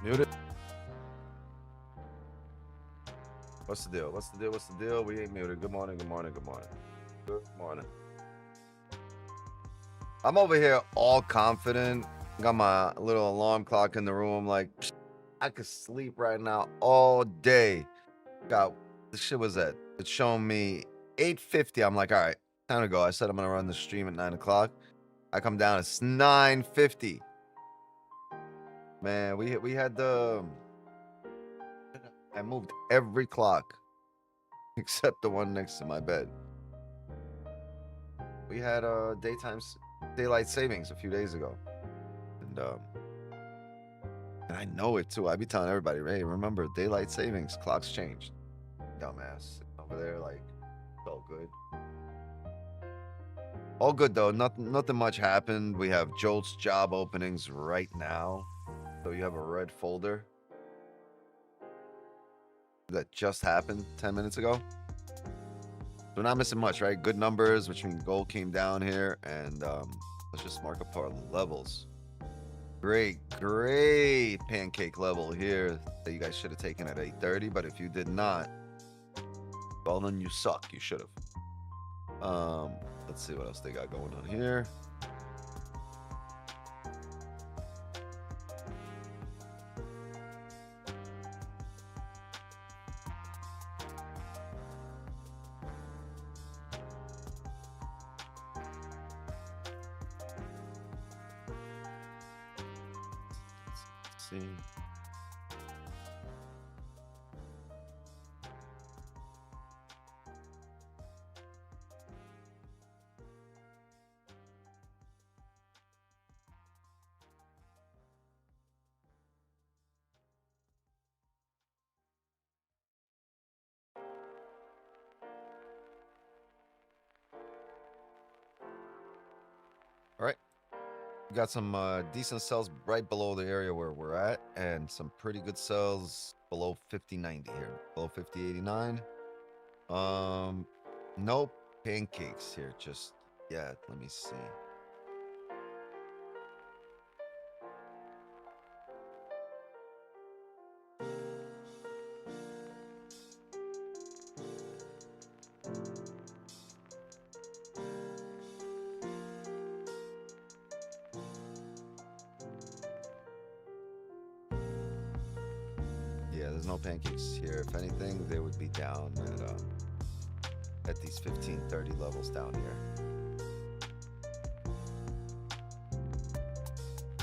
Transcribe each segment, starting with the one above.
Muted. What's the deal? What's the deal? What's the deal? We ain't muted. Good morning. Good morning. Good morning. Good morning. I'm over here all confident. Got my little alarm clock in the room. Like, I could sleep right now all day. Got the shit was at. It's showing me 8:50. I'm like, all right, time to go. I said I'm gonna run the stream at 9 o'clock. I come down. It's 9:50. Man, we had the. I moved every clock except the one next to my bed. We had daylight savings a few days ago, and I know it too. I be telling everybody, hey, remember daylight savings, clocks changed. Dumbass over there, like, it's all good. All good though. Nothing much happened. We have Jolt's job openings right now, so you have a red folder that just happened 10 minutes ago. We're not missing much, right? Good numbers, which means gold came down here, and let's just mark up our levels. Great pancake level here that you guys should have taken at 8:30, but if you did not, well, then you suck. You should have. Let's see what else they got going on here. Let's see. All right. We got some decent sells right below the area where we're at, and some pretty good sells below 50.90 here, below 50.89. No pancakes here just yet. Let me see. Yeah, there's no pancakes here. If anything, they would be down at these 1530 levels down here.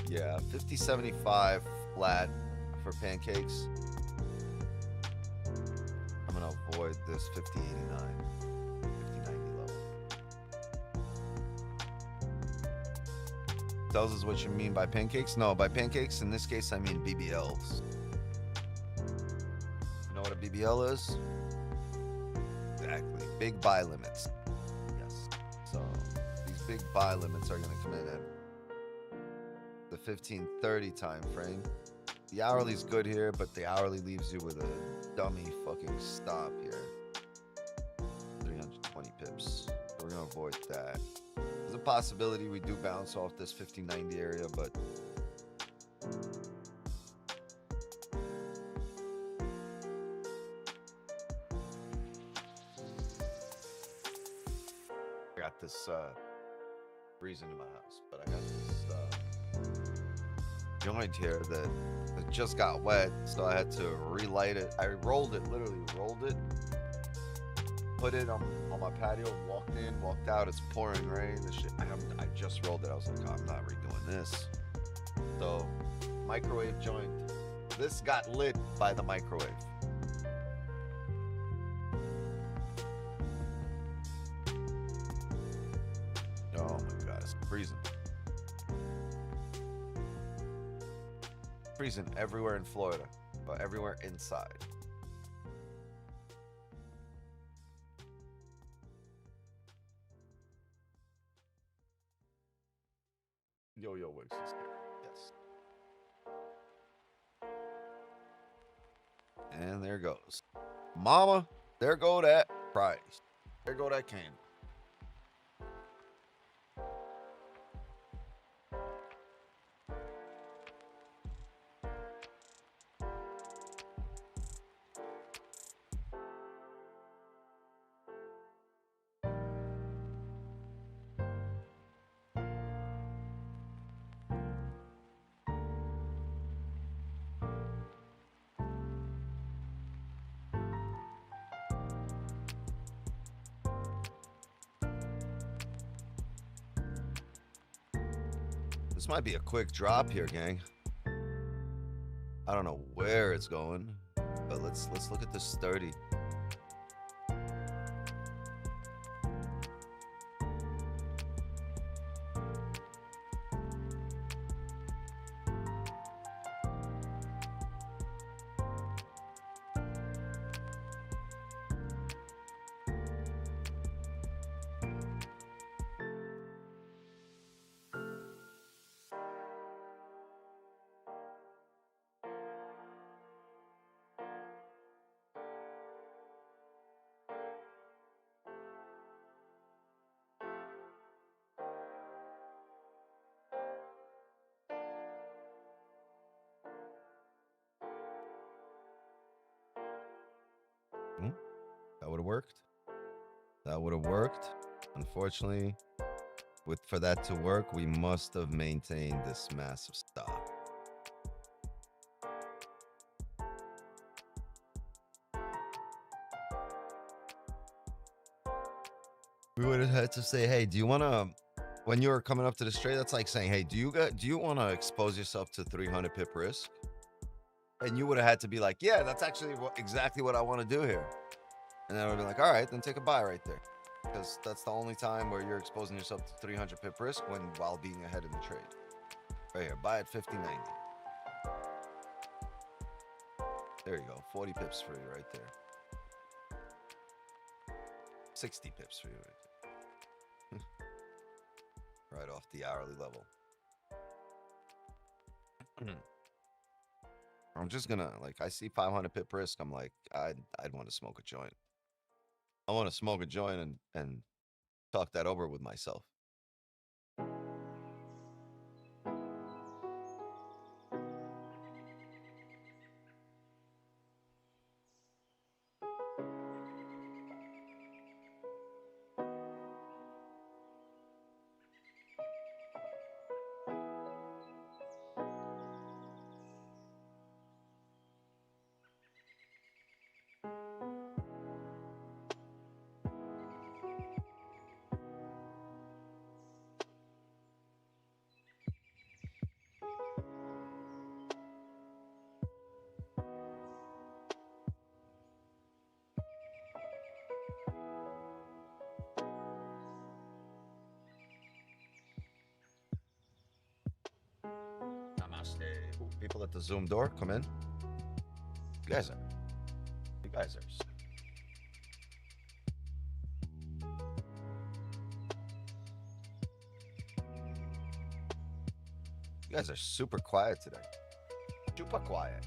Yeah, 50.75 flat for pancakes. I'm gonna avoid this 50.89, 50.90 level. Tells us what you mean by pancakes? No, by pancakes, in this case, I mean BBLs. You know what a BBL is? Exactly. Big buy limits. Yes. So these big buy limits are going to come in at the 1530 time frame. The hourly is good here, but the hourly leaves you with a dummy fucking stop here. 320 pips. So we're going to avoid that. There's a possibility we do bounce off this 5090 area, but I got this reason in my house, but I got this joint here that just got wet, so I had to relight it. I rolled it, literally rolled it, put it on my patio, walked in, walked out. It's pouring rain. The shit. I just rolled it. I was like, oh, I'm not redoing this. So, microwave joint. This got lit by the microwave. Oh my god, it's freezing. Freezing everywhere in Florida, but everywhere inside. Yo-yo Wicks is here. Yes. And there goes. Mama, there go that prize. There go that candy. This might be a quick drop here, gang. I don't know where it's going, but let's look at this 30. That would have worked. That would have worked. Unfortunately, for that to work, we must have maintained this massive stop. We would have had to say, hey, do you want to, when you were coming up to the straight, that's like saying, hey, do you want to expose yourself to 300 pip risk? And you would have had to be like, yeah, that's actually exactly what I want to do here. And then I would be like, all right, then take a buy right there. Because that's the only time where you're exposing yourself to 300 pip risk while being ahead in the trade. Right here, buy at 50.90. There you go, 40 pips for you right there. 60 pips for you right there. Right off the hourly level. I'm just gonna, like, I see 500 pip risk. I'm like, I'd want to smoke a joint. I want to smoke a joint and talk that over with myself. People at the Zoom door, come in. You guys are. You guys are super quiet today. Super quiet.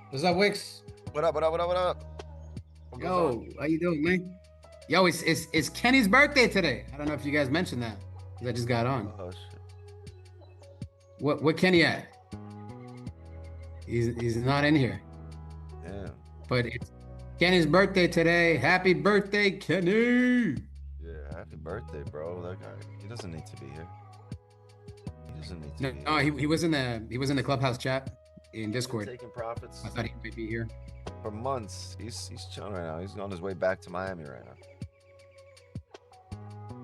What's up, Wix? What up? Yo, how you doing, man? Yo, it's Kenny's birthday today. I don't know if you guys mentioned that. I just got on. Oh shit. What Kenny at? He's not in here. Yeah. But it's Kenny's birthday today. Happy birthday, Kenny! Yeah, happy birthday, bro. That guy, he doesn't need to be here. He doesn't need to be No, here. he was in the clubhouse chat in Discord. Taking profits. I thought he might be here. For months. He's chilling right now. He's on his way back to Miami right now.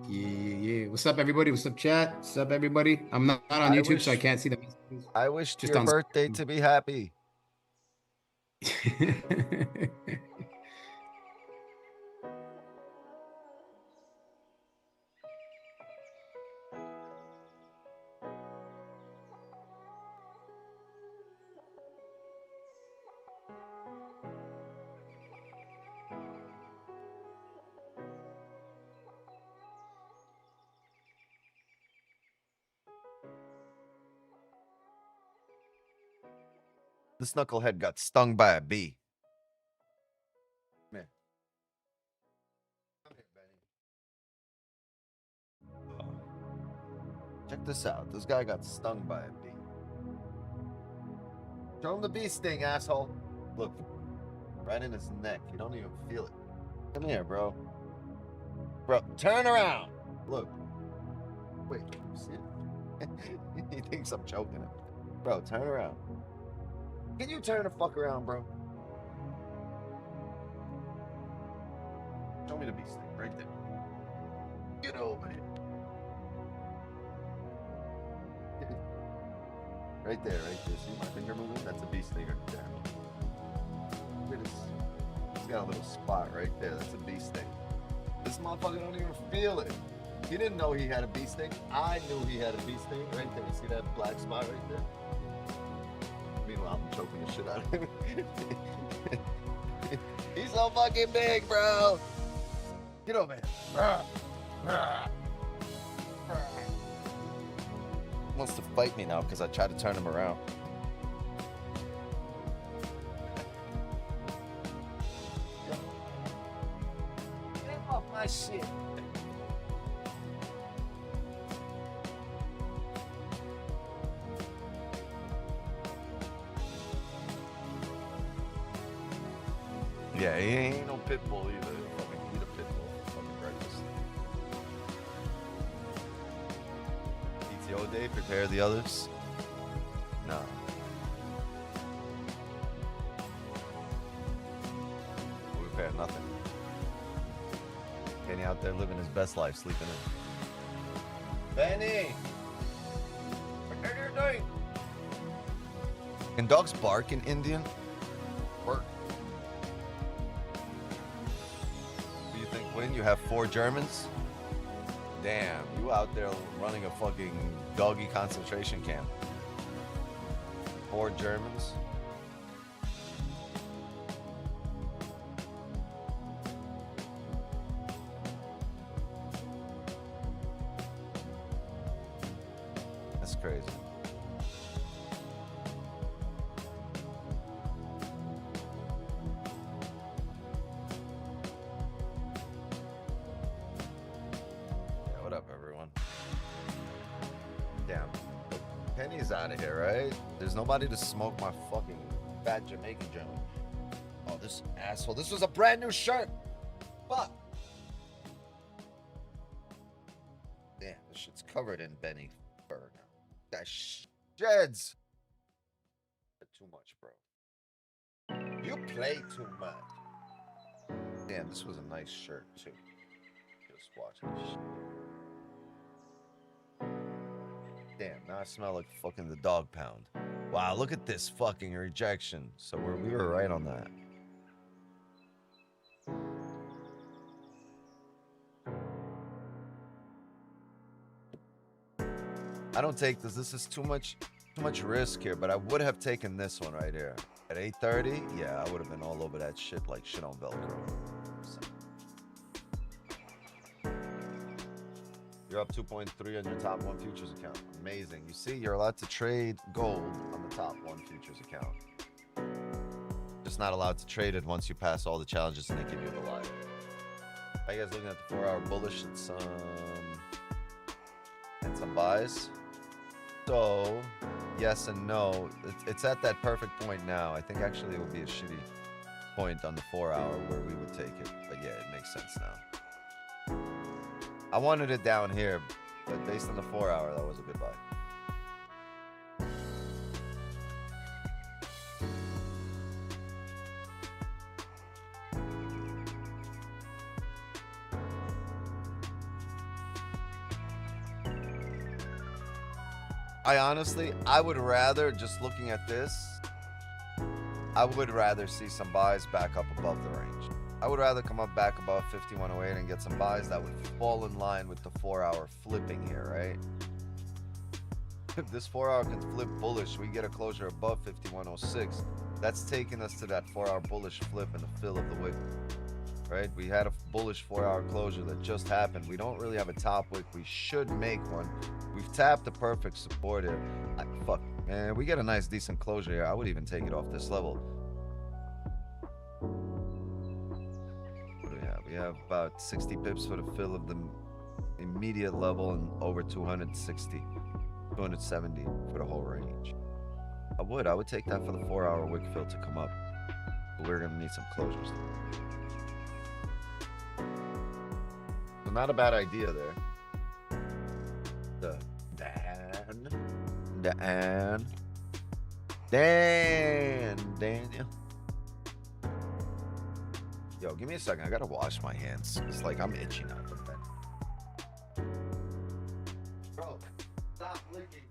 Yeah. What's up, everybody? What's up, chat? What's up, everybody? I'm not on YouTube, so I can't see the messages. I wish Just your on birthday to be happy. This knucklehead got stung by a bee. Come here. Come here, Benny. Check this out. This guy got stung by a bee. Show him the bee sting, asshole. Look. Right in his neck. You don't even feel it. Come here, bro. Bro, turn around. Look. Wait, he thinks I'm choking him. Bro, turn around. Can you turn the fuck around, bro? Show me the beast thing right there. Get over here. Right there, right there. See my finger moving? That's a beast thing right there. Look at this. It's got a little spot right there. That's a beast thing. This motherfucker don't even feel it. He didn't know he had a beast thing. I knew he had a beast thing right there. You see that black spot right there? Meanwhile, I'm choking the shit out of him. He's so fucking big, bro. Get over here. Wants to fight me now because I tried to turn him around. Get off my shit. Yeah, he ain't no pit bull either. Fucking eat a pit bull for fucking breakfast. PTO day, prepare the others. No. We prepare nothing. Kenny out there living his best life, sleeping in. Benny! What are you doing? Can dogs bark in Indian? Bark. When you have 4 Germans, damn, you out there running a fucking doggy concentration camp. 4 Germans. That's crazy. Damn. Penny's out of here, right? There's nobody to smoke my fucking fat Jamaican joint. Oh, this asshole. This was a brand new shirt. Fuck. Damn, this shit's covered in Benny fur now. That sheds. Too much, bro. You play too much. Damn, this was a nice shirt, too. Just watch this shit. Damn, now I smell like fucking the dog pound. Wow, look at this fucking rejection. So we were right on that. I don't take this. This is too much risk here, but I would have taken this one right here. At 8:30, yeah, I would have been all over that shit like shit on Velcro. So. You're up 2.3 on your top 1 futures account. Amazing. You see, you're allowed to trade gold on the top 1 futures account. Just not allowed to trade it once you pass all the challenges and they give you the live. Are you guys looking at the 4-hour bullish and some buys? So, yes and no. It's at that perfect point now. I think actually it would be a shitty point on the 4-hour where we would take it. But yeah, it makes sense now. I wanted it down here, but based on the 4-hour, that was a good buy. I would rather, just looking at this, I would rather see some buys back up above the range. I would rather come up back above 5108 and get some buys that would fall in line with the 4-hour flipping here, right? If this 4-hour can flip bullish, we get a closure above 5106. That's taking us to that 4-hour bullish flip in the fill of the wick, right? We had a bullish 4-hour closure that just happened. We don't really have a top wick. We should make one. We've tapped the perfect support here. Fuck, man, we get a nice decent closure here. I would even take it off this level. We have about 60 pips for the fill of the immediate level and over 260, 270 for the whole range. I would take that for the 4-hour wick fill to come up. But we're gonna need some closures. So not a bad idea there. The Daniel. Yo, give me a second. I gotta wash my hands. It's like I'm itchy now from that. Bro, stop licking.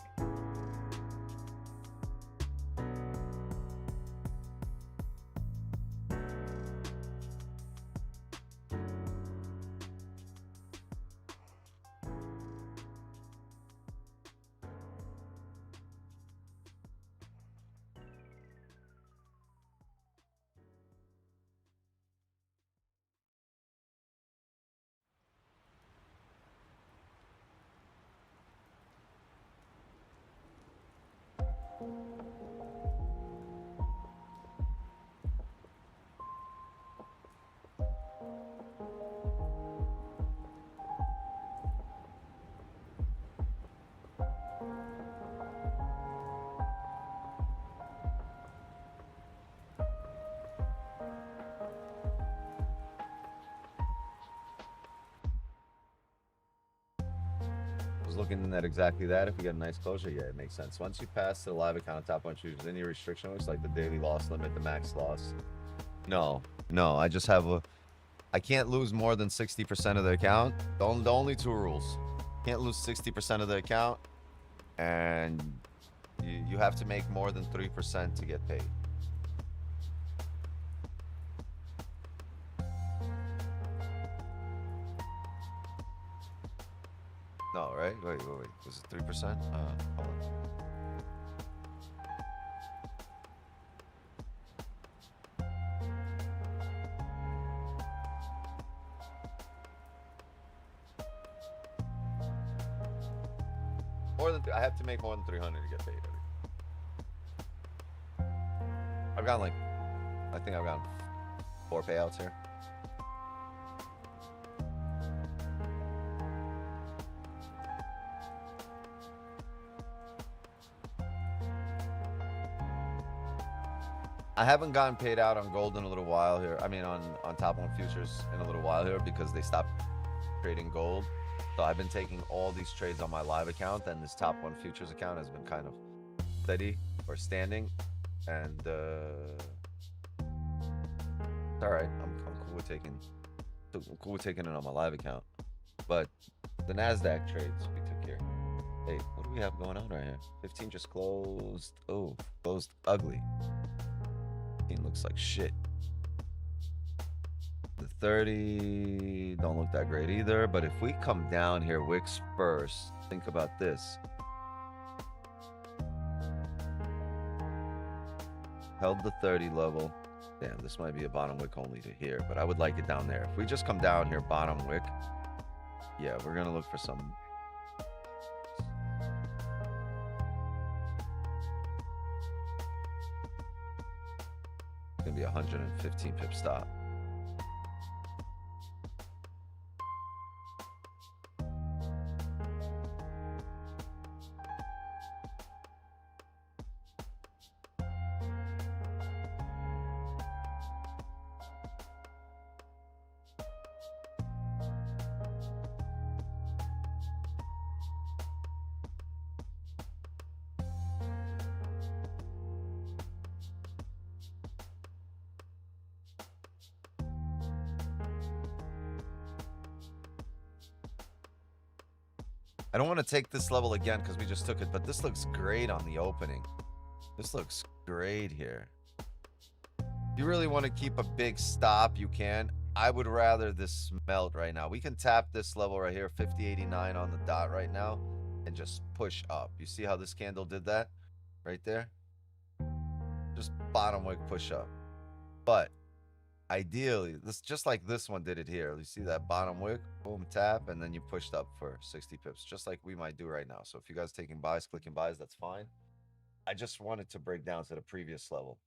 Looking at exactly that. If you get a nice closure, yeah, it makes sense. Once you pass the live account on top one, choose any restriction looks like the daily loss limit, the max loss. No, I just have I can't lose more than 60% of the account. The only two rules: can't lose 60% of the account, and you have to make more than 3% to get paid. No, right? Wait. Was it 3%? Hold on. I have to make more than 300 to get paid. I've gotten like, I think I've gotten 4 payouts here. I haven't gotten paid out on gold in a little while here. I mean, on top one futures in a little while here because they stopped trading gold. So I've been taking all these trades on my live account, and this top one futures account has been kind of steady or standing. And it's all right. I'm cool with taking it on my live account. But the NASDAQ trades we took here. Hey, what do we have going on right here? 15 just closed. Oh, closed ugly. 15 looks like shit. The 30 don't look that great either. But if we come down here, wicks first, think about this. Held the 30 level. Damn, this might be a bottom wick only to here, but I would like it down there. If we just come down here, bottom wick, yeah, we're gonna look for some. It's gonna be 115 pip stop. I don't want to take this level again because we just took it, but this looks great on the opening. This looks great here. If you really want to keep a big stop, you can. I would rather this melt right now. We can tap this level right here, 50.89 on the dot right now, and just push up. You see how this candle did that right there? Just bottom wick push up. But ideally, this just like this one did it here. You see that bottom wick, boom, tap, and then you pushed up for 60 pips, just like we might do right now. So if you guys taking buys, clicking buys, that's fine. I just wanted to break down to the previous level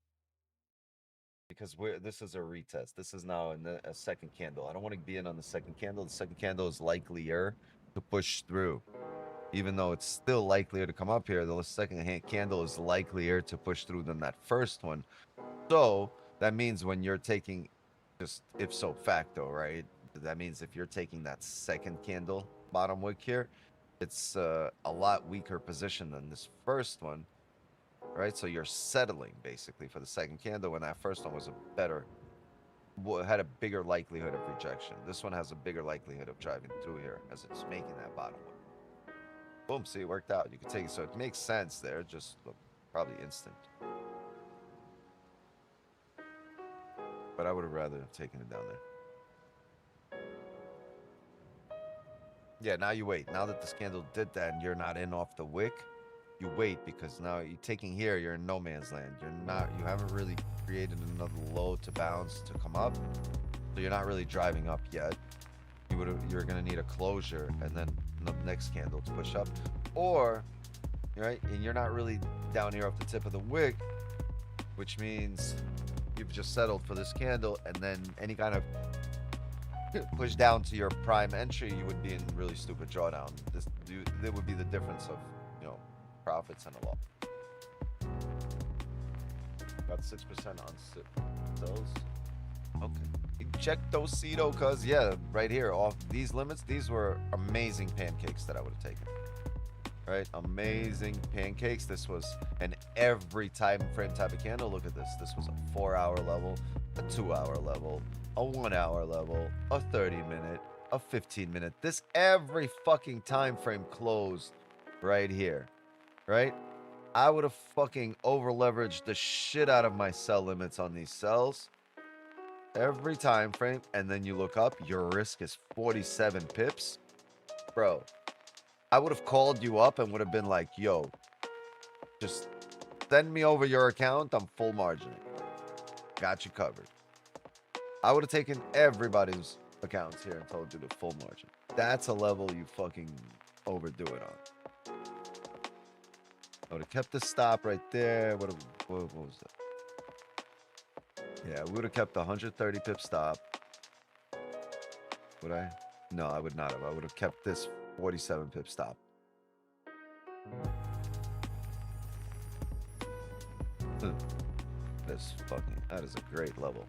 because this is a retest. This is now in a second candle. I don't want to be in on the second candle. The second candle is likelier to push through, even though it's still likelier to come up here. The second candle is likelier to push through than that first one. So that means when you're taking, just ipso facto, right? That means if you're taking that second candle bottom wick here, it's a lot weaker position than this first one, right? So you're settling basically for the second candle when that first one was a better, had a bigger likelihood of rejection. This one has a bigger likelihood of driving through here as it's making that bottom one. Boom, see, it worked out. You can take it, so it makes sense there, just probably instant. But I would have rather have taken it down there. Yeah, now you wait. Now that this candle did that and you're not in off the wick, you wait, because now you're taking here, you're in no man's land. You haven't really created another low to bounce to come up. So you're not really driving up yet. You're gonna need a closure and then the next candle to push up. Or, right, and you're not really down here off the tip of the wick, which means you've just settled for this candle, and then any kind of push down to your prime entry, you would be in really stupid drawdown. There would be the difference of, you know, profits and a loss. Got 6% on those. Okay. Check those CETO, cuz yeah, right here off these limits, these were amazing pancakes that I would have taken. Right, amazing pancakes. This was an every time frame type of candle. Look at this. This was a 4-hour level, a 2-hour level, a 1-hour level, a 30-minute, a 15-minute. This every fucking time frame closed right here, right? I would have fucking over leveraged the shit out of my sell limits on these sells every time frame, and then you look up, your risk is 47 pips, bro. I would have called you up and would have been like, yo, just send me over your account. I'm full margining. Got you covered. I would have taken everybody's accounts here and told you the full margin. That's a level you fucking overdo it on. I would have kept the stop right there. What was that? Yeah, we would have kept the 130 pip stop. Would I? No, I would not have. I would have kept this 47 pip stop. That is a great level.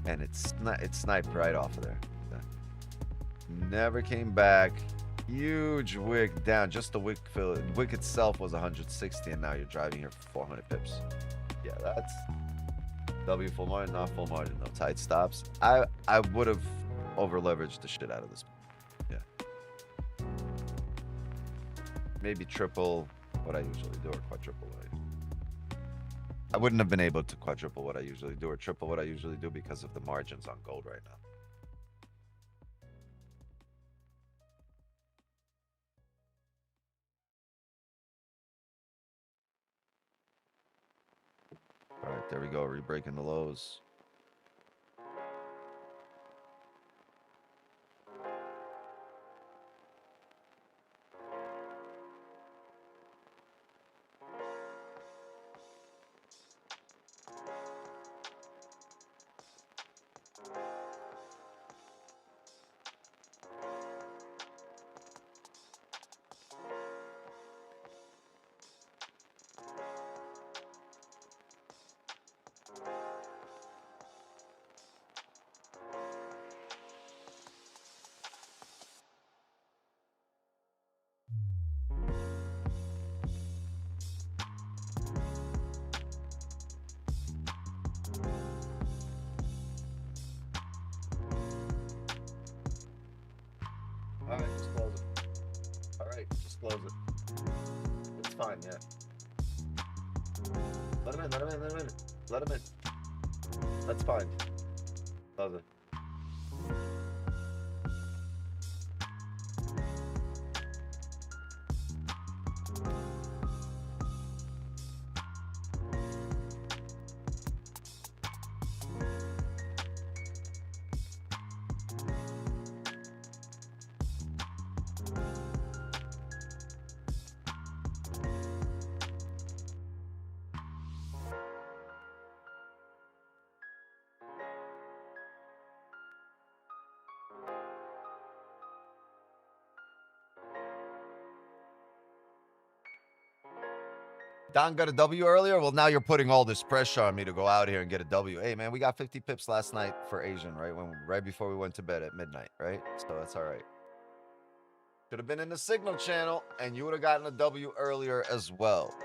And it sniped right off of there. Never came back. Huge wick down. Just the wick itself was 160, and now you're driving here for 400 pips. Yeah, that's W full margin, not full margin, no tight stops. I would have over leveraged the shit out of this. Yeah. Maybe triple what I usually do, or quadruple what I wouldn't have been able to quadruple what I usually do or triple what I usually do because of the margins on gold right now. All right, there we go. Re-breaking the lows. All right, just close it. All right, just close it. It's fine, yeah. Let him in, let him in, let him in. Let him in. That's fine. Close it. Don got a W earlier. Well, now you're putting all this pressure on me to go out here and get a W. Hey, man, we got 50 pips last night for Asian, right? Right before we went to bed at midnight, right? So that's all right. Could have been in the signal channel, and you would have gotten a W earlier as well.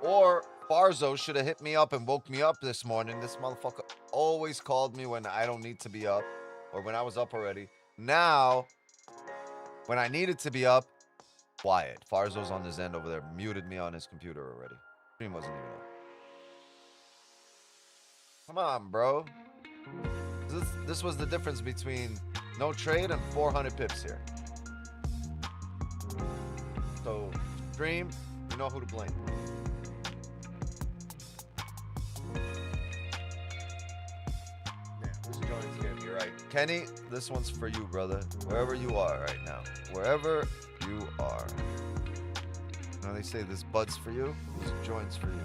Or Farzo should have hit me up and woke me up this morning. This motherfucker always called me when I don't need to be up, or when I was up already. Now, when I needed to be up, quiet. Farzo's on his end over there, muted me on his computer already. Stream wasn't even up. Come on, bro. This was the difference between no trade and 400 pips here. So, stream, you know who to blame. This joint's gonna be right. Kenny, this one's for you, brother. Wherever you are right now. Wherever you are. You know, they say this bud's for you, this joint's for you.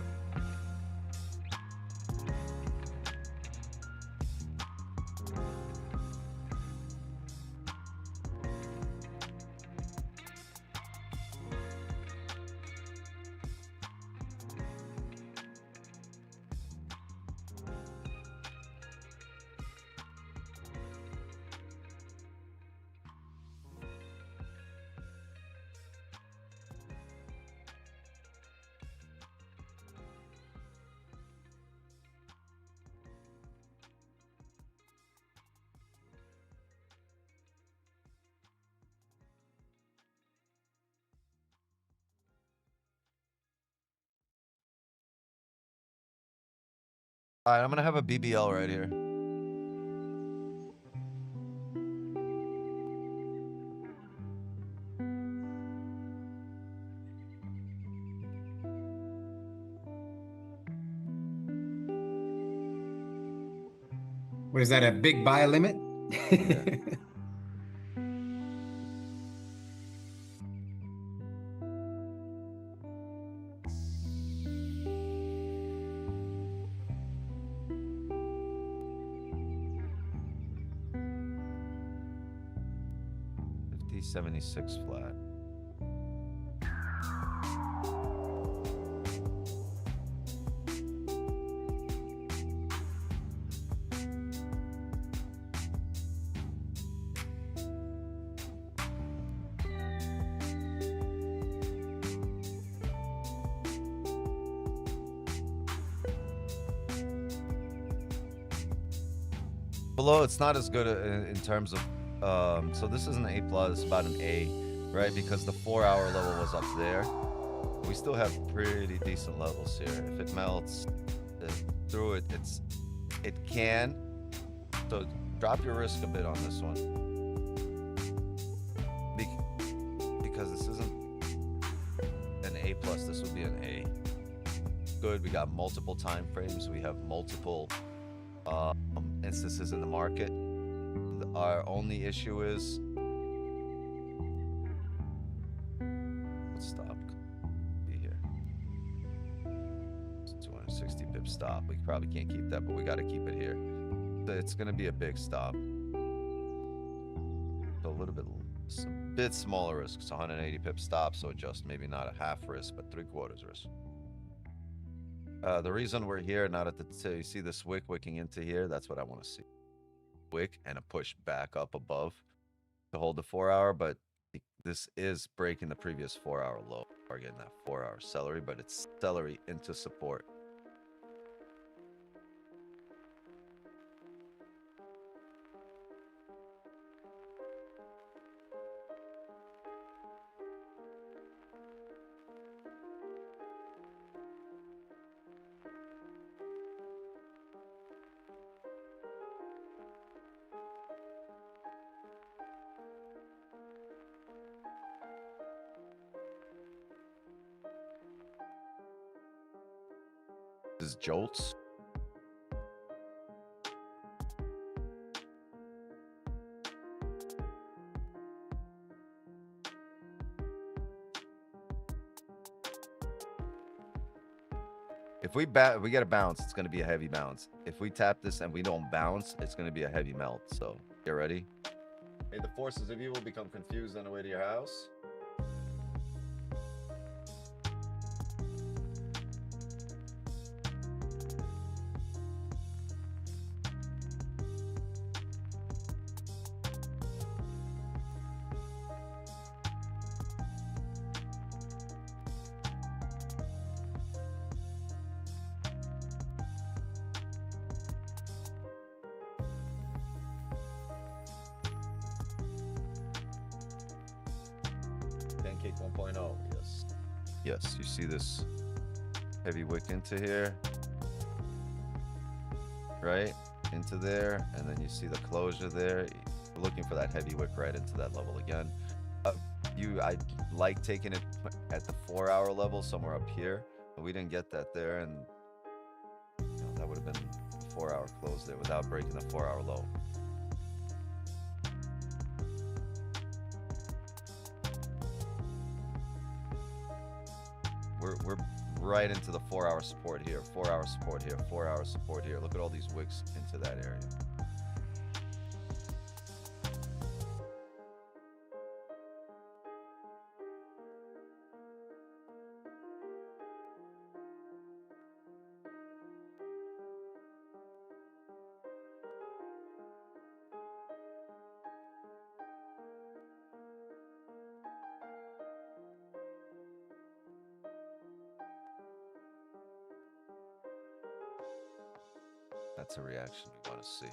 All right, I'm gonna have a BBL right here. What is that? A big buy limit? Yeah. $50.76 flat. Below, it's not as good in terms of, so this is an A+, it's about an A, right? Because the 4-hour level was up there. We still have pretty decent levels here. If it melts through it, it can. So drop your risk a bit on this one. Because this isn't an A+, this would be an A. Good, we got multiple time frames. We have multiple instances in the market. Our only issue is let's stop. Be here. It's 260 pip stop. We probably can't keep that, but we got to keep it here. It's going to be a big stop. So a bit smaller risk. It's 180 pip stop, so just maybe not a half risk, but 3/4 risk. The reason we're here, not at the, so you see this wick wicking into here, that's what I want to see. Wick and a push back up above to hold the 4-hour, but this is breaking the previous 4-hour low. We're getting that 4-hour celery, but it's celery into support. Is jolts. If we get a bounce, it's going to be a heavy bounce. If we tap this and we don't bounce, it's going to be a heavy melt. So get ready. May the forces of evil become confused on the way to your house. Cake 1.0. Yes. Yes, you see this heavy wick into here, right? Into there, and then you see the closure there. You're looking for that heavy wick right into that level again. I like taking it at the 4-hour level somewhere up here, but we didn't get that there, and you know, that would have been a 4-hour close there without breaking the 4-hour low. We're right into the 4-hour support here, 4-hour support here, 4-hour support here. Look at all these wicks into that area. That's a reaction we want to see.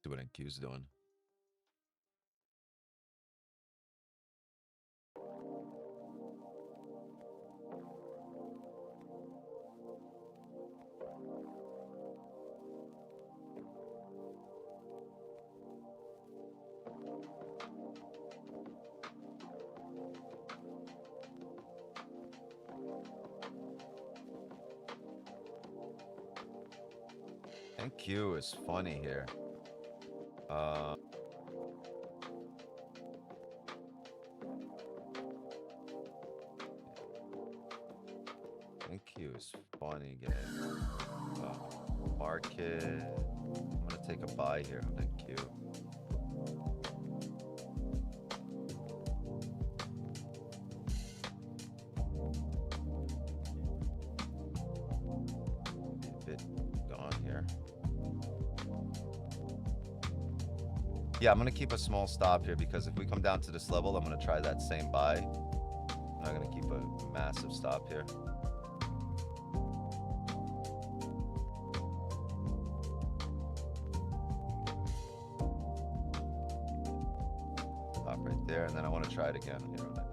See what NQ's doing. NQ is funny here. NQ is funny again. Market. I'm gonna take a buy here on NQ. A bit gone here. Yeah, I'm gonna keep a small stop here because if we come down to this level, I'm gonna try that same buy. I'm not gonna keep a massive stop here. Stop right there, and then I want to try it again here on that.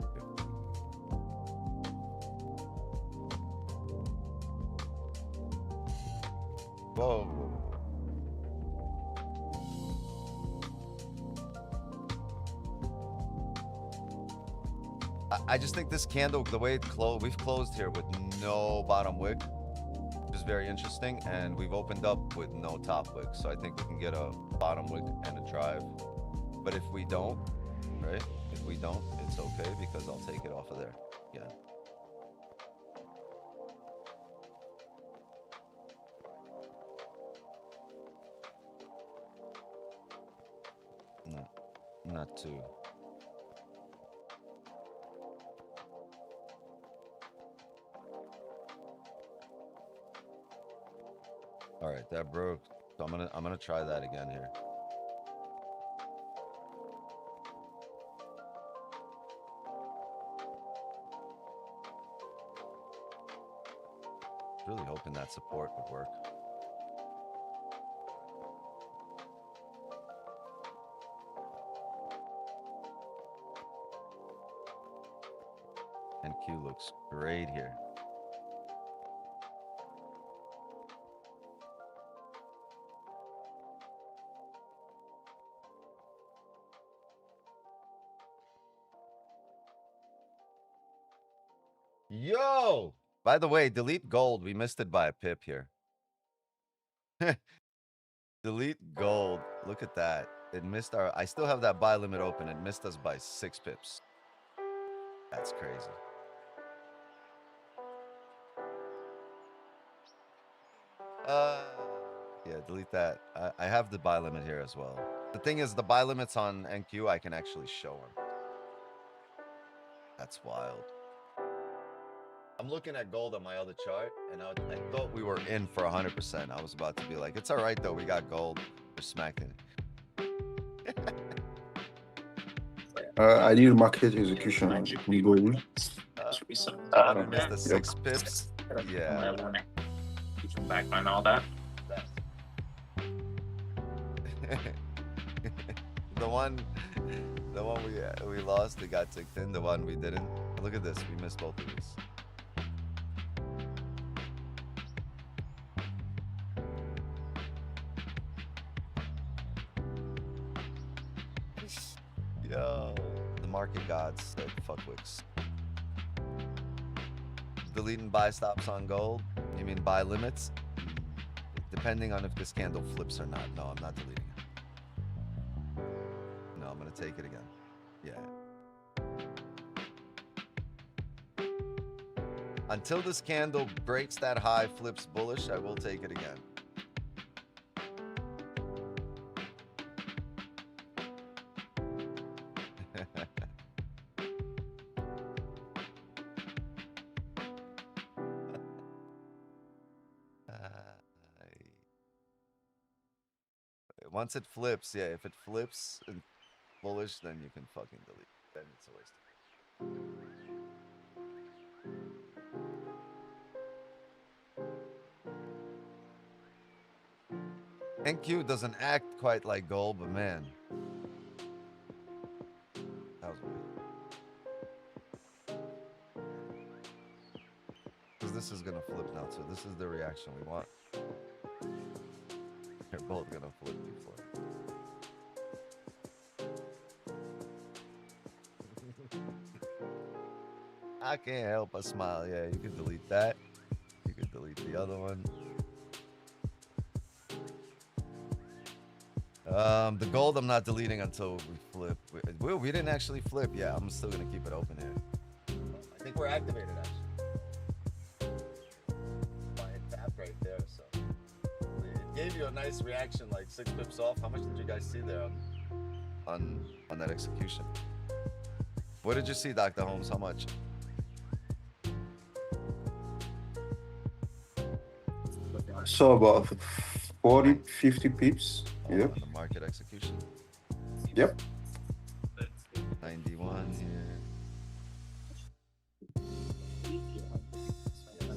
Whoa. I just think this candle, the way it closed, we've closed here with no bottom wick, which is very interesting, and we've opened up with no top wick. So I think we can get a bottom wick and a drive. But if we don't, right? If we don't, it's okay because I'll take it off of there. Yeah. No, not too. All right, that broke. So I'm gonna try that again here. Really hoping that support would work. NQ looks great here. Yo! By the way, delete gold. We missed it by a pip here. Delete gold. Look at that. It missed our... I still have that buy limit open. It missed us by 6 pips. That's crazy. Yeah, delete that. I have the buy limit here as well. The thing is, the buy limits on NQ, I can actually show them. That's wild. I'm looking at gold on my other chart, and I thought we were in for 100%. I was about to be like, it's all right though. We got gold. We're smacking it. I need market execution on gold. We missed the 6 pips. Yeah. Backline all that. the one we lost, it got ticked in. The one we didn't. Look at this. We missed both of these. Yo, the market gods said fuckwicks. Deleting buy stops on gold? You mean buy limits? Depending on if this candle flips or not. No, I'm not deleting it. No, I'm gonna take it again. Yeah. Until this candle breaks that high, flips bullish, I will take it again. Once it flips, yeah, if it flips and bullish, then you can fucking delete. Then it's a waste of time. NQ doesn't act quite like gold, but man, that was weird. Because this is gonna flip now too. This is the reaction we want. They're both gonna flip before. I can't help but smile. Yeah, you can delete that. You can delete the other one. The gold I'm not deleting until we flip. We didn't actually flip. Yeah, I'm still gonna keep it open here. I think we're activated actually. It tapped right there, so it gave you a nice reaction, like 6 pips off. How much did you guys see there on that execution? What did you see, Dr. Holmes? How much? I saw about 40, 50 pips. Yep. The market execution. Yep. 91 here.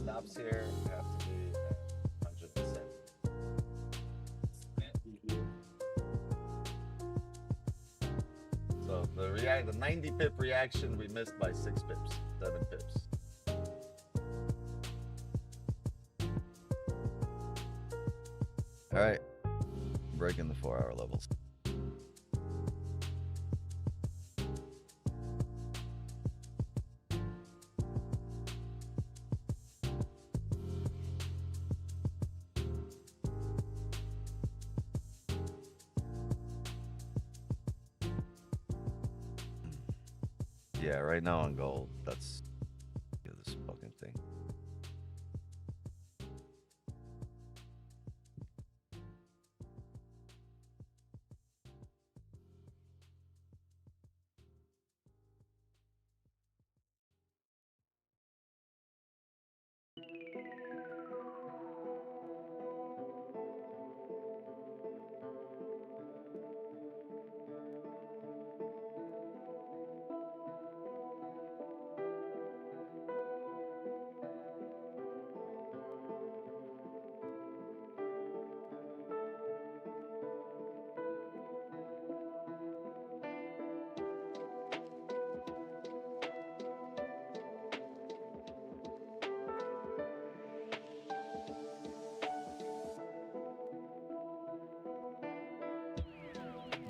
Stops here have to be at 100%. So the 90 pip reaction we missed by 6 pips, 7 pips. All right, breaking the 4-hour levels. Yeah, right now on gold, that's this fucking thing.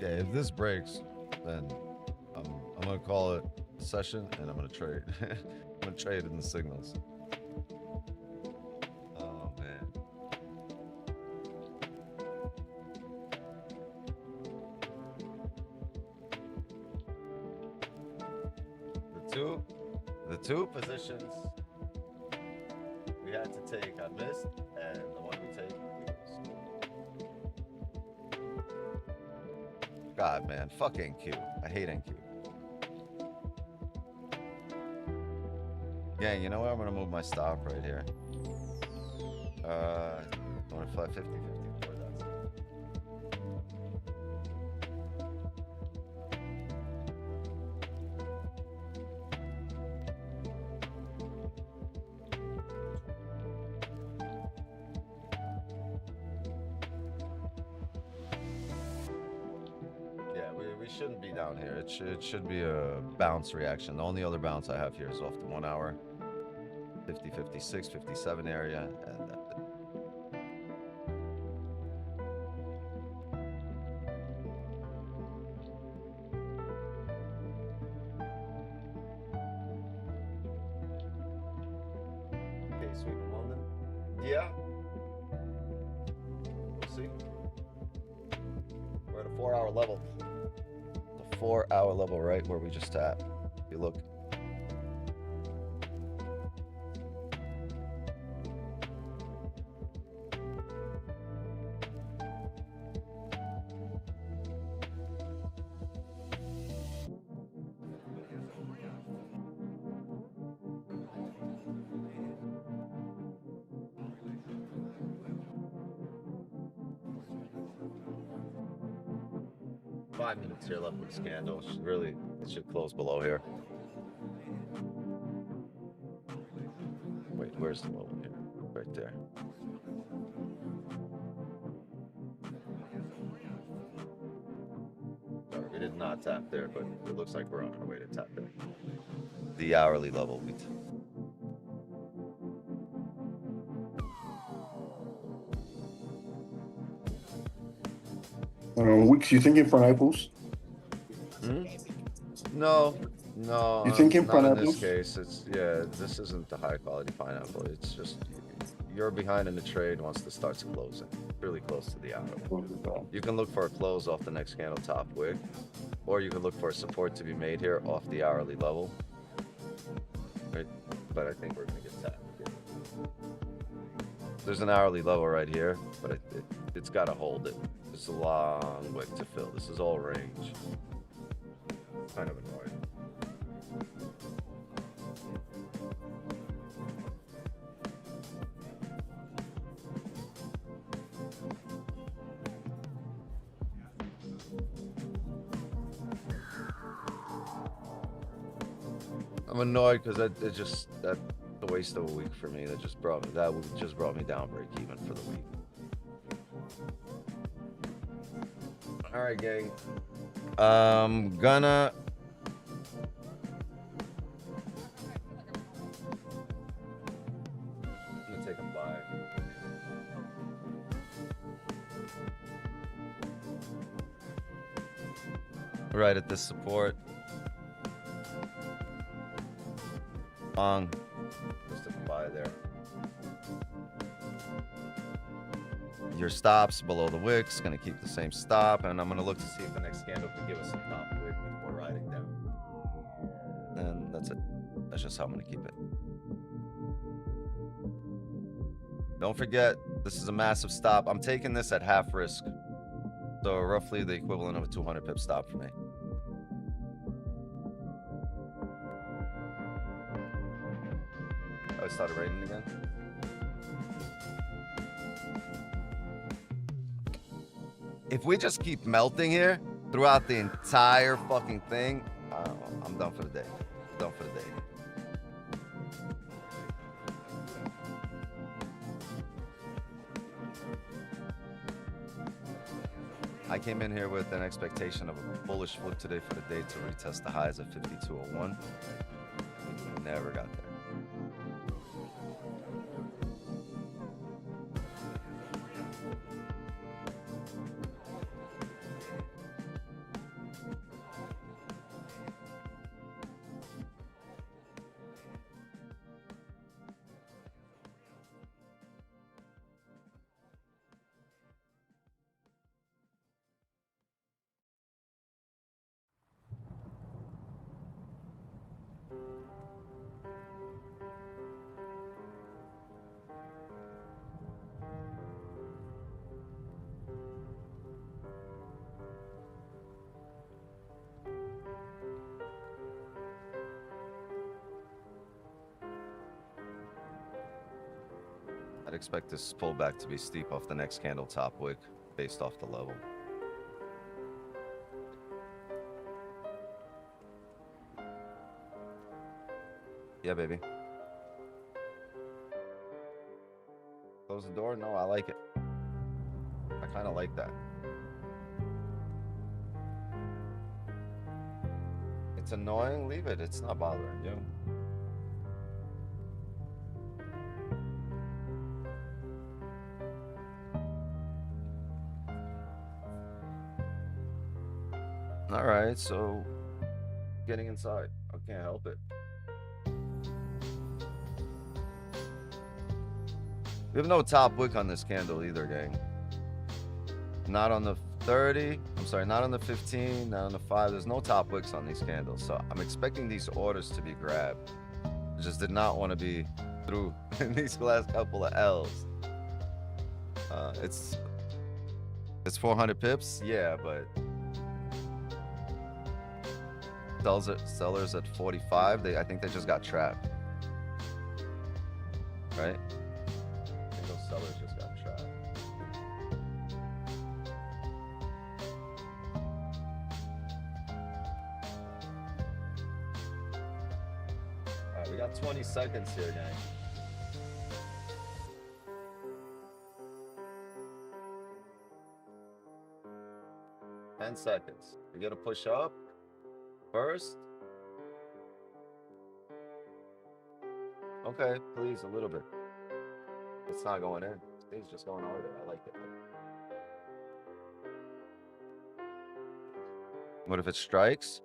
Yeah, if this breaks, then I'm gonna call it a session and I'm gonna trade. I'm gonna trade in the signals. Oh man. The two positions we had to take, I missed, and the one we take, we missed. God, man, fuck NQ. I hate NQ. Gang, you know what? I'm gonna move my stop right here. 25, 50, 54. That's it. Yeah, we shouldn't be down here. It should be a bounce reaction. The only other bounce I have here is off the 1 hour. 50, 56, 57 area, and that's it. Okay, sweep in London. Yeah. We'll see. We're at a 4 hour level. The 4 hour level, right where we just tapped. If you look. Five minutes here left with the scandal. It should close below here. Wait, where's the level here? Right there. Sorry, we did not tap there, but it looks like we're on our way to tap there. The hourly level. Wicks, you thinking pineapples? No, You thinking not in pineapples? this case. This isn't the high quality pineapple. It's just you're behind in the trade once this starts closing. Really close to the hourly. You can look for a close off the next candle top wick, or you can look for a support to be made here off the hourly level. Right, but I think we're gonna get tapped. There's an hourly level right here, but it's got to hold it. It's a long wick to fill. This is all range. Kind of annoying. I'm annoyed because that's a waste of a week for me. That just brought me down break even for the week. All right, gang. Gonna take a buy. Right at this support. Long. Just took a buy there. Your stops below the wicks, gonna keep the same stop, and I'm gonna look to see if the next candle can give us a top wick before riding down. And that's it. That's just how I'm gonna keep it. Don't forget, this is a massive stop. I'm taking this at half risk, so roughly the equivalent of a 200 pip stop for me. Oh, it started raining again. If we just keep melting here throughout the entire fucking thing, I'm done for the day. Done for the day. I came in here with an expectation of a bullish flip today for the day to retest the highs of 5201. Never got there. I'd expect this pullback to be steep off the next candle top wick based off the level. Yeah, baby. Close the door? No, I like it. I kind of like that. It's annoying. Leave it. It's not bothering you. All right, so getting inside. I can't help it. We have no top wick on this candle either, gang. Not on the 30. I'm sorry, not on the 15, not on the 5. There's no top wicks on these candles. So I'm expecting these orders to be grabbed. I just did not want to be through in these last couple of L's. It's 400 pips. Yeah, but sellers at 45. I think they just got trapped. Right? I think those sellers just got trapped. All right, we got 20 seconds here, gang. Ten seconds. We gotta push up first. Okay, please, a little bit. It's not going in. It's just going over there. I like it. What if it strikes?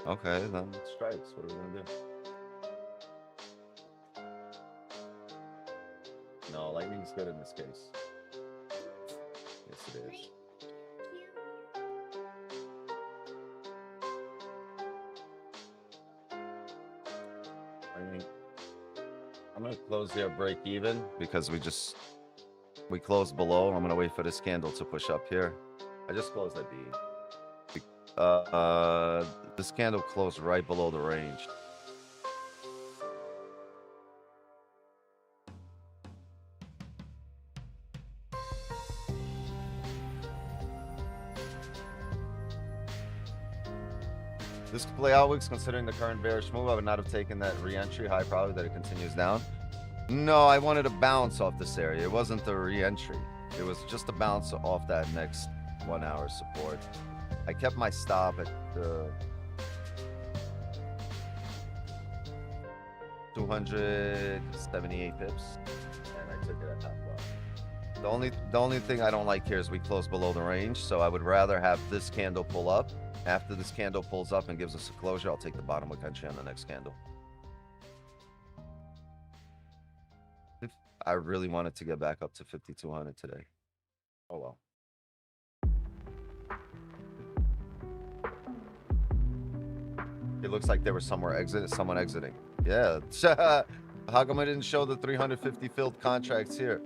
Okay, then it strikes. What are we gonna do? No, lightning's good in this case. Yes, it is. I'm gonna close here break even because we closed below. I'm gonna wait for this candle to push up here. I just closed at B. This candle closed right below the range. This could play out weeks considering the current bearish move. I would not have taken that re-entry. High probability that it continues down. No, I wanted to bounce off this area. It wasn't the re-entry. It was just a bounce off that next 1 hour support. I kept my stop at 278 pips, and I took it at top level. The only thing I don't like here is we close below the range, so I would rather have this candle pull up. After this candle pulls up and gives us a closure, I'll take the bottom wick entry on the next candle. I really wanted to get back up to 5,200 today. Oh well. It looks like there was someone exiting. Yeah. How come I didn't show the 350 filled contracts here?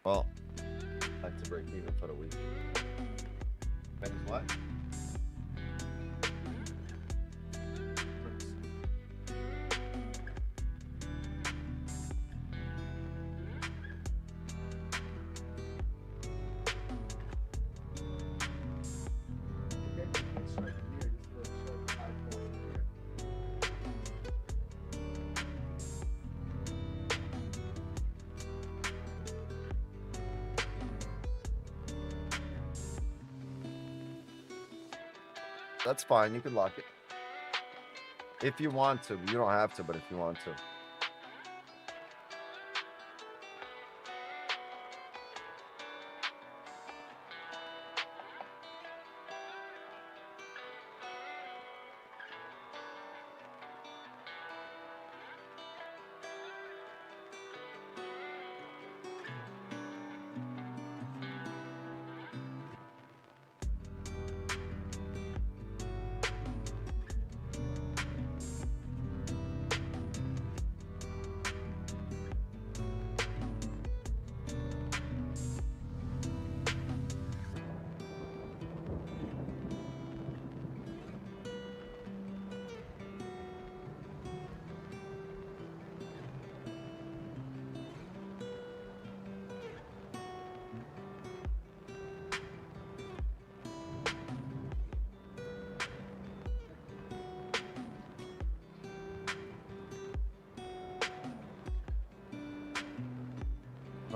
Well, I have to break even for the week. That is what? That's fine. You can lock it. If you want to. You don't have to, but if you want to.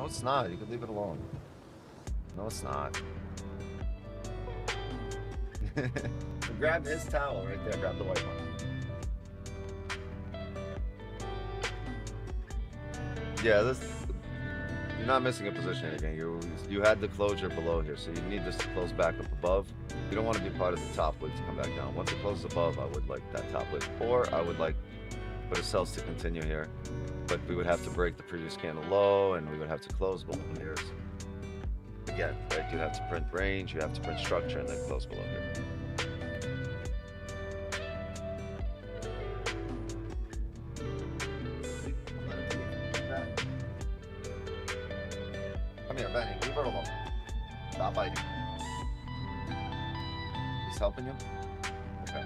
No, it's not. You can leave it alone. No, it's not. Grab his towel right there. Grab the white one. Yeah, this. You're not missing a position again. You had the closure below here, so you need this to close back up above. You don't want to be part of the top wick to come back down. Once it closes above, I would like that top wick, or I would like for the sells to continue here. But we would have to break the previous candle low, and we would have to close below here. Again, right? You'd have to print range, you have to print structure, and then close below here. Come here, Benny. Leave her alone. Stop biting. He's helping you? Okay.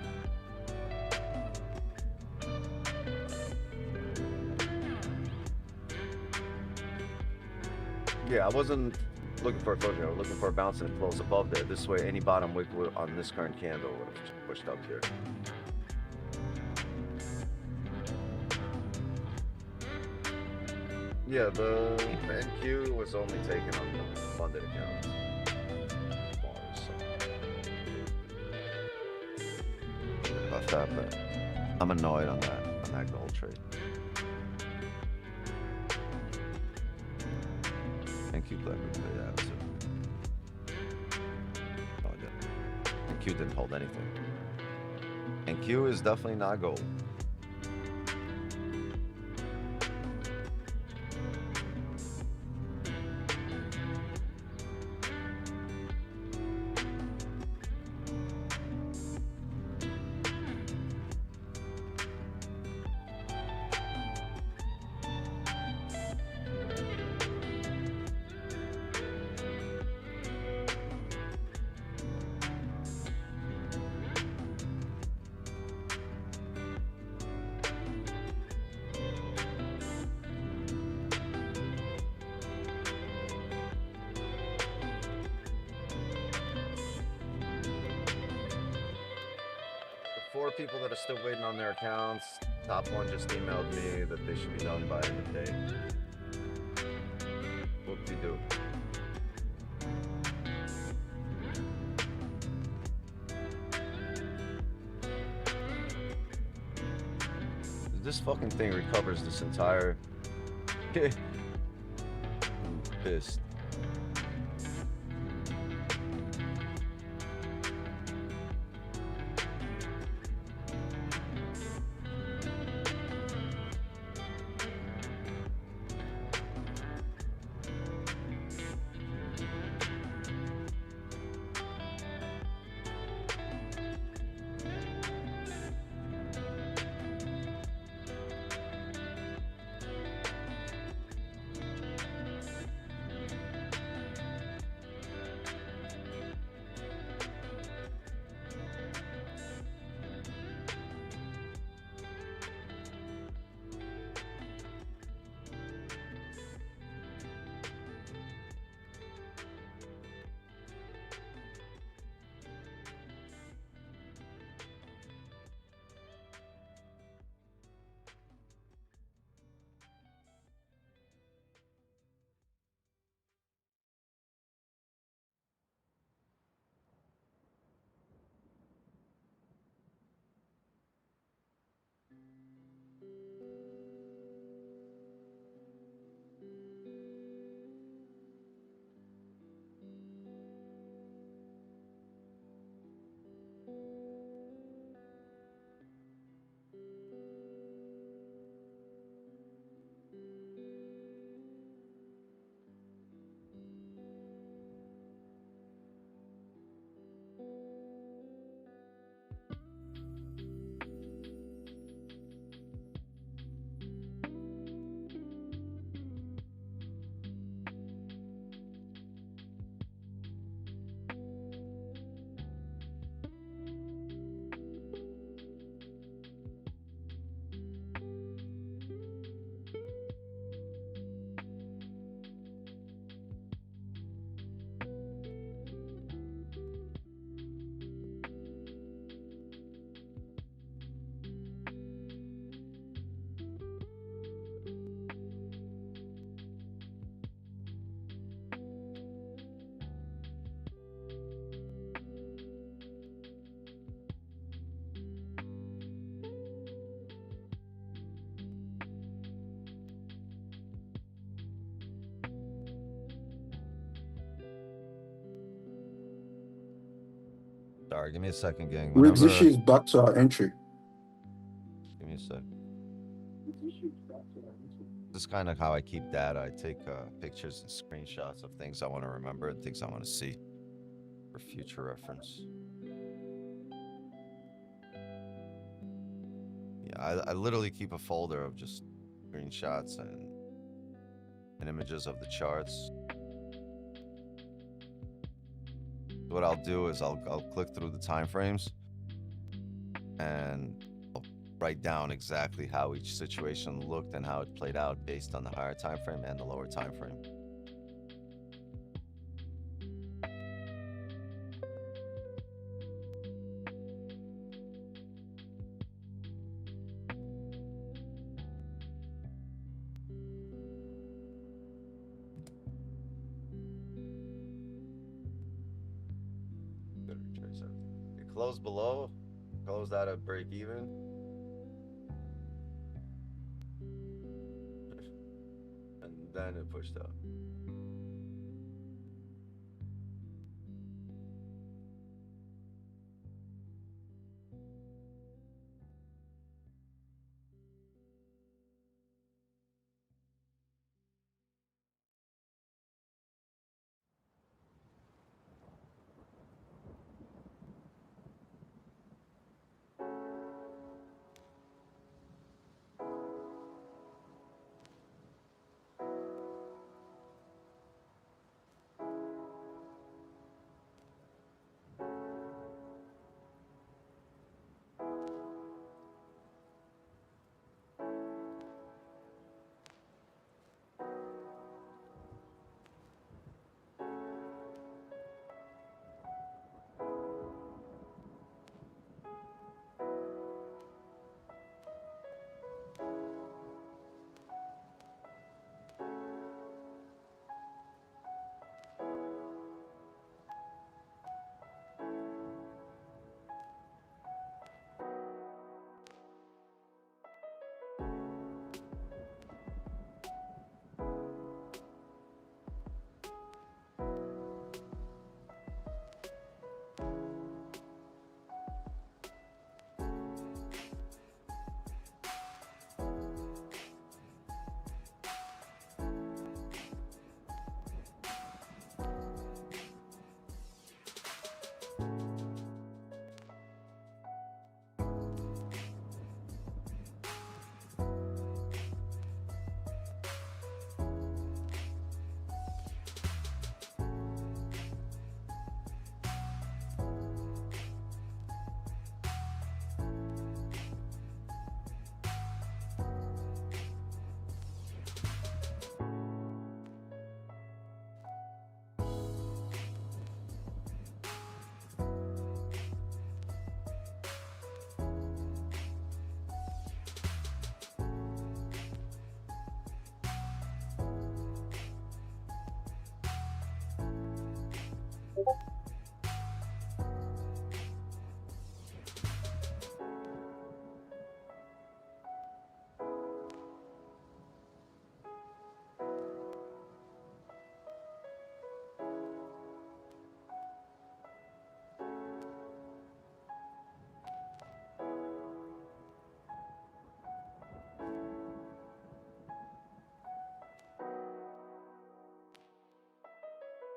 Yeah, I wasn't looking for a closure. I was looking for a bounce and close above there. This way, any bottom wick on this current candle would have pushed up here. Yeah, the NQ was only taken on the funded accounts. About that, but I'm annoyed on that gold trade. NQ black would play that too. Oh, it didn't. NQ didn't hold anything. NQ is definitely not gold. Four people that are still waiting on their accounts. Top one just emailed me that they should be done by end of day. Whoop-de-doo. This fucking thing recovers this entire... I'm pissed. Sorry, give me a second, gang. Rick Whenever, Zishi is back to our entry. give me a sec. This is kind of how I keep data. I take pictures and screenshots of things I want to remember and things I want to see for future reference. Yeah, I literally keep a folder of just screenshots and images of the charts. What I'll do is I'll click through the time frames and I'll write down exactly how each situation looked and how it played out based on the higher time frame and the lower time frame. It closed below, closed out at break even. And then it pushed up.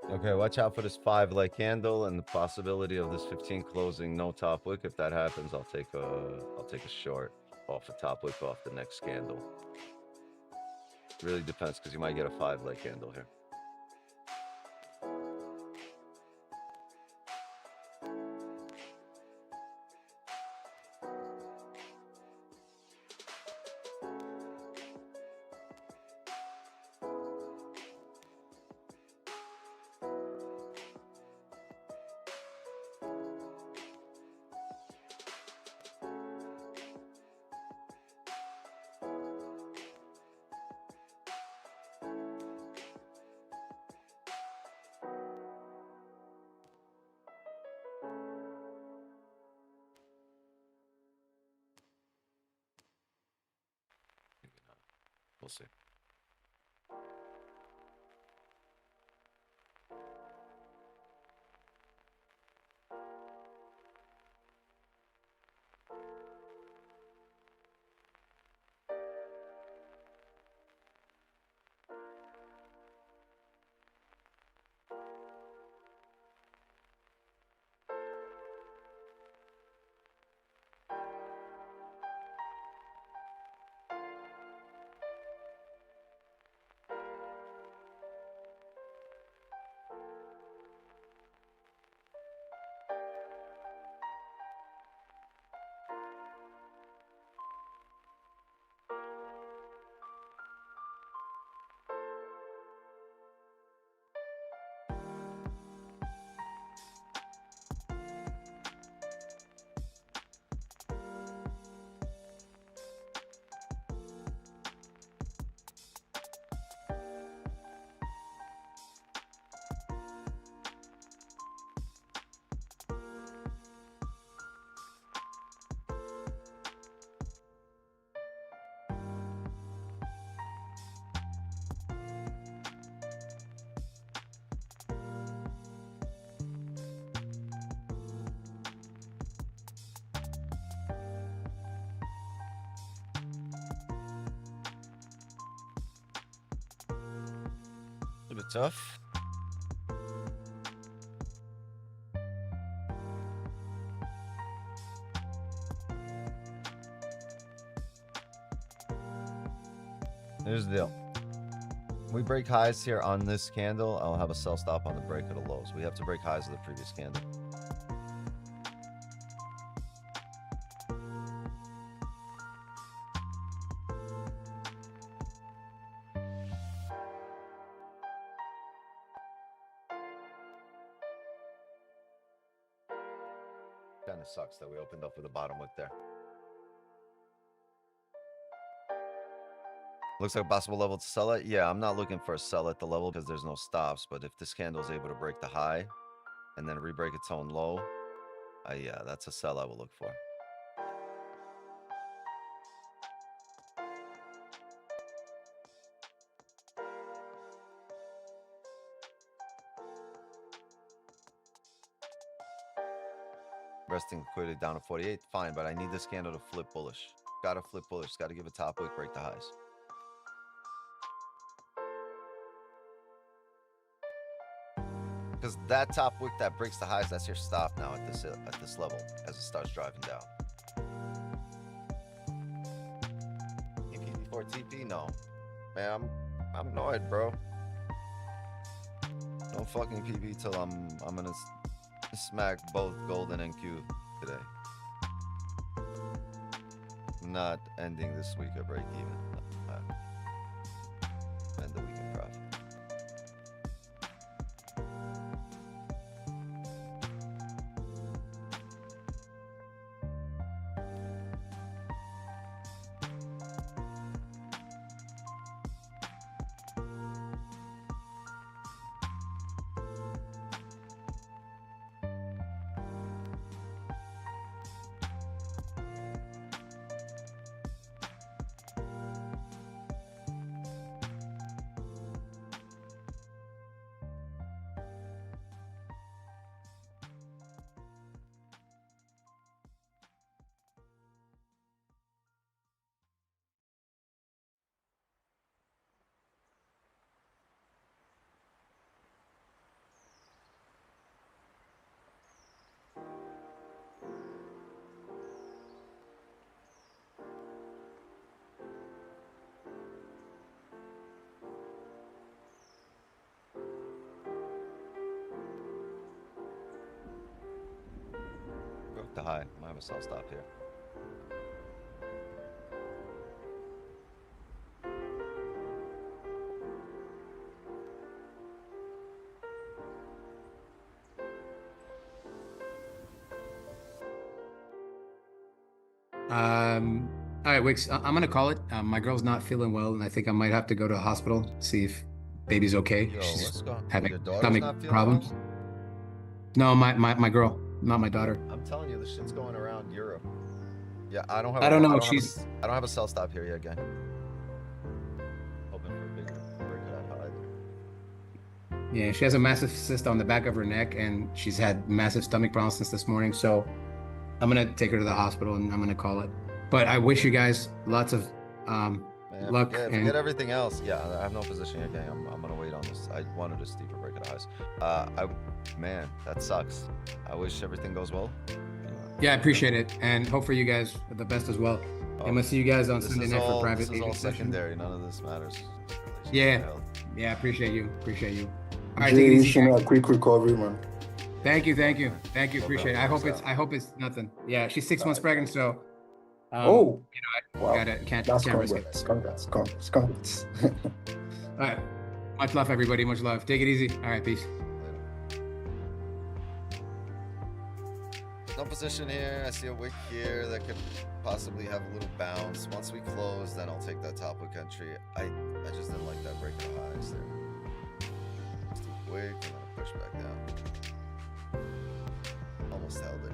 Okay, watch out for this 5-leg candle and the possibility of this 15 closing no top wick. If that happens, I'll take a short off the top wick off the next candle. Really depends because you might get a 5-leg candle here. We'll see. bit tough. Here's the deal. We break highs here on this candle, I'll have a sell stop on the break of the lows. We have to break highs of the previous candle. Kind of sucks that we opened up with a bottom wick there. Looks like a possible level to sell it. Yeah, I'm not looking for a sell at the level because there's no stops. But if this candle is able to break the high and then re-break its own low, yeah, that's a sell I will look for. Resting liquidity down to 48. Fine, but I need this candle to flip bullish. Gotta flip bullish. Gotta give a top wick, break the highs. Because that top wick that breaks the highs, that's your stop now at this level as it starts driving down. TP before TP? No. Man, I'm annoyed, bro. No fucking PP till I'm gonna smack both golden and Q today. I'm not ending this week at break even. End the week in profit. Broke the high. Might have a sell stop here. All right, Wix, I'm gonna call it. My girl's not feeling well, and I think I might have to go to the hospital, see if baby's okay. Yo, She's what's going on? having Your daughter's stomach not feeling problems. well? No, my girl, not my daughter. I'm telling you, this shit's going around Europe. Yeah, I don't have. I don't know. I don't have a sell stop here yet, again. Hoping for a bigger break of that high there. Yeah, she has a massive cyst on the back of her neck, and she's had massive stomach problems since this morning. So I'm gonna take her to the hospital, and I'm gonna call it. But I wish you guys lots of luck. Forget everything else. Yeah, I have no position here, gang. I'm gonna wait on this. I wanted a steeper break of the highs. Man, that sucks. I wish everything goes well. Yeah, I appreciate it, and hope for you guys the best as well. I'm gonna see you guys on Sunday night for private. This is all secondary. None of this matters. Yeah, yeah, appreciate you. All right, Jay, take it easy. wishing you a quick recovery, man. Thank you. Appreciate it. I hope it's nothing. Yeah, she's 6 months pregnant, so. Wow. Can't That's risk it. congrats. All right, much love, everybody. Much love. Take it easy. All right, peace. No position here. I see a wick here that could possibly have a little bounce. Once we close, then I'll take that top wick entry. I just didn't like that break of highs there. Steep wick and then a push back down. Almost held it.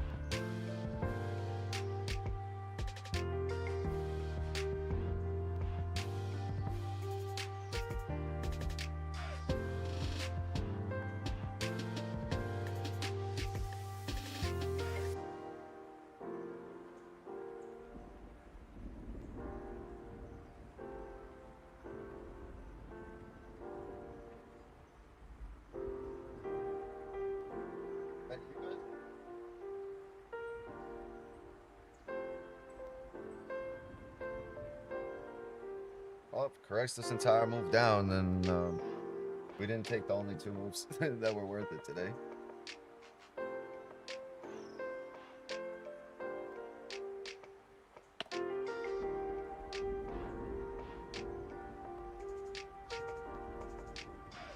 Well, if it corrects this entire move down, then we didn't take the only 2 moves that were worth it today.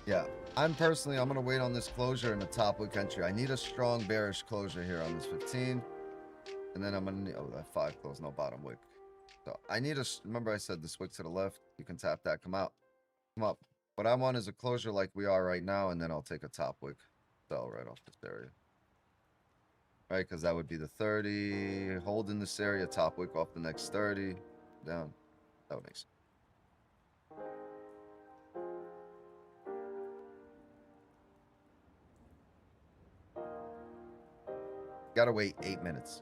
Yeah, I'm gonna wait on this closure in the top wick entry. I need a strong bearish closure here on this 15, and then I'm gonna need, oh, that 5 close, no bottom wick. So I need remember I said this wick to the left, you can tap that, come out, come up. What I want is a closure like we are right now, and then I'll take a top wick, sell right off this area. Right, because that would be the 30, hold in this area, top wick off the next 30, down. That would make sense. Gotta wait 8 minutes.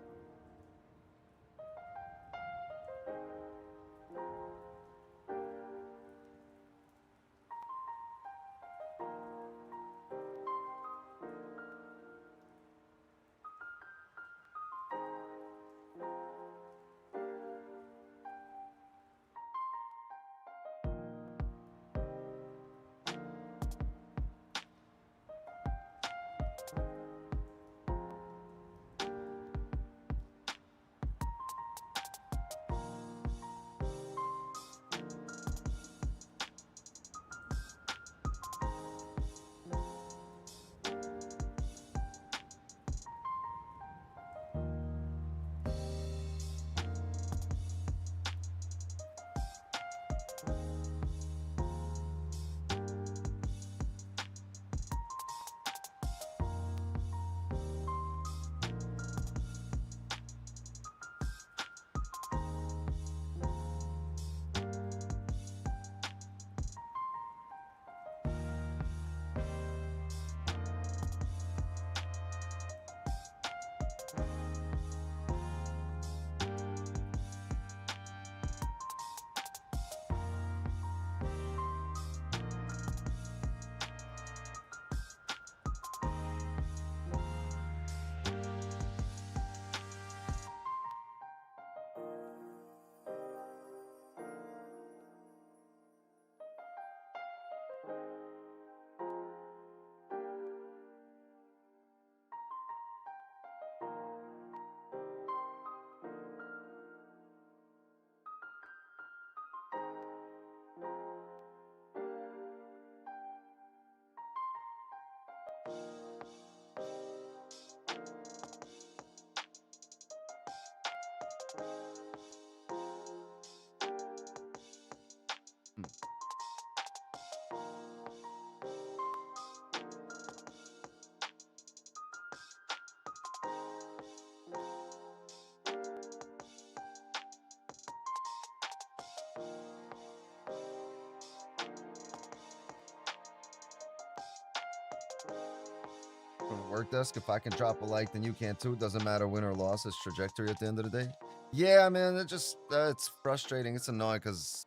Work desk, if I can drop a like, then you can too. Doesn't matter win or loss, it's trajectory at the end of the day. Yeah, man, it just it's frustrating. It's annoying because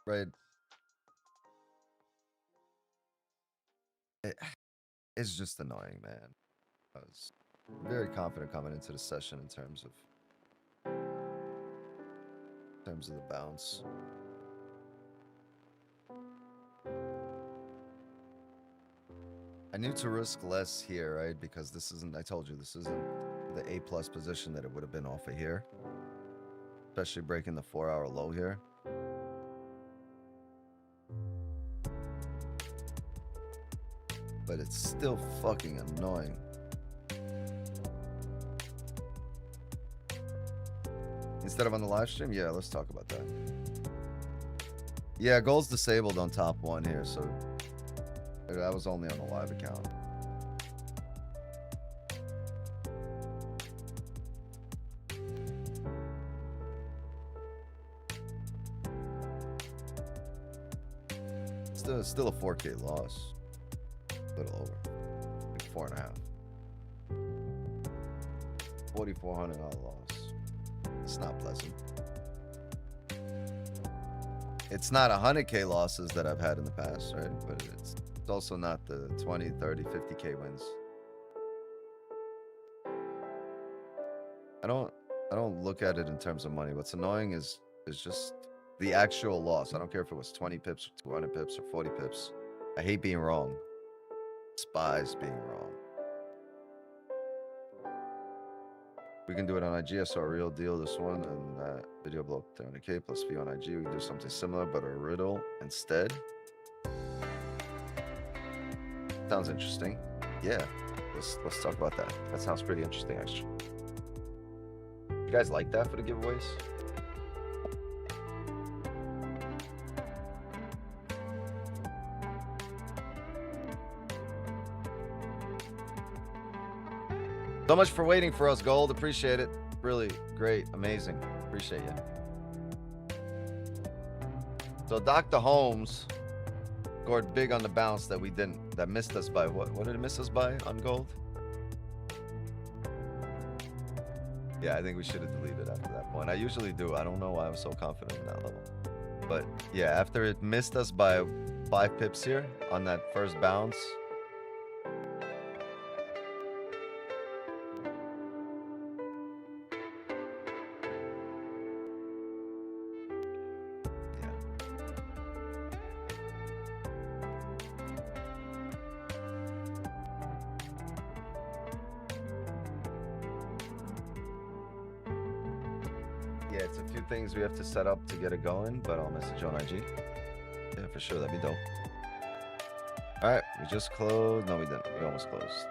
right, it's just annoying, man. I was very confident coming into the session in terms of the bounce. I need to risk less here, right? Because this isn't, I told you, this isn't the A+ position that it would have been off of here. Especially breaking the 4-hour low here. But it's still fucking annoying. Instead of on the live stream? Yeah, let's talk about that. Yeah, gold's disabled on top 1 here, so that was only on the live account. Still a 4K loss. A little over. Like 4.5. $4,400 loss. It's not pleasant. It's not 100K losses that I've had in the past, right? But it's also not the 20, 30, 50K wins. I don't look at it in terms of money. What's annoying is just the actual loss. I don't care if it was 20 pips or 200 pips or 40 pips. I hate being wrong. Despise being wrong. We can do it on IG. I saw a real deal this one and that video blow up 300K plus fee on IG. We can do something similar, but a riddle instead. Sounds interesting. Yeah, let's talk about that. That sounds pretty interesting, actually. You guys like that for the giveaways? So much for waiting for us, Gold. Appreciate it. Really great. Amazing. Appreciate you. So Dr. Holmes scored big on the bounce that we didn't. That missed us by what? What did it miss us by on Gold? Yeah, I think we should have deleted after that point. I usually do. I don't know why I was so confident in that level. But yeah, after it missed us by 5 pips here on that first bounce. Yeah, it's a few things we have to set up to get it going, but I'll message you on IG. Yeah, for sure. That'd be dope. All right, we just closed. No, we didn't. We almost closed.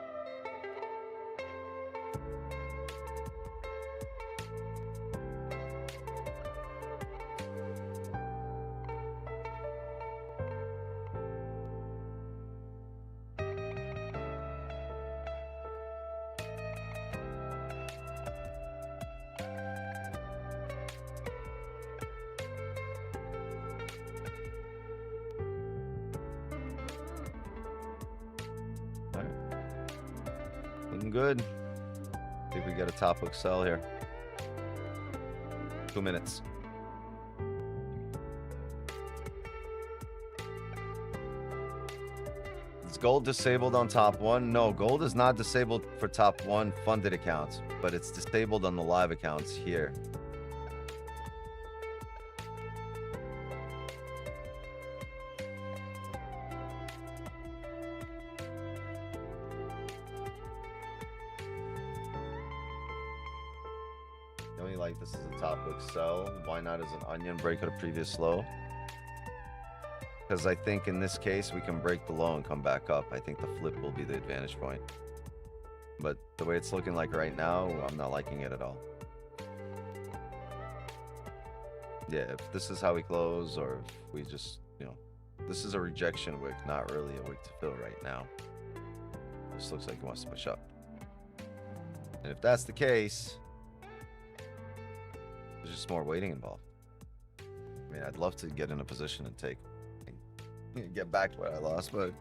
Looking good. See if we get a top hook sell here. 2 minutes. Is gold disabled on top one? No, gold is not disabled for top one funded accounts, but it's disabled on the live accounts here. Like this is a top hook sell. Why not as an onion break at a previous low? Because I think in this case we can break the low and come back up. I think the flip will be the advantage point. But the way it's looking like right now, I'm not liking it at all. Yeah, if this is how we close, or if we just, you know, this is a rejection wick, not really a wick to fill right now. This looks like it wants to push up. And if that's the case, there's just more waiting involved. I mean, I'd love to get in a position and take, get back what I lost, but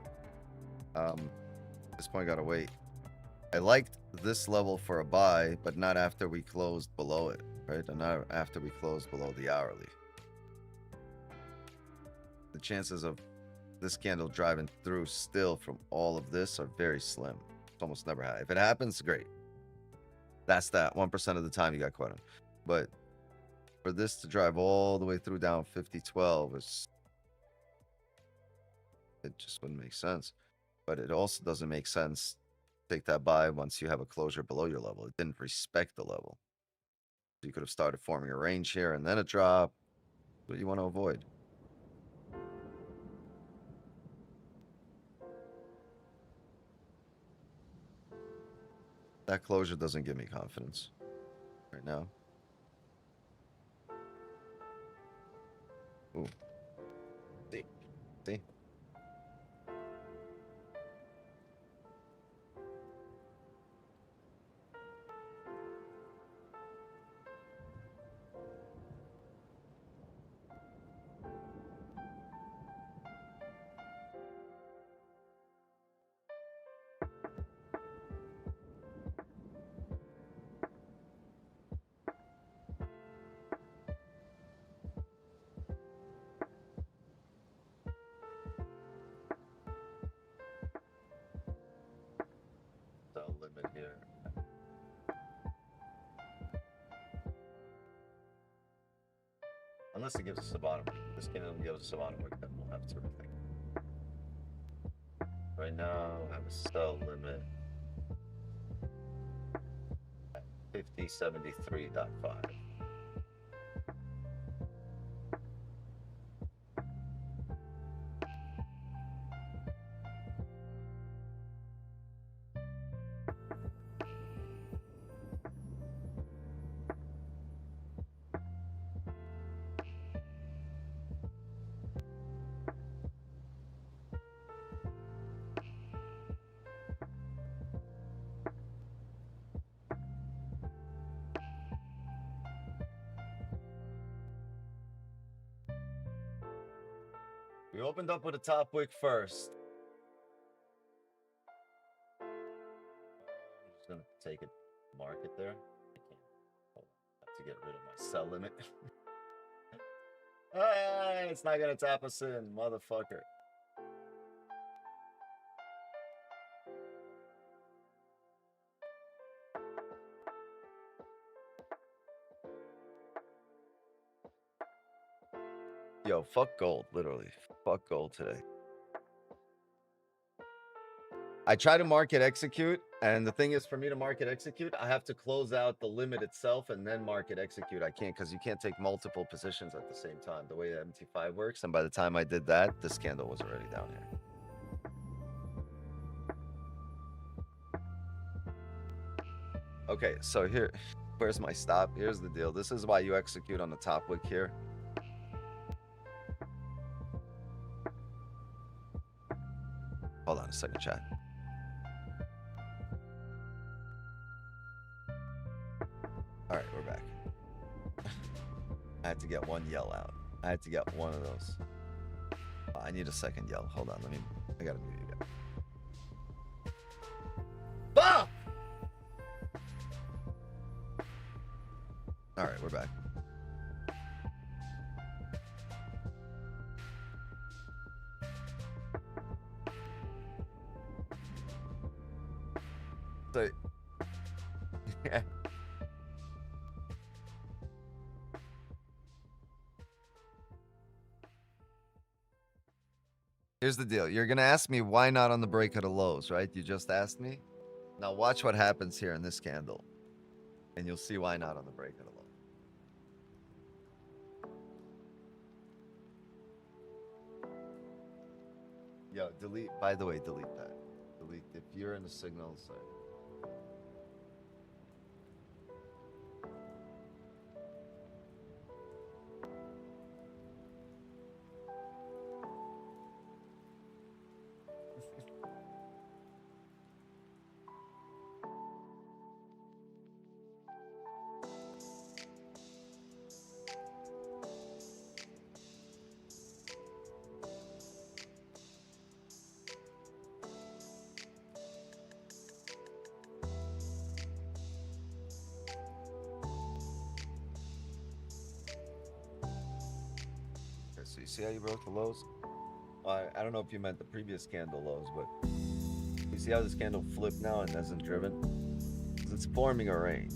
at this point, gotta wait. I liked this level for a buy, but not after we closed below it, right? And not after we closed below the hourly. The chances of this candle driving through still from all of this are very slim. It's almost never happened. If it happens, great. That's that 1% of the time you got caught on. But for this to drive all the way through down 50.12 is, it just wouldn't make sense. But it also doesn't make sense to take that buy once you have a closure below your level. It didn't respect the level. So you could have started forming a range here and then a drop. What you want to avoid. That closure doesn't give me confidence right now. Ooh. See? See? Unless it gives us a bottom. This candle gives us a bottom wick, then we'll have to rethink. Right now, I have a sell limit at 5073.5. We opened up with a top wick first. I'm just gonna take it market there. I can't. Hold on. I have to get rid of my sell limit. Ah, it's not gonna tap us in, motherfucker. Yo, fuck gold, literally. Fuck gold today. I try to market execute, and the thing is, for me to market execute, I have to close out the limit itself and then market execute. I can't, because you can't take multiple positions at the same time, the way the MT5 works. And by the time I did that, this candle was already down here. Okay, so where's my stop? Here's the deal. This is why you execute on the top wick here. Hold on a second, chat. All right, we're back. I had to get one yell out. I had to get one of those. Oh, I need a second yell. Hold on, I gotta mute you guys. Ah! All right, we're back. So, yeah. Here's the deal. You're going to ask me why not on the break of the lows, right? You just asked me. Now watch what happens here in this candle. And you'll see why not on the break of the low. Yo, delete, by the way, delete that. Delete, if you're in the signals. So you see how you broke the lows? I don't know if you meant the previous candle lows, but you see how this candle flipped now and hasn't driven? Because it's forming a range.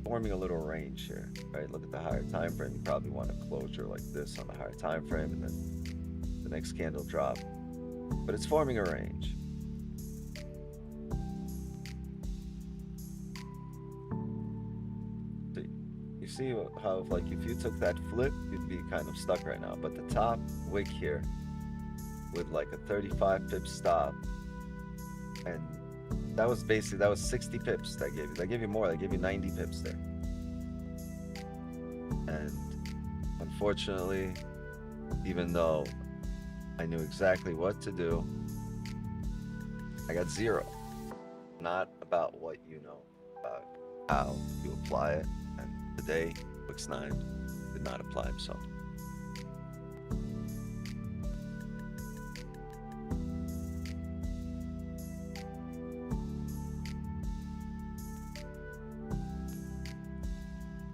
Forming a little range here, right? Look at the higher time frame. You probably want a closure like this on the higher time frame, and then the next candle drop. But it's forming a range. You see how, like, if you took that flip, you'd be kind of stuck right now. But the top wick here, with like a 35 pip stop, and that was 60 pips that gave you. They gave you more. They gave you 90 pips there. And unfortunately, even though I knew exactly what to do, I got zero. Not about what you know, about how you apply it. Today, Wix 9 did not apply himself.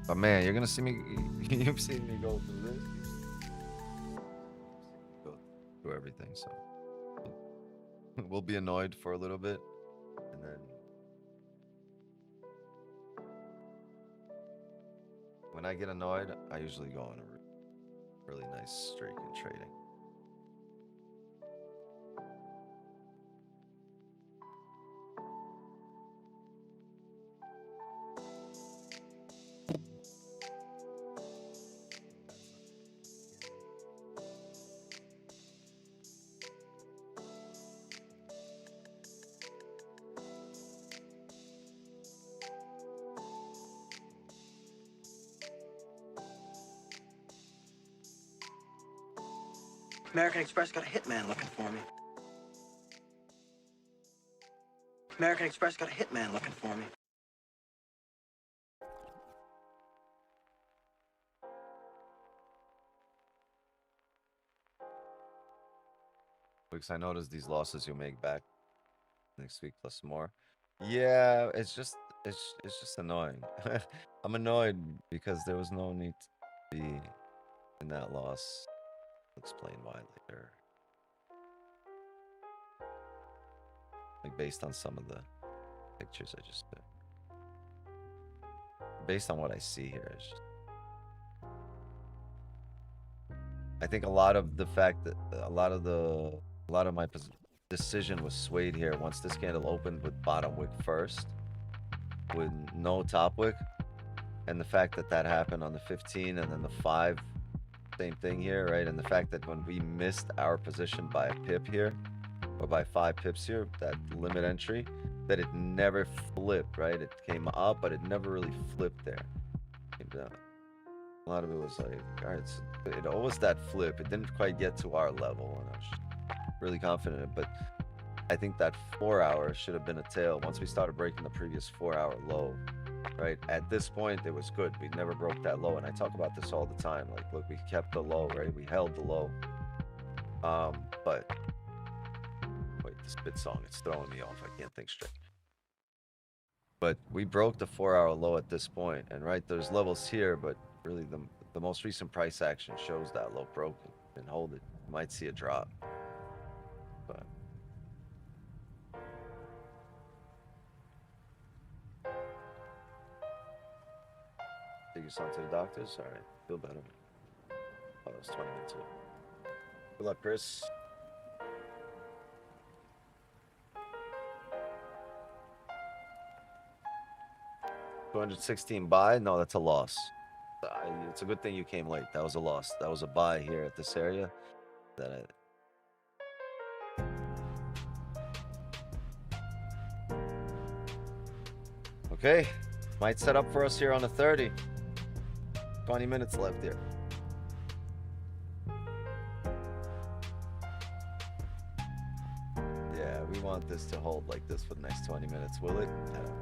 But man, you're gonna see me, you've seen me go through this. Go through everything, so we'll be annoyed for a little bit, and then when I get annoyed, I usually go on a really nice streak in trading. American Express got a hitman looking for me. American Express got a hitman looking for me. Because I noticed these losses you make back next week plus more. Yeah, it's just annoying. I'm annoyed because there was no need to be in that loss. I'll explain why later. Like based on some of the pictures I just put. Based on what I see here, it's just, I think a lot of the fact that a lot of my decision was swayed here once this candle opened with bottom wick first, with no top wick, and the fact that that happened on the 15 and then the 5, same thing here, right? And the fact that when we missed our position by a pip here, or by 5 pips here, that limit entry, that it never flipped, right? It came up, but it never really flipped there. Came down. A lot of it was like, all right, so it always that flip. It didn't quite get to our level, and I was really confident. But I think that 4 hour should have been a tail once we started breaking the previous 4 hour low, right? At this point, it was good. We never broke that low, and I talk about this all the time. Like, look, we kept the low, right? We held the low. But wait, this bit song, it's throwing me off. I can't think straight. But we broke the 4 hour low at this point, and right, there's levels here, but really the most recent price action shows that low broken and hold it. You might see a drop, but take your son to the doctors. All right, feel better. Oh, that was 20 minutes ago. Good luck, Chris. $216 buy. No, that's a loss. It's a good thing you came late. That was a loss. That was a buy here at this area. That okay, might set up for us here on the 30. 20 minutes left here. Yeah, we want this to hold like this for the next 20 minutes. Will it? I don't know.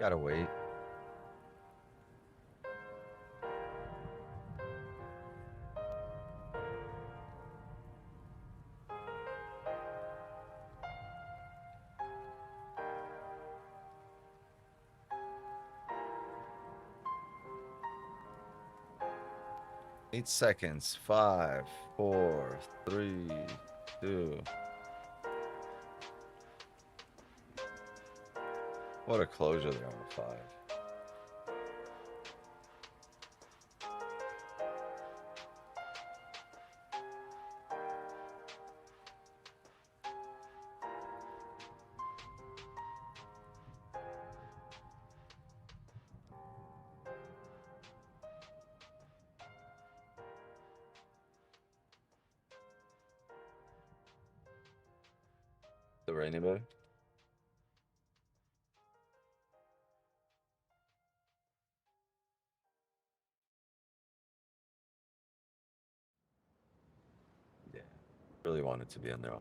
Gotta wait. Eight seconds. 5, 4, 3, 2. What a closure there on the 5. over anybody? Yeah, really wanted to be in there.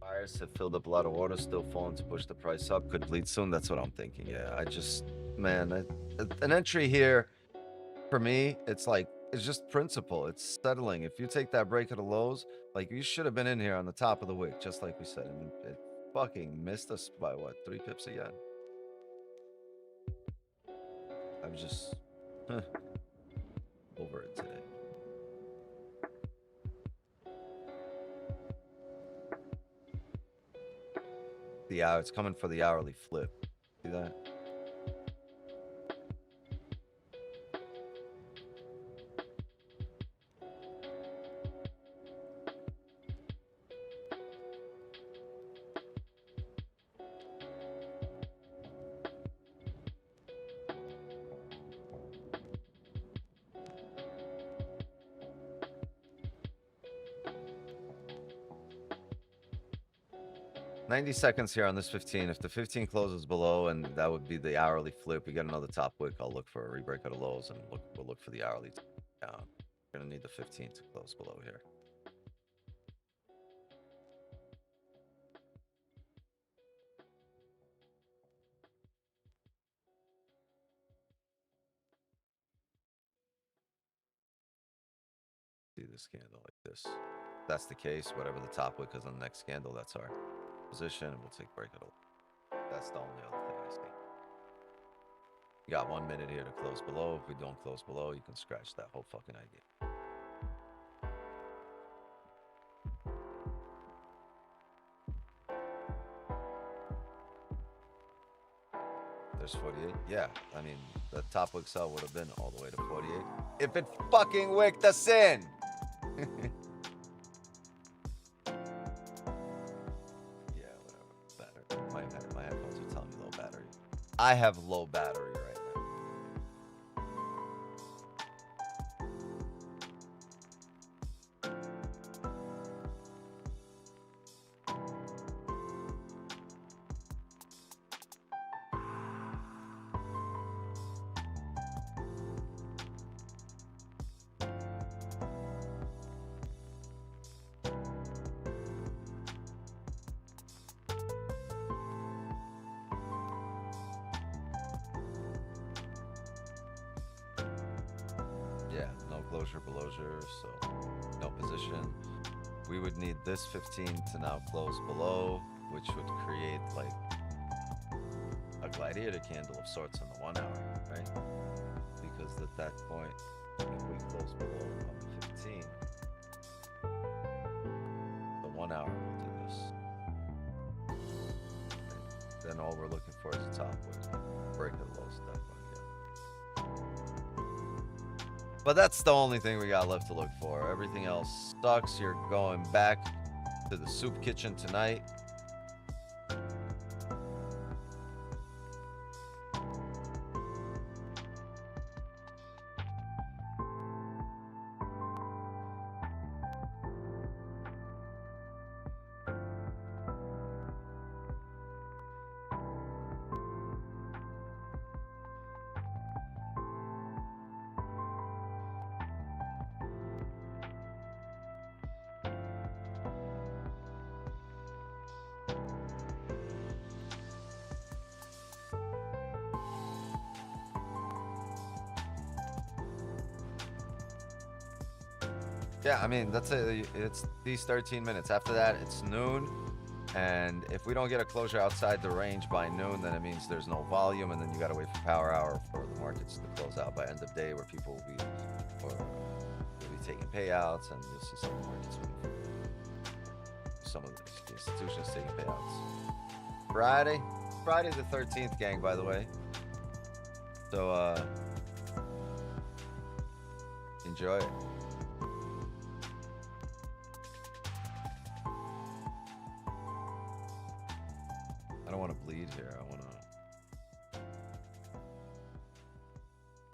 Buyers have filled up a lot of orders, still falling to push the price up. Could bleed soon. That's what I'm thinking. Yeah, I just, man, an entry here for me, it's like, it's just principle. It's settling. If you take that break at the lows, like you should have been in here on the top of the wick, just like we said. And it fucking missed us by what, 3 pips again? I'm just over it today. The hour, it's coming for the hourly flip. See that? $90 seconds here on this 15. If the 15 closes below, and that would be the hourly flip, we get another top wick. I'll look for a rebreak of the lows, and we'll look for the hourly down. We're gonna need the 15 to close below here. See this candle like this. If that's the case, whatever the top wick is on the next candle, that's our position, and we'll take break of the low. That's the only other thing I see. You got 1 minute here to close below. If we don't close below, you can scratch that whole fucking idea. There's 48. Yeah, I mean, the top wick sell would have been all the way to 48 if it fucking wicked us in. Yeah, whatever. Battery. My headphones are telling me low battery. I have low battery right now. Yeah, no closure below, so no position. We would need this 15 to now close below, which would create like a gladiator candle of sorts on the 1 hour, right? Because at that point, if we close below on the 15, the 1 hour will do this. And then all we're looking for is a top wick, break of the low stuff. But that's the only thing we got left to look for. Everything else sucks. You're going back to the soup kitchen tonight. Yeah, I mean, that's it. It's these 13 minutes. After that, it's noon. And if we don't get a closure outside the range by noon, then it means there's no volume. And then you got to wait for power hour for the markets to close out by end of day, where people will be taking payouts. And you'll see some of the markets, some of the institutions taking payouts. Friday the 13th, gang, by the way. So, enjoy it. I don't want to bleed here. I want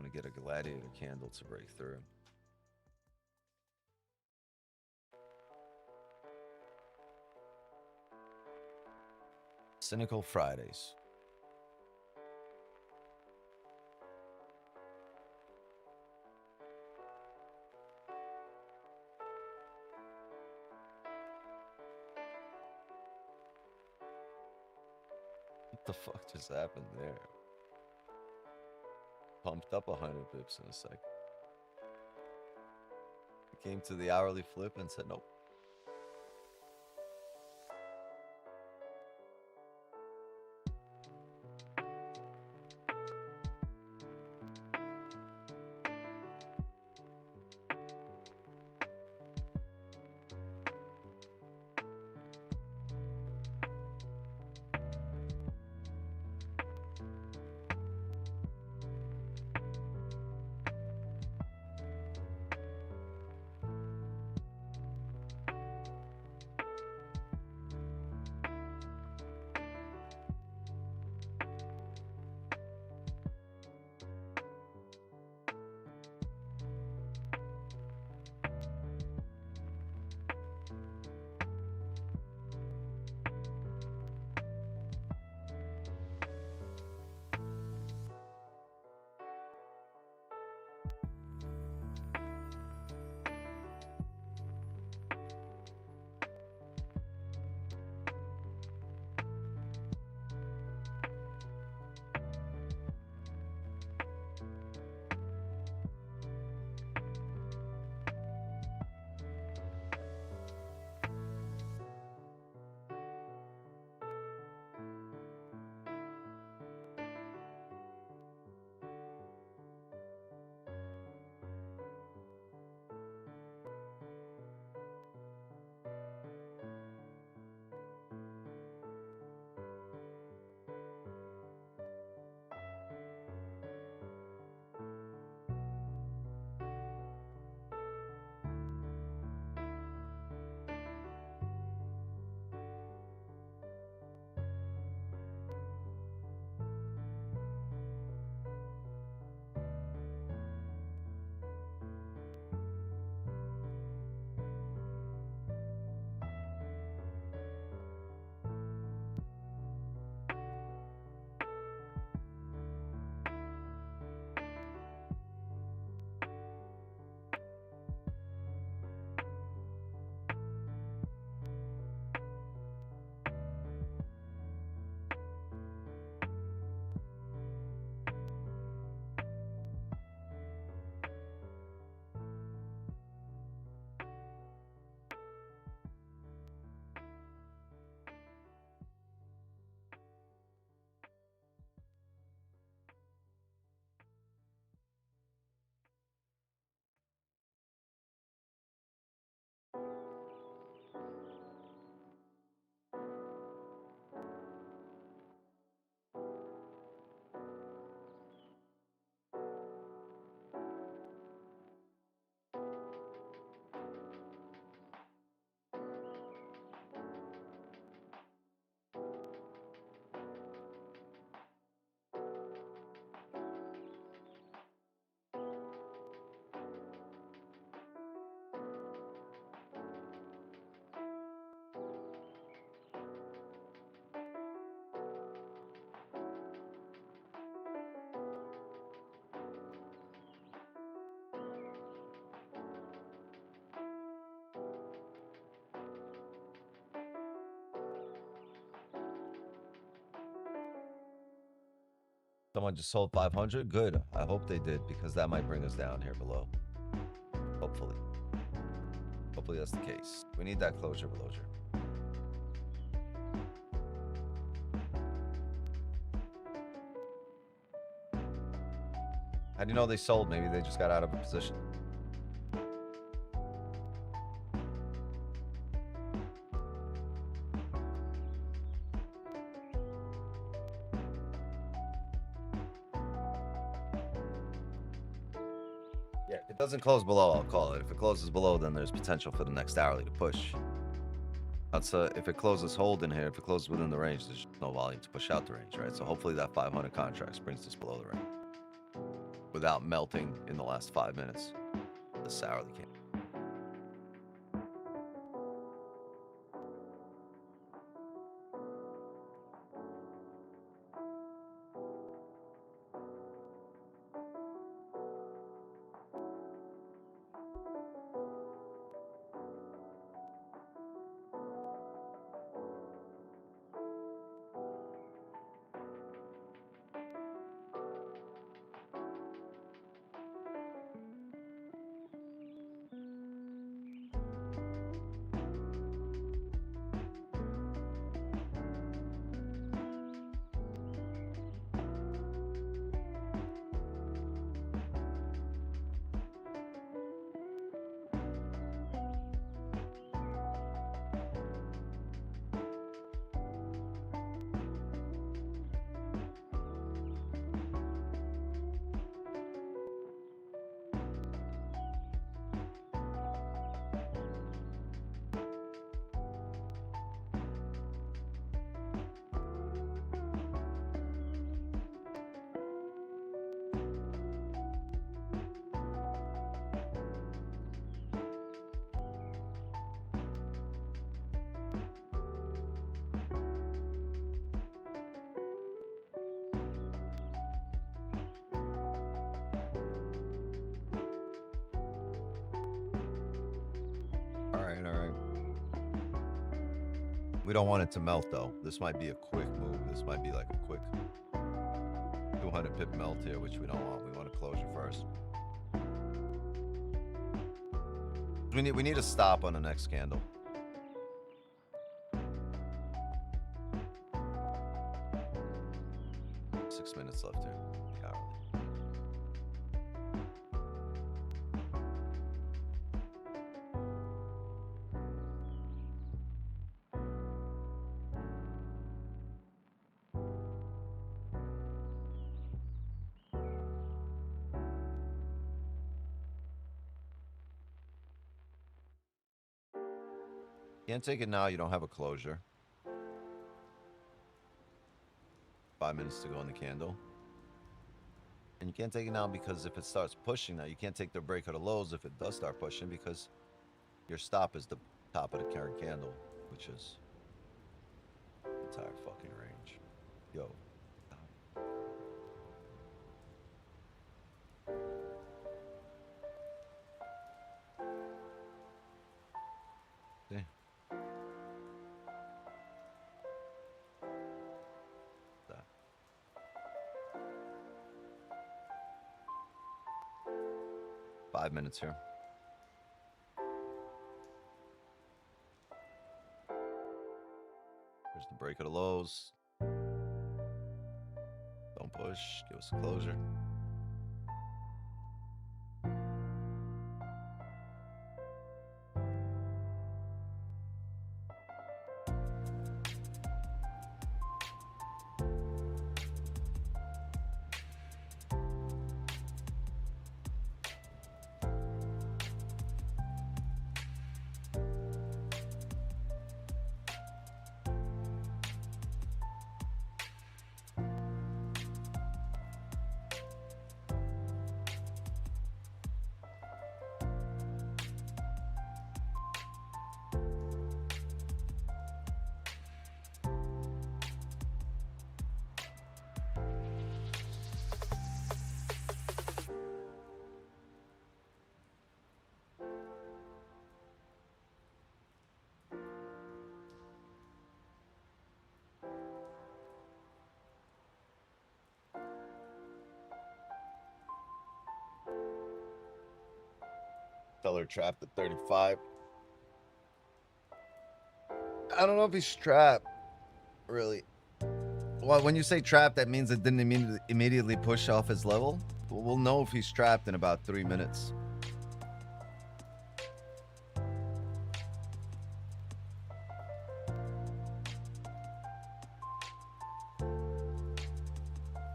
to get a gladiator candle to break through. Cynical Fridays. What the fuck just happened there? Pumped up 100 bips in a second. It came to the hourly flip and said nope. Someone just sold 500. Good. I hope they did, because that might bring us down here below. Hopefully. Hopefully that's the case. We need that closure below here. How do you know they sold? Maybe they just got out of a position. Yeah, if it doesn't close below, I'll call it. If it closes below, then there's potential for the next hourly to push. That's if it closes hold in here, if it closes within the range, there's no volume to push out the range, right? So hopefully that 500 contracts brings us below the range without melting in the last 5 minutes. This hourly came. All right. We don't want it to melt though. This might be a quick move. This might be like a quick 200 pip melt here, which we don't want. We want a closure first. We need a stop on the next candle. Six minutes left here. Hourly. Can't take it now. You don't have a closure. 5 minutes to go on the candle. And you can't take it now because if it starts pushing now, you can't take the break of the lows if it does start pushing, because your stop is the top of the current candle, which is the entire fucking range. Yo. See? That. Five minutes here. There's the break of the lows. Don't push. Give us a closure. Seller trapped at 35. I don't know if he's trapped, really. Well, when you say trapped, that means it didn't immediately push off his level. We'll know if he's trapped in about 3 minutes.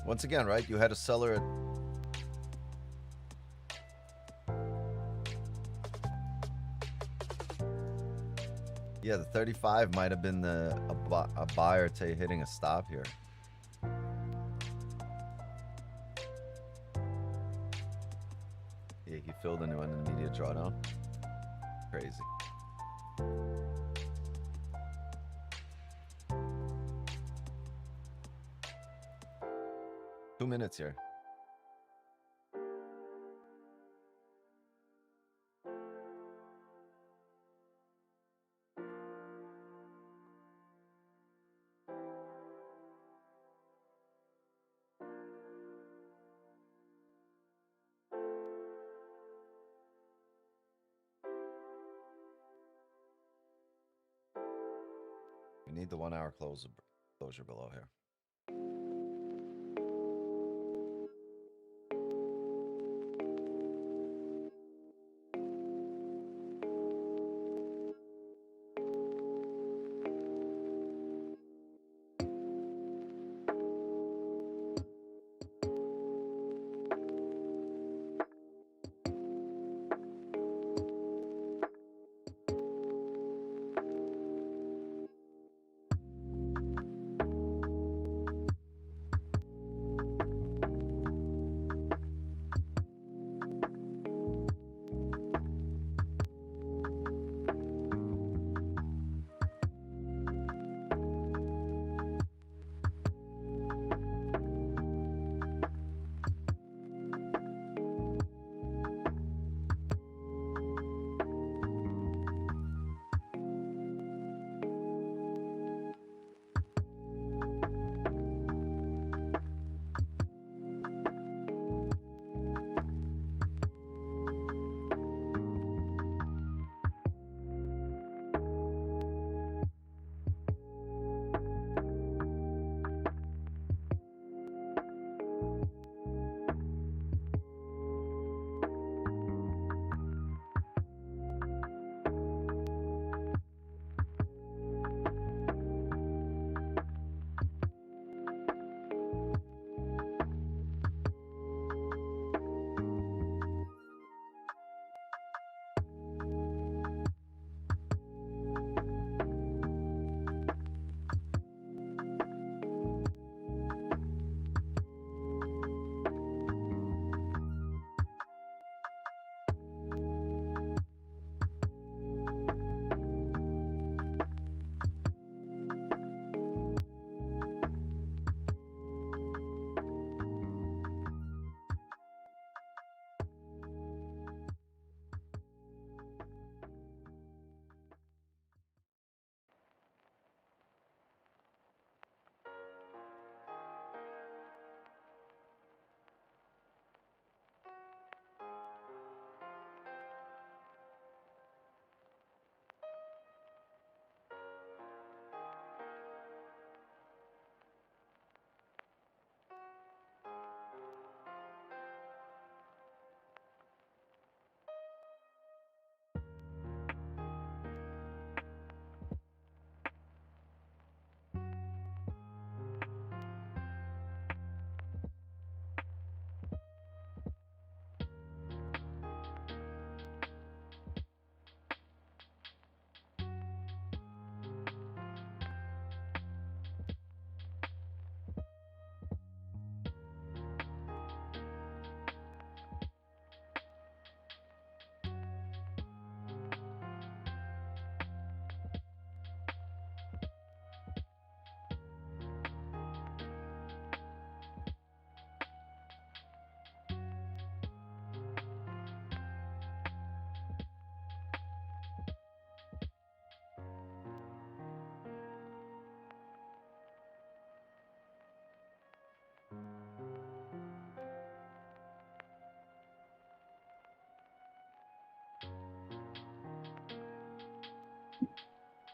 Once again, right? You had a seller at... Yeah, the 35 might have been a buyer to hitting a stop here. Yeah, he filled into an immediate drawdown. Crazy. Two minutes here. We need the 1 hour closure below here.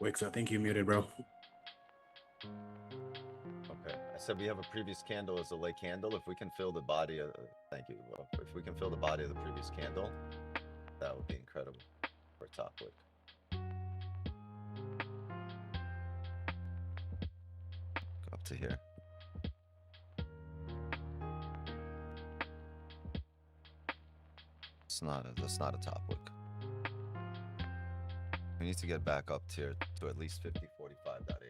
Wix, I think you muted, bro. Okay. I said we have a previous candle as a late candle. If we can fill the body of, thank you. Well, if we can fill the body of the previous candle, that would be incredible for a top wick. Go up to here. That's not a top wick. We need to get back up to at least 50.45.8 there.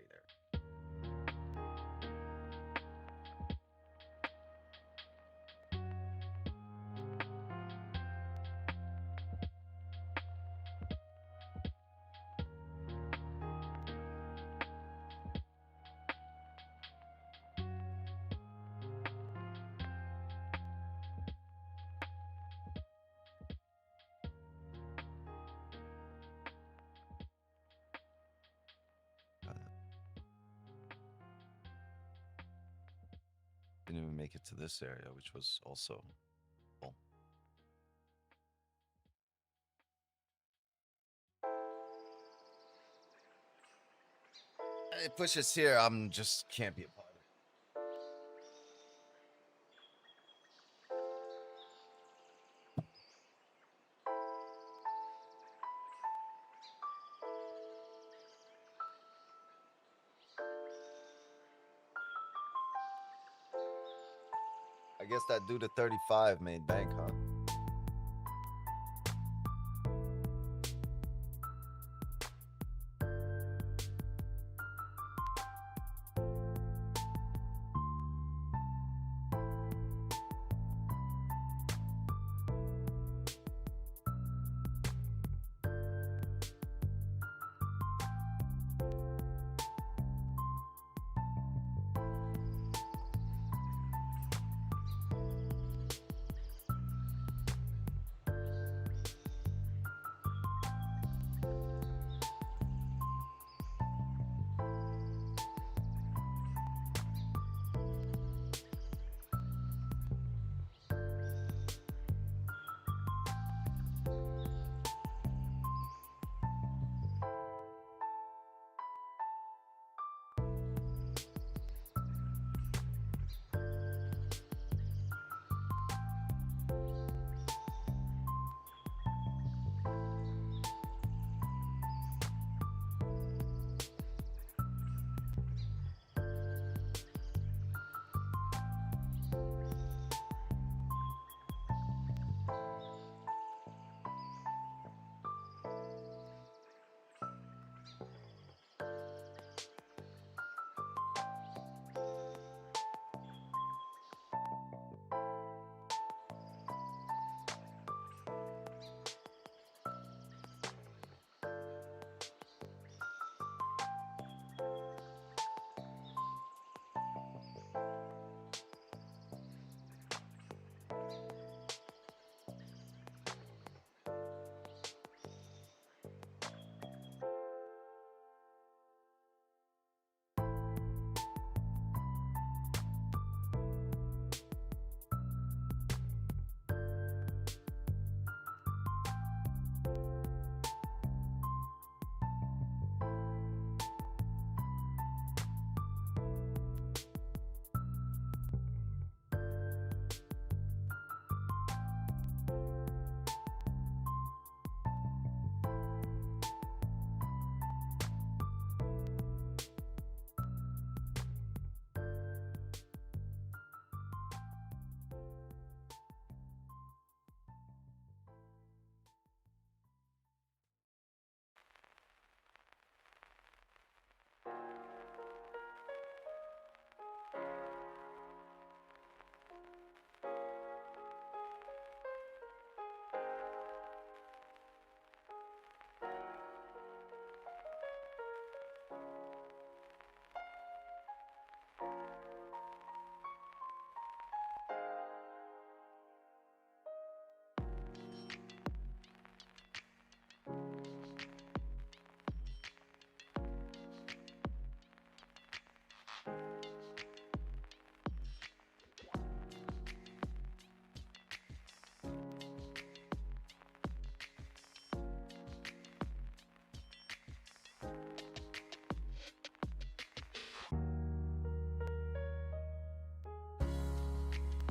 Didn't even make it to this area, which was also full. It pushes here. I'm just can't be a part of it. I guess that dude at 35 made bank, huh?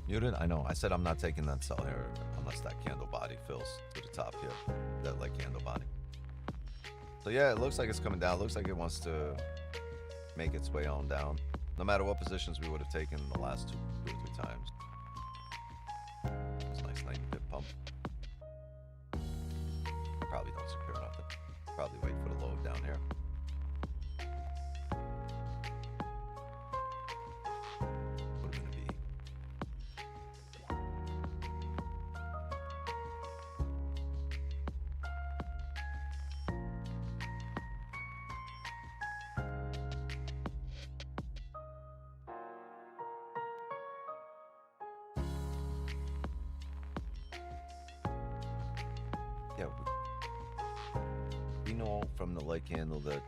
Muted? I know. I said I'm not taking that sell here unless that candle body fills to the top here. That like candle body. So yeah, it looks like it's coming down. It looks like it wants to make its way on down. No matter what positions we would have taken in the last two or three times. It's a nice 90 pip pump. Probably don't secure nothing. Probably wait for the low down here. What are we gonna be? Yeah, we know from the light candle that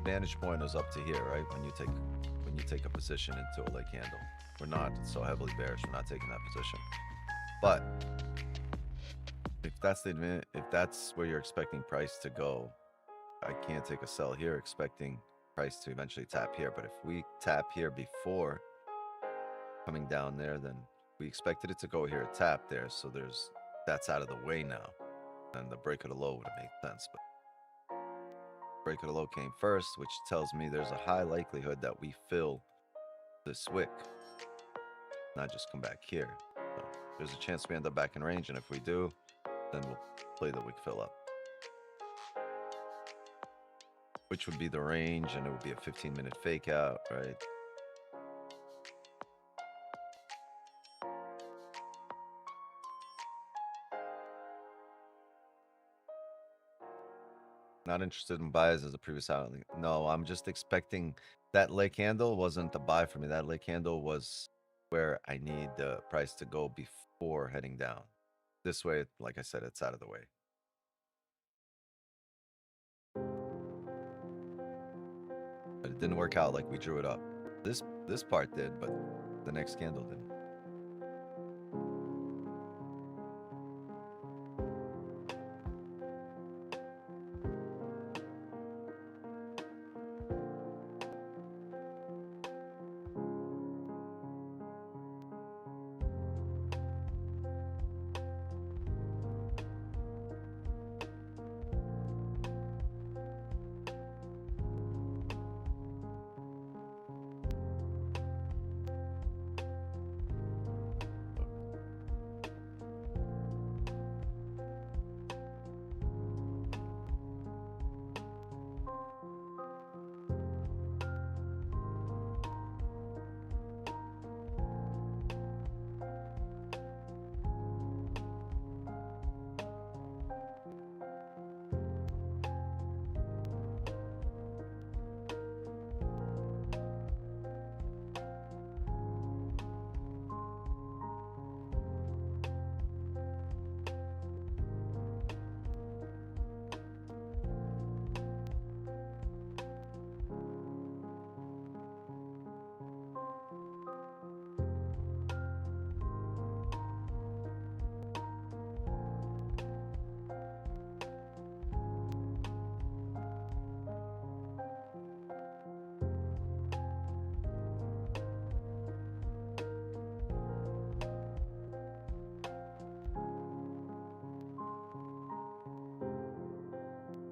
vantage point is up to here, right? When you take a position into a light candle, we're not so heavily bearish. We're not taking that position. But if that's where you're expecting price to go, I can't take a sell here expecting price to eventually tap here. But if we tap here before coming down there, then we expected it to go here, tap there. So that's out of the way now. And the break of the low would have made sense. But break of the low came first, which tells me there's a high likelihood that we fill this wick, not just come back here. So there's a chance we end up back in range, and if we do, then we'll play the wick fill up, which would be the range, and it would be a 15-minute fake out, right? Not interested in buys as a previous outlet. No, I'm just expecting that late candle wasn't a buy for me. That late candle was where I need the price to go before heading down. This way, like I said, it's out of the way. But it didn't work out like we drew it up. This part did, but the next candle didn't.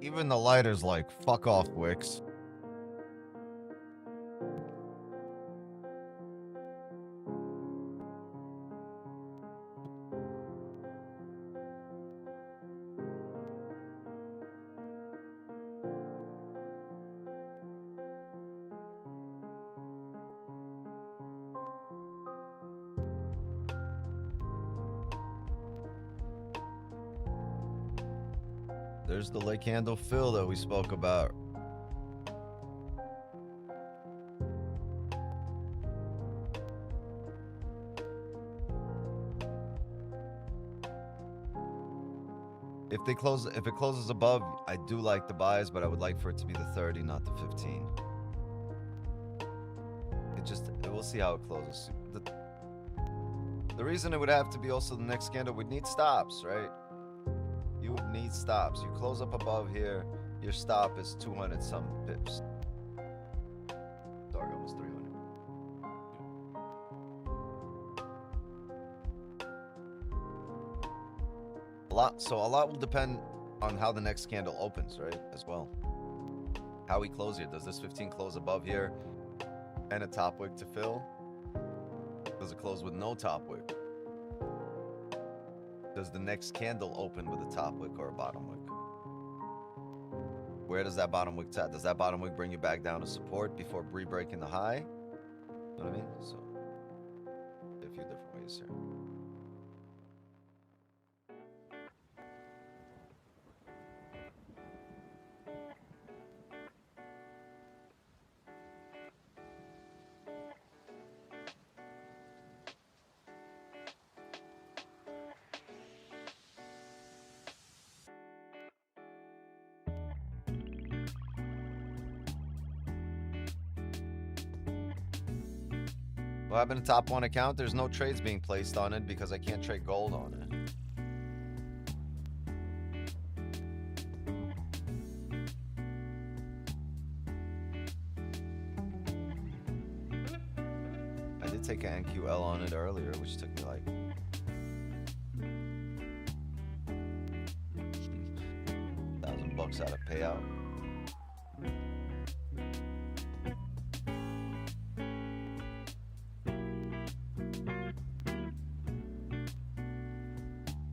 Even the lighter's like, fuck off, Wix. There's the late candle fill that we spoke about. If it closes above, I do like the buys, but I would like for it to be the 30, not the 15. We'll see how it closes. The reason it would have to be also the next candle, we'd need stops, right? You would need stops. You close up above here, your stop is 200 some pips. Sorry, almost 300. So a lot will depend on how the next candle opens, right? As well. How we close here. Does this 15 close above here and a top wick to fill? Does it close with no top wick? Does the next candle open with a top wick or a bottom wick? Where does that bottom wick at? Does that bottom wick bring you back down to support before re-breaking the high? You know what I mean? So, a few different ways here. Well, I've been a top 1 account. There's no trades being placed on it because I can't trade gold on it. I did take an NQL on it earlier, which took me like $1,000 out of payout.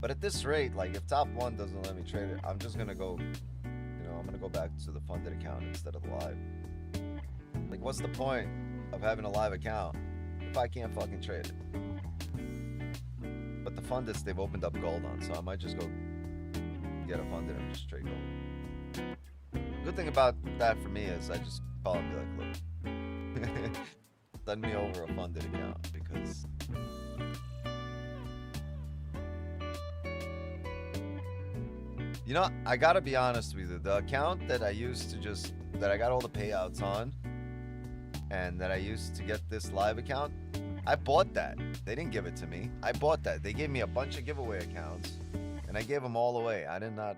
But at this rate, like if top 1 doesn't let me trade it, I'm just gonna go, I'm gonna go back to the funded account instead of the live. Like, what's the point of having a live account if I can't fucking trade it? But the fundeds, they've opened up gold on, so I might just go get a funded and just trade gold. Good thing about that for me is I just call and be like, look, send me over a funded account because I gotta be honest with you. The account that I used to that I got all the payouts on and that I used to get this live account, I bought that. They didn't give it to me. I bought that. They gave me a bunch of giveaway accounts and I gave them all away. I did not.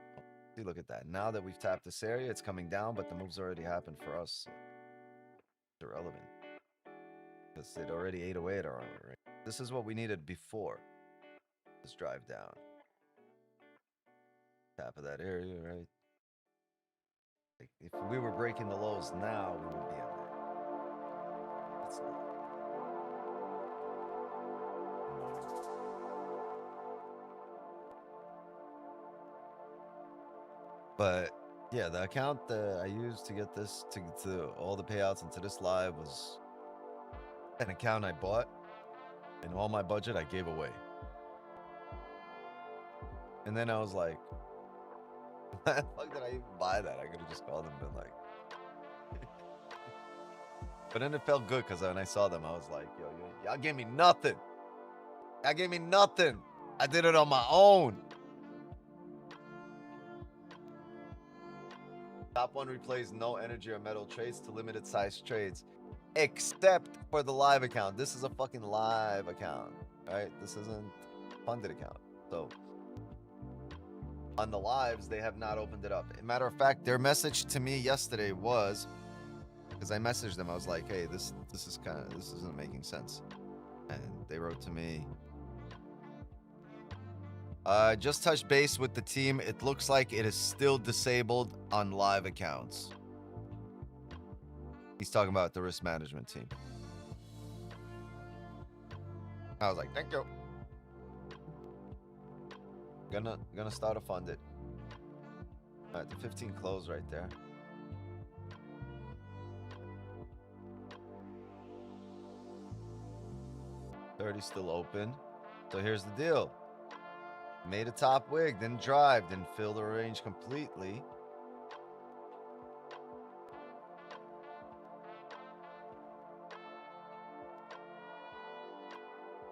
See, look at that. Now that we've tapped this area, it's coming down, but the moves already happened for us. So it's irrelevant because it already ate away at our armor, right? This is what we needed before this drive down. Top of that area, right? Like if we were breaking the lows now, we would be in there. It's not. But yeah, the account that I used to get this to all the payouts into this live was an account I bought, and all my budget I gave away. And then I was like, why the fuck did I even buy that? I could have just called them and been like. But then it felt good because when I saw them, I was like, yo, y'all gave me nothing. Y'all gave me nothing. I did it on my own. Top 1 replays no energy or metal trades to limited size trades, except for the live account. This is a fucking live account, right? This isn't a funded account. So on the lives, they have not opened it up. As a matter of fact, their message to me yesterday was, because I messaged them, I was like, hey, this isn't making sense. And they wrote to me, just touched base with the team. It looks like it is still disabled on live accounts. He's talking about the risk management team. I was like, thank you. Gonna start a funded. All right, the 15 close right there. $30 still open. So here's the deal. Made a top wig, didn't drive, didn't fill the range completely.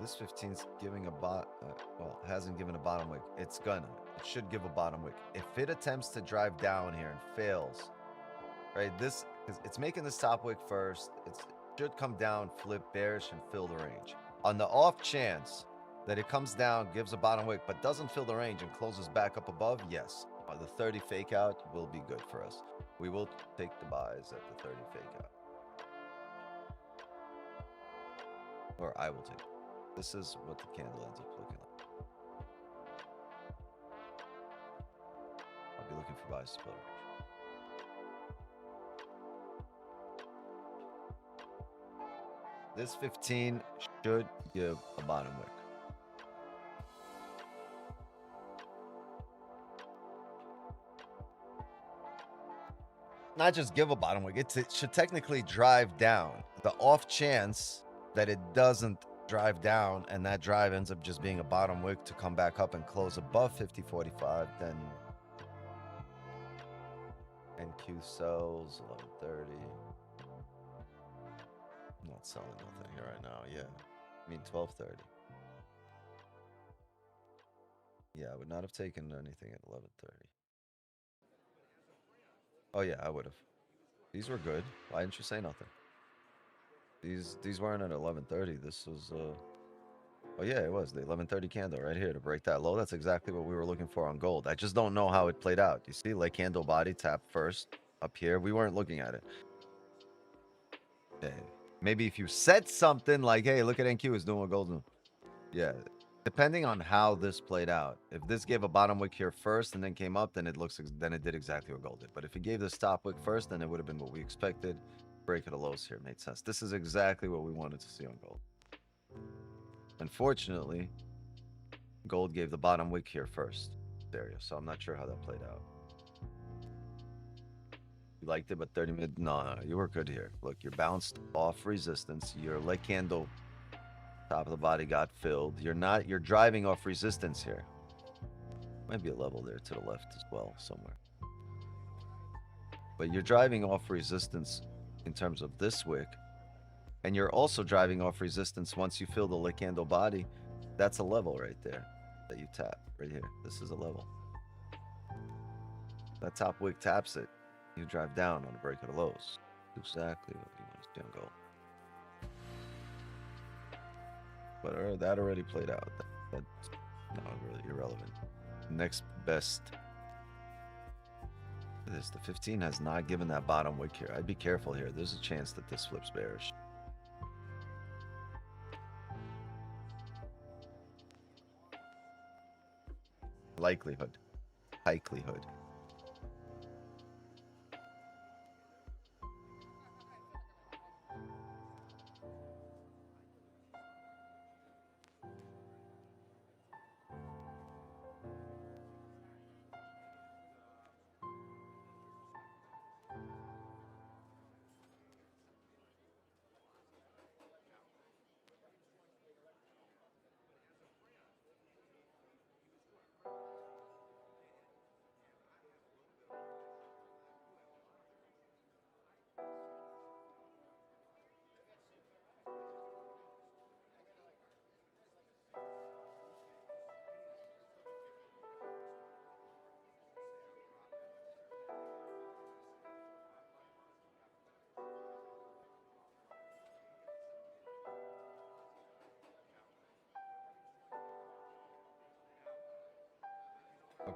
This 15's giving a hasn't given a bottom wick. It should give a bottom wick. If it attempts to drive down here and fails, right? It's making this top wick first. It should come down, flip bearish, and fill the range. On the off chance that it comes down, gives a bottom wick, but doesn't fill the range and closes back up above, yes, the 30 fake out will be good for us. We will take the buys at the 30 fake out. Or I will take it. This is what the candle ends up looking like. looking for buys to play. This 15 should give a bottom wick. Not just give a bottom wick, it should technically drive down. The off chance that it doesn't drive down and that drive ends up just being a bottom wick to come back up and close above 50.45, then NQ sells 11.30. I'm not selling nothing here right now. Yeah, I mean 12.30. Yeah, I would not have taken anything at 11.30. Oh yeah, I would have. These were good. Why didn't you say nothing? These weren't at 11.30. This was oh yeah, it was the 11.30 candle right here to break that low. That's exactly what we were looking for on gold. I just don't know how it played out. You see, like candle body tap first up here. We weren't looking at it. Yeah. Maybe if you said something like, "Hey, look at NQ is doing what gold's doing." Yeah. Depending on how this played out. If this gave a bottom wick here first and then came up, then it did exactly what gold did. But if it gave this top wick first, then it would have been what we expected. Break of the lows here made sense. This is exactly what we wanted to see on gold. Unfortunately, gold gave the bottom wick here first, area. So I'm not sure how that played out. You liked it, but 30 minutes. No, you were good here. Look, you're bounced off resistance. Your leg candle top of the body got filled. You're driving off resistance here. Might be a level there to the left as well somewhere. But you're driving off resistance in terms of this wick. And you're also driving off resistance once you fill the leg candle body. That's a level right there that you tap right here. This is a level. That top wick taps it. You drive down on the break of the lows. Exactly what you want to see on gold. But that already played out. That's not really irrelevant. Next best. This the 15 has not given that bottom wick here. I'd be careful here. There's a chance that this flips bearish. Likelihood.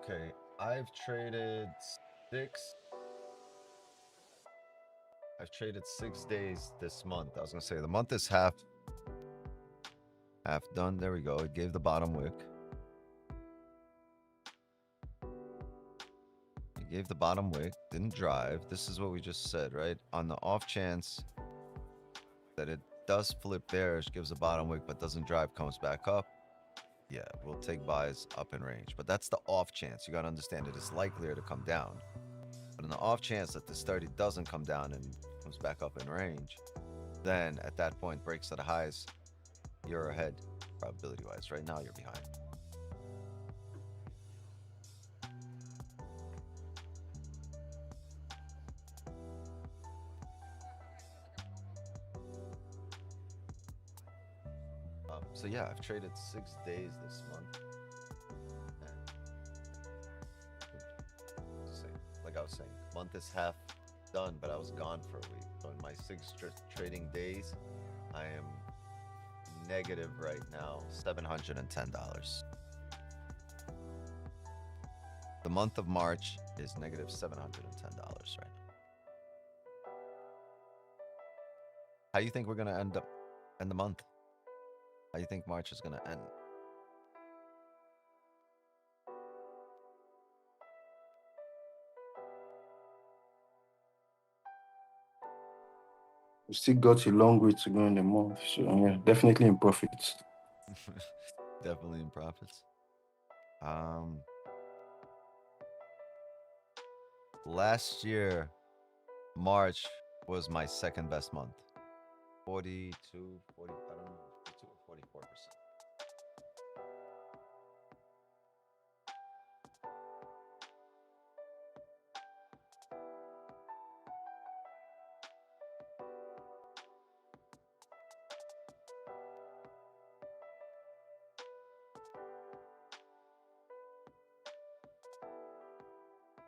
Okay, I've traded 6 days this month. I was gonna say the month is half done. There we go. It gave the bottom wick. It gave the bottom wick, didn't drive. This is what we just said, right? On the off chance that it does flip bearish, gives a bottom wick, but doesn't drive, comes back up. Yeah, we'll take buys up in range. But that's the off chance. You got to understand it is likelier to come down. But in the off chance that this 30 doesn't come down and comes back up in range, then at that point, breaks to the highs, you're ahead probability-wise. Right now, you're behind. So yeah, I've traded 6 days this month. Like I was saying, month is half done, but I was gone for a week. So in my 6 trading days, I am negative right now, $710. The month of March is negative $710 right now. How do you think we're gonna end the month? How do you think March is gonna end? We still got a long way to go in the month. So yeah, definitely in profits. Definitely in profits. Last year, March was my second best month. 40, I don't know, 42 or 44%.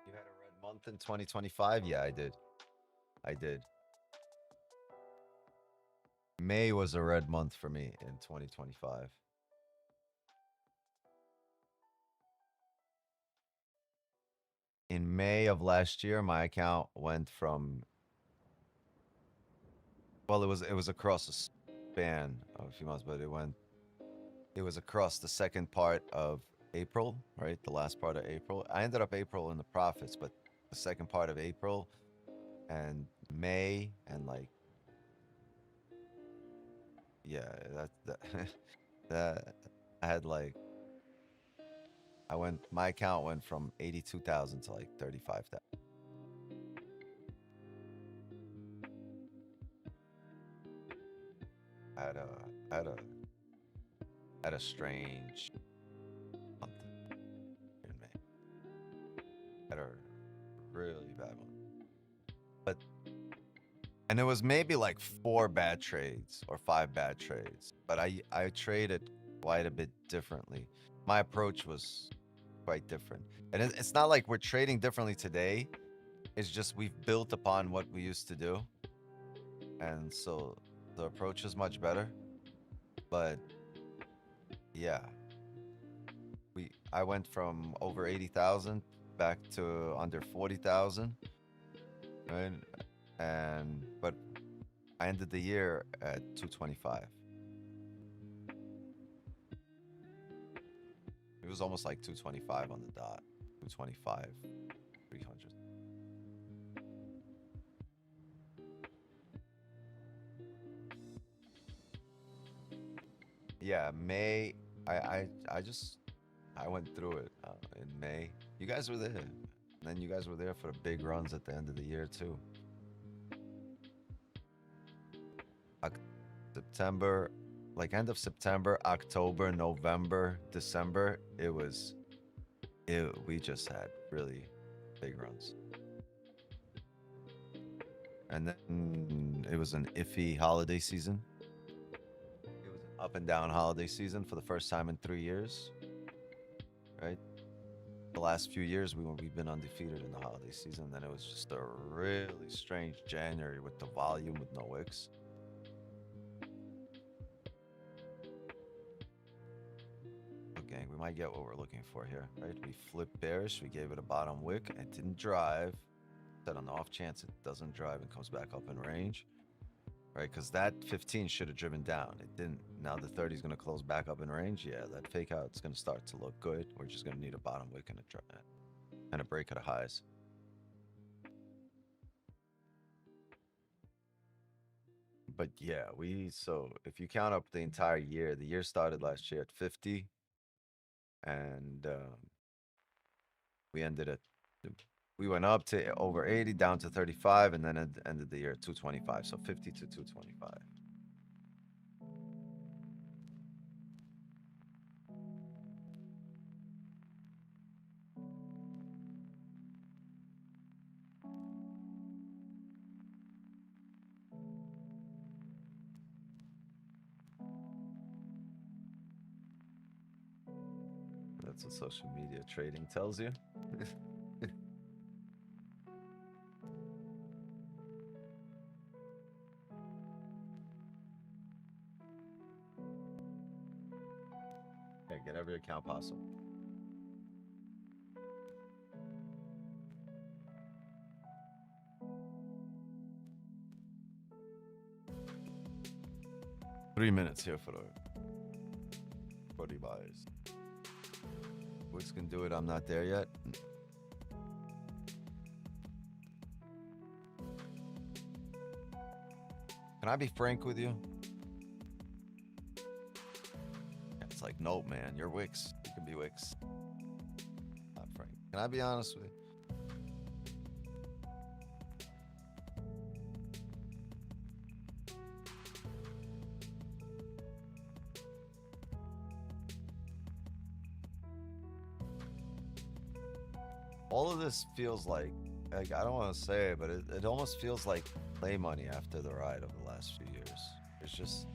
You had a red month in 2025? Yeah, I did. I did. May was a red month for me in 2025. In May of last year, my account went from, well, it was across a span of a few months, but it was across the second part of April, right? The last part of April. I ended up April in the profits, but the second part of April and May and like, yeah, that that I had like, my account went from 82,000 to like 35,000. I had a strange month in May. Had a really bad one. And it was maybe like 4 bad trades or 5 bad trades, but I traded quite a bit differently. My approach was quite different. And it's not like we're trading differently today. It's just we've built upon what we used to do. And so the approach is much better. But yeah, I went from over 80,000 back to under 40,000. Right? But I ended the year at 225. It was almost like 225 on the dot. 225, 300. Yeah, May. I went through it in May. You guys were there, and then you guys were there for the big runs at the end of the year too. September, like end of September, October, November, December, we just had really big runs. And then it was an iffy holiday season. It was an up and down holiday season for the first time in 3 years, right? The last few years we've been undefeated in the holiday season. Then it was just a really strange January with the volume with no wicks. Gang, we might get what we're looking for here, right? We flipped bearish, we gave it a bottom wick, it didn't drive. Said on the off chance it doesn't drive and comes back up in range, right? Because that 15 should have driven down. It didn't. Now the 30 is going to close back up in range. Yeah, that fake out is going to start to look good. We're just going to need a bottom wick and a break at a highs. But yeah, so if you count up the entire year, the year started last year at 50. And we went up to over 80, down to 35, and then it ended the year at 225. So 50 to 225. That's what social media trading tells you. Yeah, get every account possible. Three minutes here for the buys. Wicks can do it. I'm not there yet. Can I be frank with you? It's like, nope, man. You're Wix. You can be Wix. Not frank. Can I be honest with you? All of this feels like I don't want to say it, but it almost feels like play money after the ride over the last few years. It's just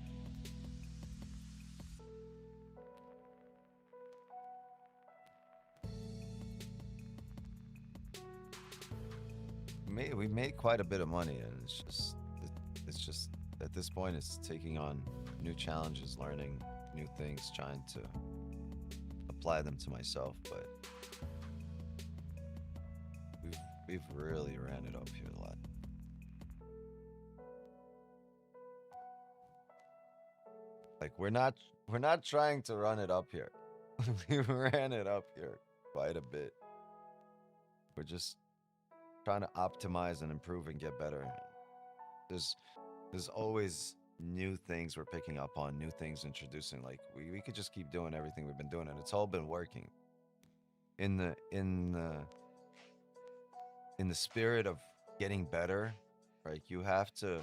we made quite a bit of money, and it's just at this point it's taking on new challenges, learning new things, trying to apply them to myself, but we've really ran it up here a lot. Like we're not trying to run it up here. We ran it up here quite a bit. We're just trying to optimize and improve and get better. There's always new things we're picking up on, new things introducing. Like we could just keep doing everything we've been doing, and it's all been working. In the spirit of getting better, right? You have to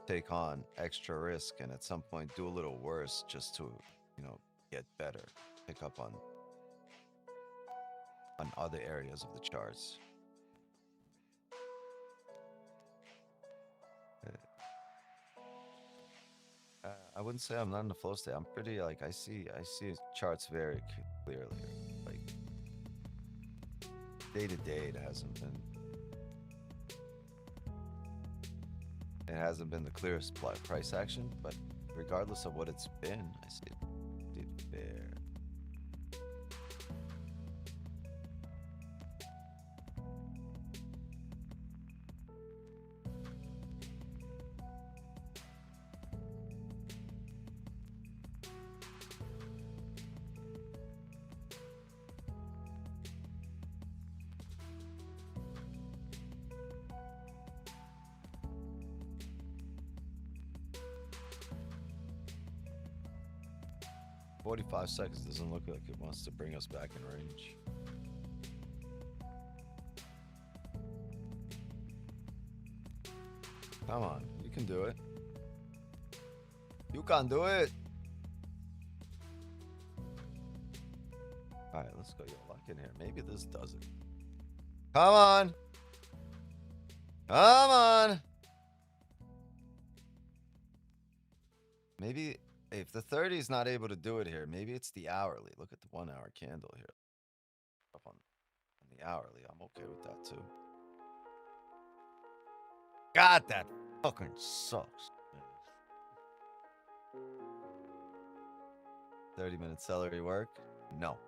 take on extra risk and at some point do a little worse just to, get better, pick up on other areas of the charts. I wouldn't say I'm not in the flow state. I'm pretty I see charts very clearly. Like day to day, it hasn't been the clearest price action, but regardless of what it's been, I see it did fair. $45 seconds doesn't look like it wants to bring us back in range. Come on, you can do it. You can do it. All right, let's go. Yo, lock in here. Maybe this does it. Come on. Come on. Maybe if the 30 is not able to do it here, maybe it's the hourly. Look at the 1 hour candle here. Up on the hourly. I'm okay with that too. God, that fucking sucks. 30-minute celery work? No.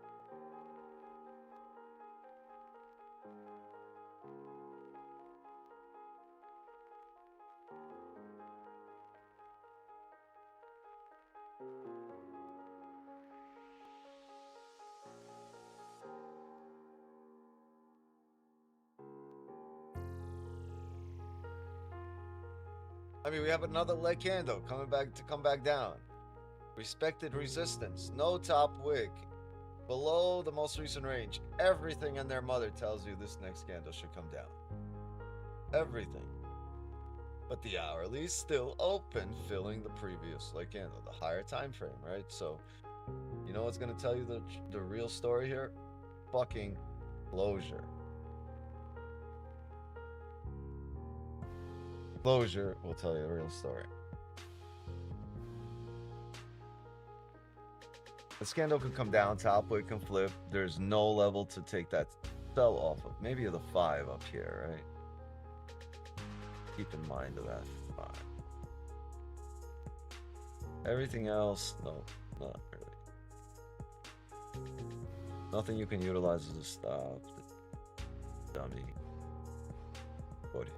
I mean, we have another leg candle come back down. Respected resistance. No top wick. Below the most recent range. Everything and their mother tells you this next candle should come down. Everything. But the hourly is still open, filling the previous leg candle, the higher time frame, right? So, you know what's going to tell you the real story here? Fucking closure. Closure will tell you the real story. The candle can come down, top wick can flip. There's no level to take that sell off of. Maybe the 5 up here, right? Keep in mind of that 5. Everything else, no, not really. Nothing you can utilize as a stop. Dummy. 40.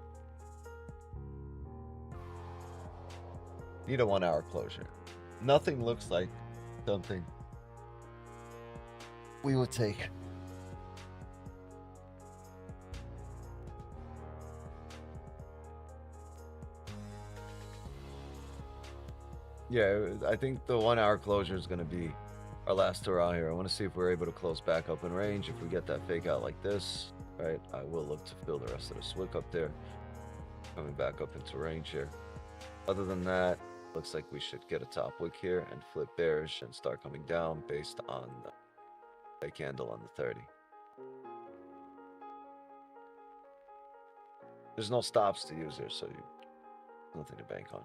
Need a 1 hour closure. Nothing looks like something we would take. Yeah, I think the 1 hour closure is going to be our last hurrah here. I want to see if we're able to close back up in range. If we get that fake out like this, right, I will look to fill the rest of the SWIC up there. Coming back up into range here. Other than that, looks like we should get a top wick here and flip bearish and start coming down based on the fake candle on the 30. There's no stops to use here, so nothing to bank on.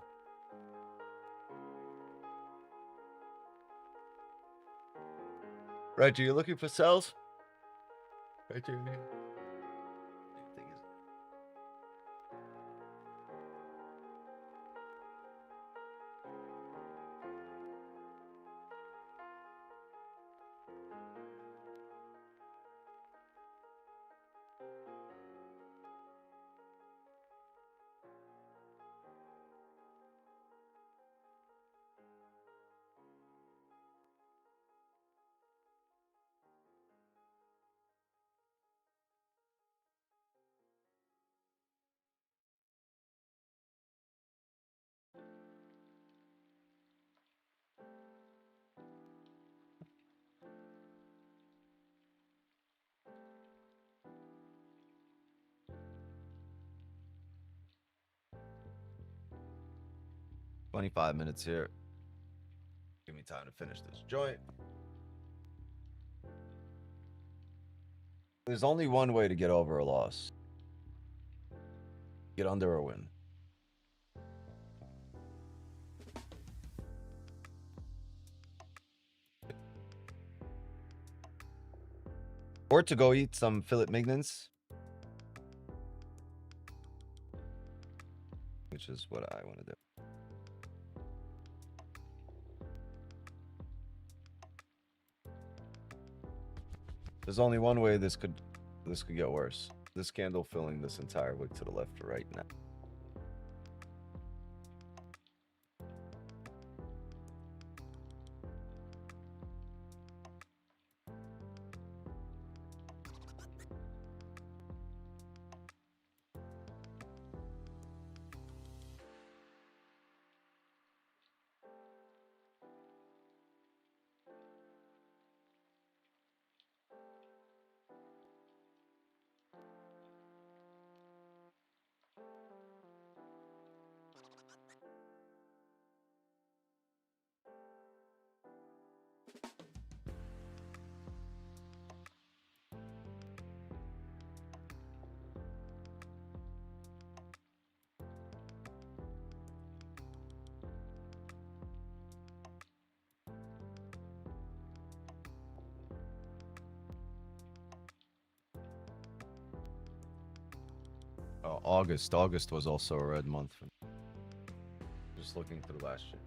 Reggie, you looking for sells? Reggie, your name? Thing is- 25 minutes here. Give me time to finish this joint. There's only one way to get over a loss. Get under or win. Or to go eat some fillet mignons. Which is what I want to do. There's only one way this could get worse. This candle filling this entire wick to the left or right now. August was also a red month for me. Just looking through last year.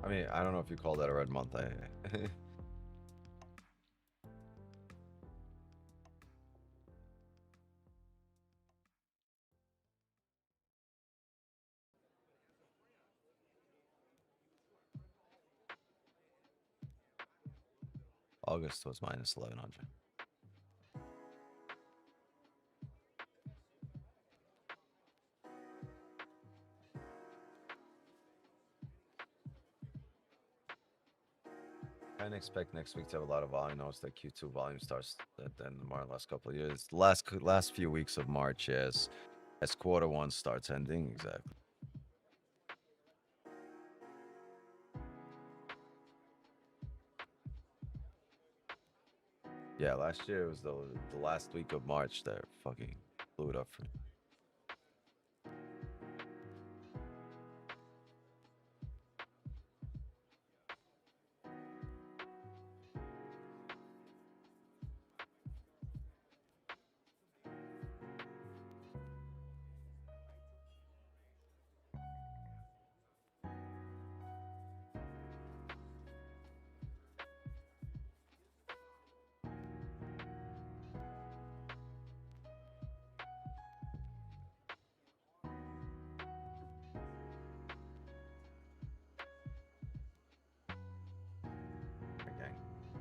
I mean, I don't know if you call that a red month. August was minus 1100. I expect next week to have a lot of volume. Notice that Q2 volume starts at the end of March, last couple of years. Last few weeks of March, yes, as quarter one starts ending, exactly. Yeah, last year it was the last week of March that fucking blew it up for me.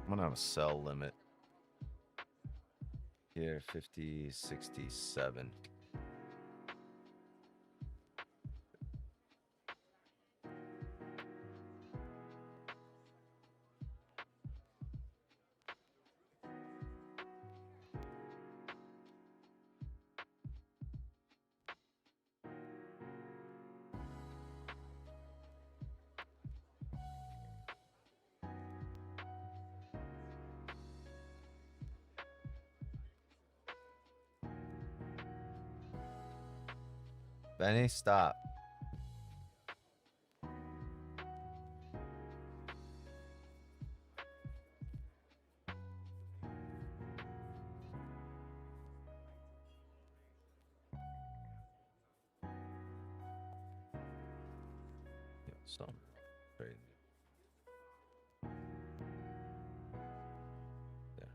I'm gonna have a sell limit here, 50, 67. Benny, stop. Yeah, some trading. Yeah.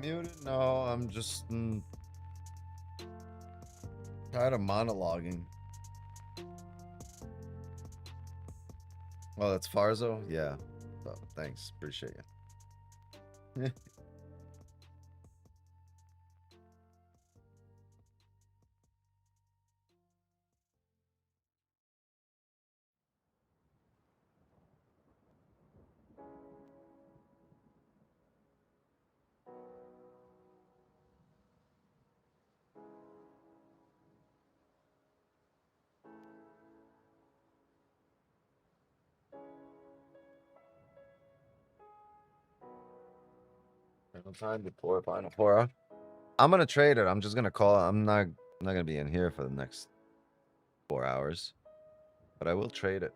Muted? No, I'm just tired of monologuing. Oh, that's Farzo? Yeah. Oh, thanks. Appreciate you. No time to pour final pour. I'm gonna trade it. I'm just gonna call. I'm not gonna be in here for the next 4 hours, but I will trade it.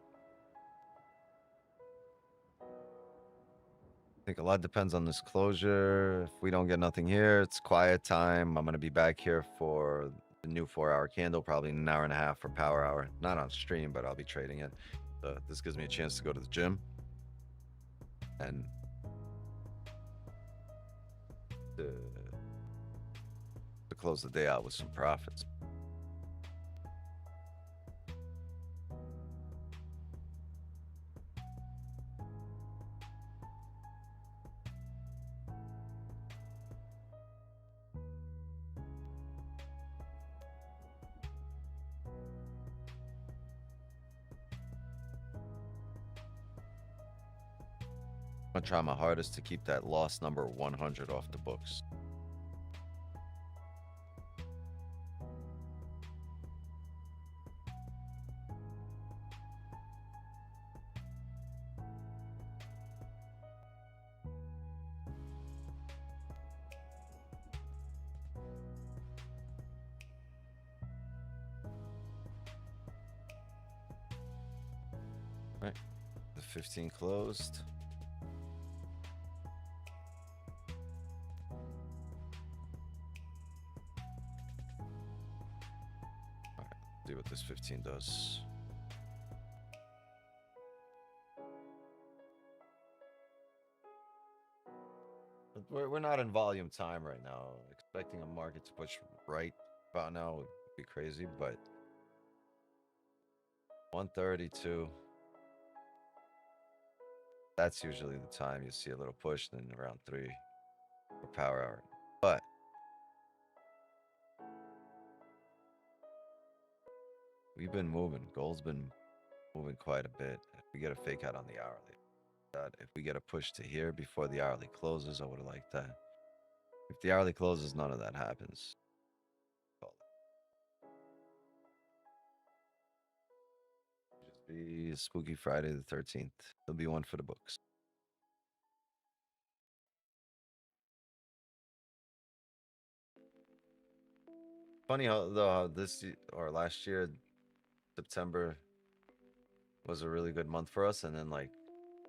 I think a lot depends on this closure. If we don't get nothing here, it's quiet time. I'm gonna be back here for the new 4-hour candle, probably an hour and a half for power hour. Not on stream, but I'll be trading it. This gives me a chance to go to the gym and to close the day out with some profits. I'm gonna try my hardest to keep that loss number 100 off the books. Right, the 15 closed. All right, see what this 15 does. We're not in volume time right now. Expecting a market to push right about now would be crazy, but 132. That's usually the time you see a little push, then around 3 for power hour. But we've been moving. Gold's been moving quite a bit. If we get a fake out on the hourly, if we get a push to here before the hourly closes, I would have liked that. If the hourly closes, none of that happens. Just be Spooky Friday the 13th. There'll be one for the books. Funny how this or last year, September was a really good month for us, and then like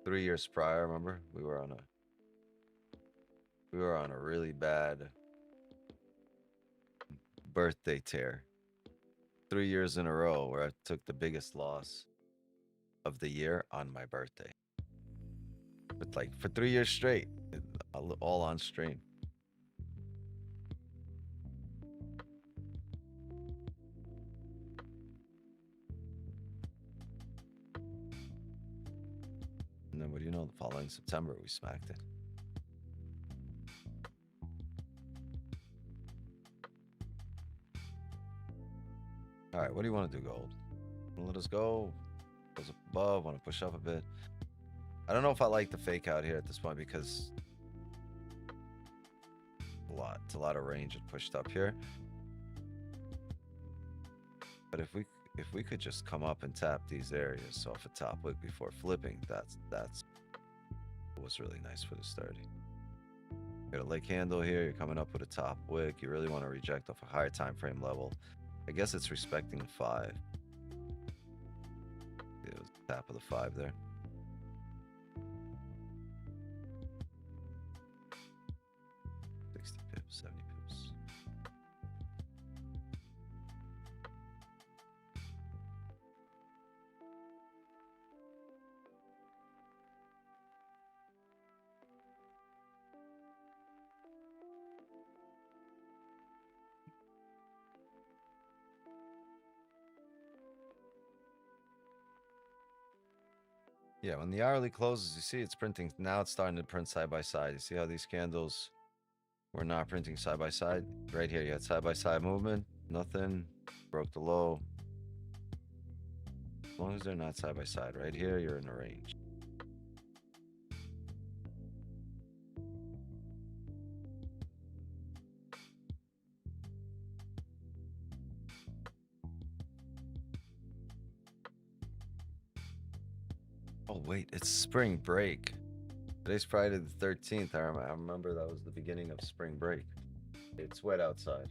3 years prior, remember we were on a really bad birthday tear. 3 years in a row where I took the biggest loss of the year on my birthday. But like for 3 years straight, all on stream. And then what do you know? The following September, we smacked it. All right, what do you want to do, Gold? Let us go. Goes up above. Want to push up a bit. I don't know if I like the fake out here at this point because it's a lot of range it pushed up here. But if we could just come up and tap these areas off a top wick before flipping, that's what's really nice for this 30. Got a leg handle here. You're coming up with a top wick. You really want to reject off a higher time frame level. I guess it's respecting the 5. It was the tap of the 5 there. Pips, 70 pips. Yeah, when the hourly closes, you see it's printing. Now it's starting to print side by side. You see how these candles were not printing side by side? Right here, you had side by side movement. Nothing. Broke the low. As long as they're not side by side. Right here, you're in the range. Oh, wait, it's spring break. Today's Friday the 13th. I remember that was the beginning of spring break. It's wet outside.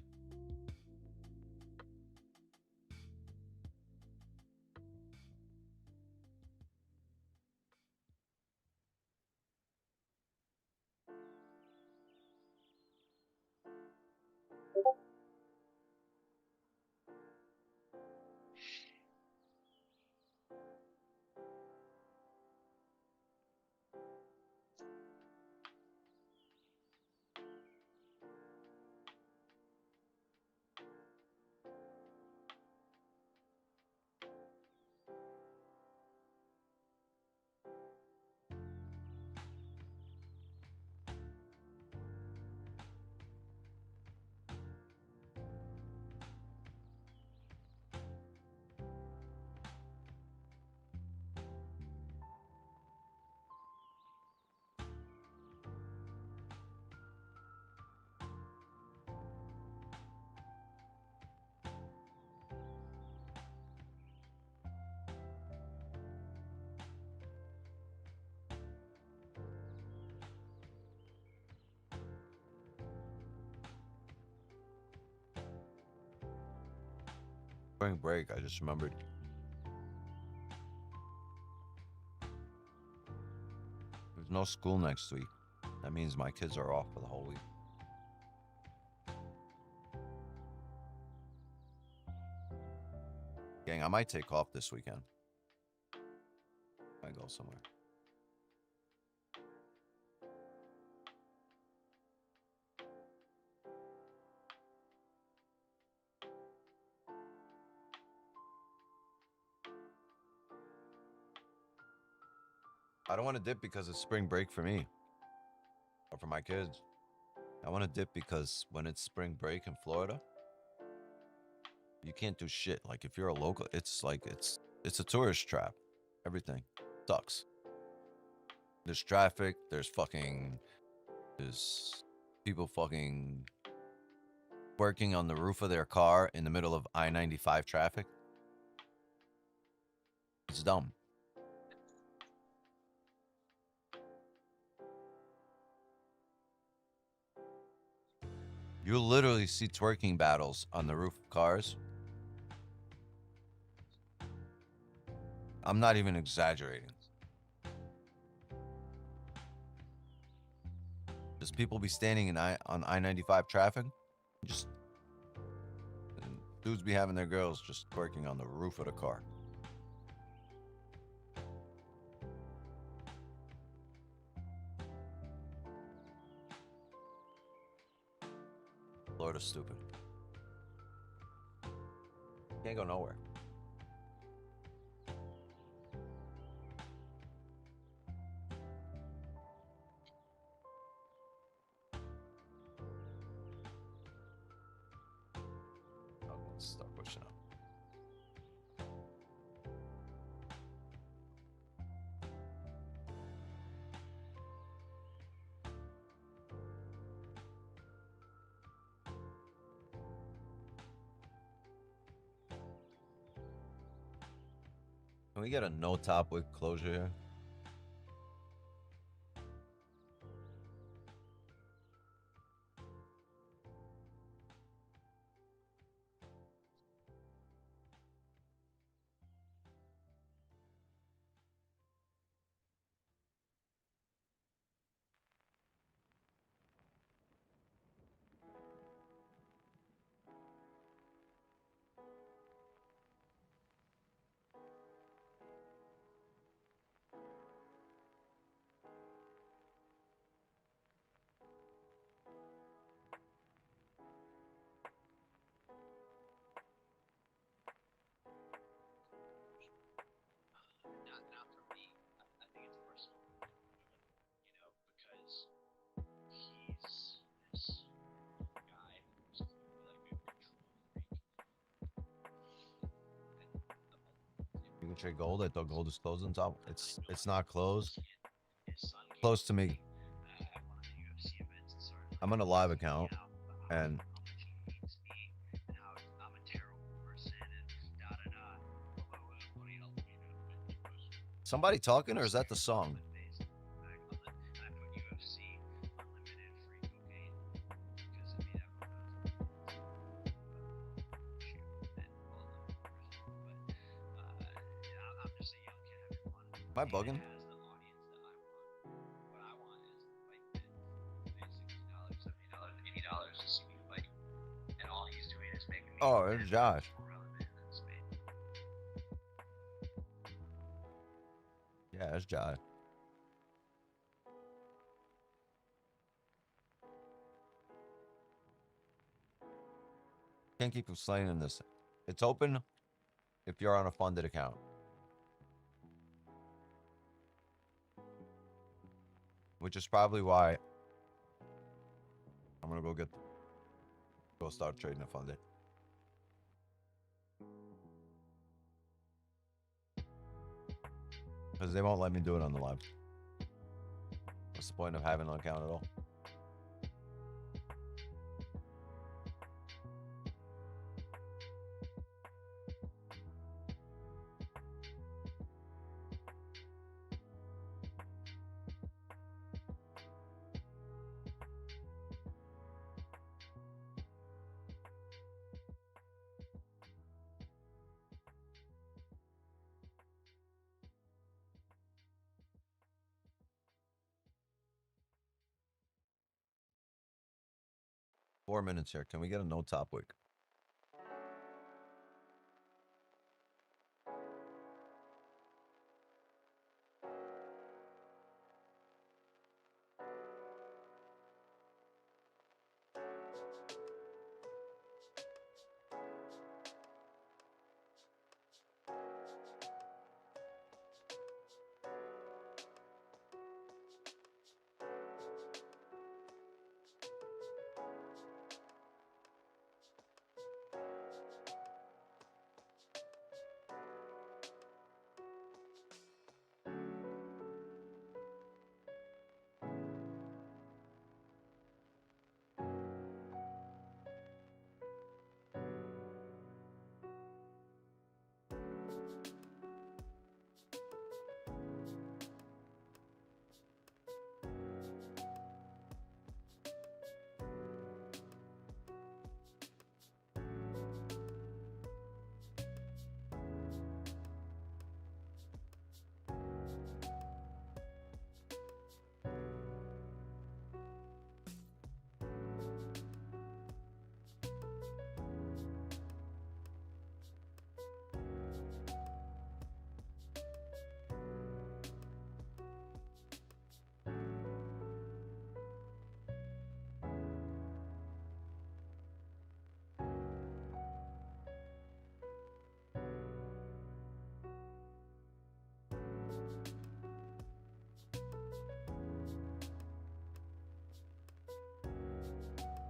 Spring break, I just remembered. There's no school next week. That means my kids are off for the whole week. Gang, I might take off this weekend. I go somewhere. I don't want to dip because it's spring break for me or for my kids. I want to dip because when it's spring break in Florida, you can't do shit. Like if you're a local, it's like it's a tourist trap. Everything sucks. There's traffic. There's people fucking working on the roof of their car in the middle of I-95 traffic. It's dumb. You literally see twerking battles on the roof of cars. I'm not even exaggerating. Just people be standing on I-95 traffic. Just dudes be having their girls just twerking on the roof of the car. Florida's stupid. Can't go nowhere. Let's start pushing up. Can we get a no top wick closure here? Trade gold. I thought gold is closed on top. It's not closed. Close to me. I'm on a live account, and somebody talking, or is that the song? Am I bugging? Oh, it's Josh. Yeah, it's Josh. Can't keep explaining this. It's open if you're on a funded account. Which is probably why I'm gonna go start trading a funded. Because they won't let me do it on the live. What's the point of having an account at all? Four minutes here. Can we get a no top wick?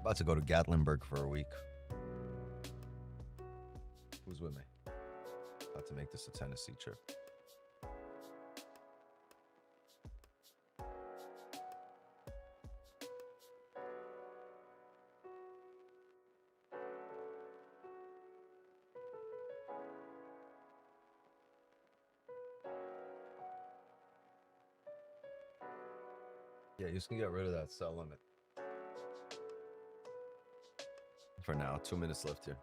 About to go to Gatlinburg for a week. Who's with me? About to make this a Tennessee trip. Yeah, you just can get rid of that sell limit. For now, 2 minutes left here.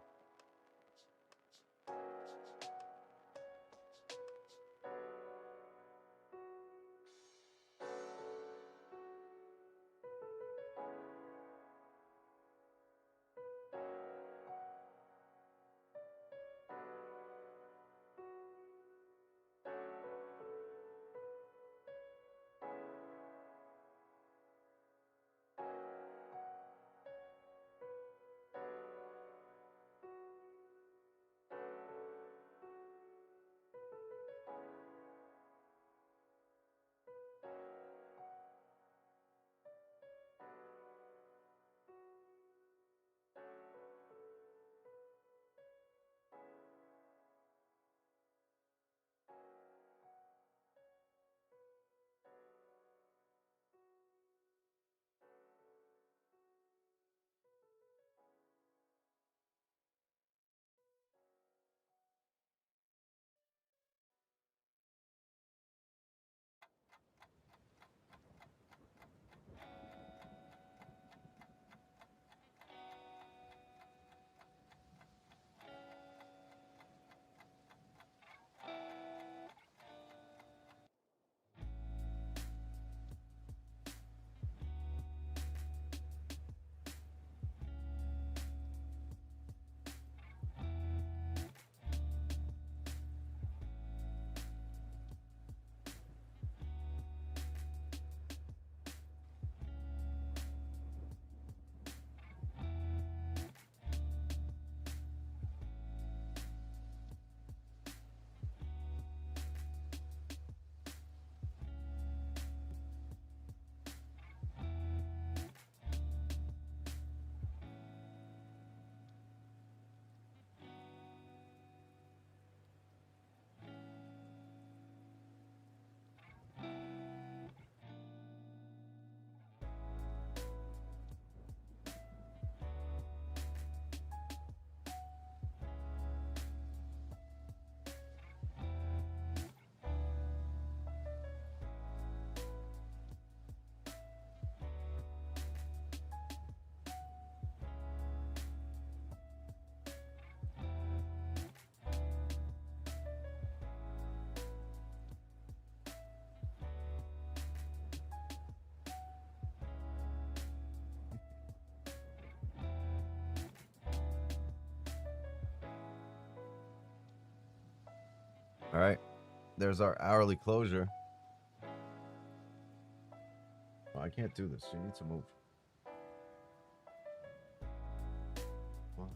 All right. There's our hourly closure. Oh, I can't do this. You need to move. What?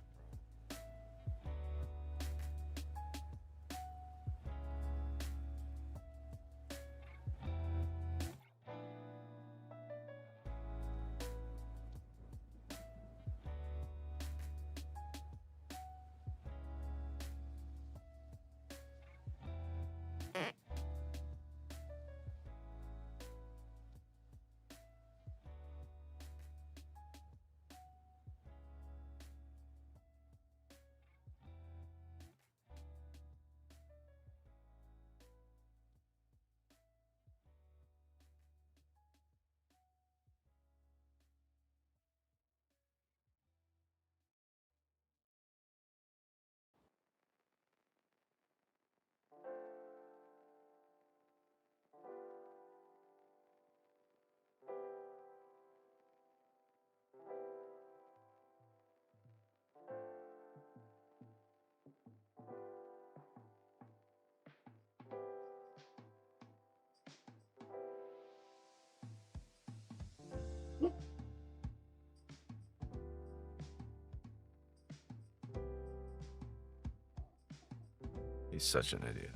He's such an idiot.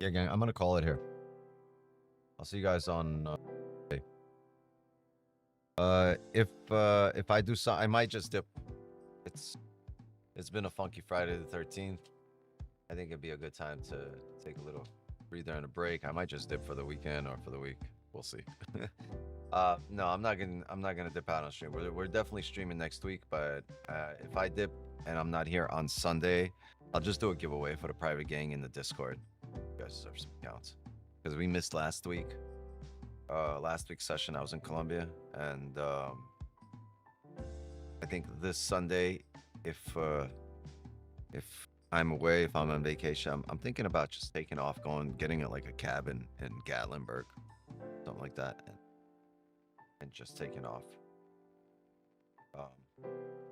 Yeah, gang, I'm gonna call it here. I'll see you guys on. If I do so, I might just dip. It's been a funky Friday the 13th. I think it'd be a good time to take a little breather and a break. I might just dip for the weekend or for the week. We'll see. No, I'm not gonna dip out on stream. We're definitely streaming next week, but if I dip and I'm not here on Sunday, I'll just do a giveaway for the private gang in the Discord. You guys deserve some counts because we missed last week. Last week's session, I was in Colombia, and I think this Sunday, if I'm away, if I'm on vacation, I'm thinking about just taking off, getting like a cabin in Gatlinburg, something like that, and just taking off.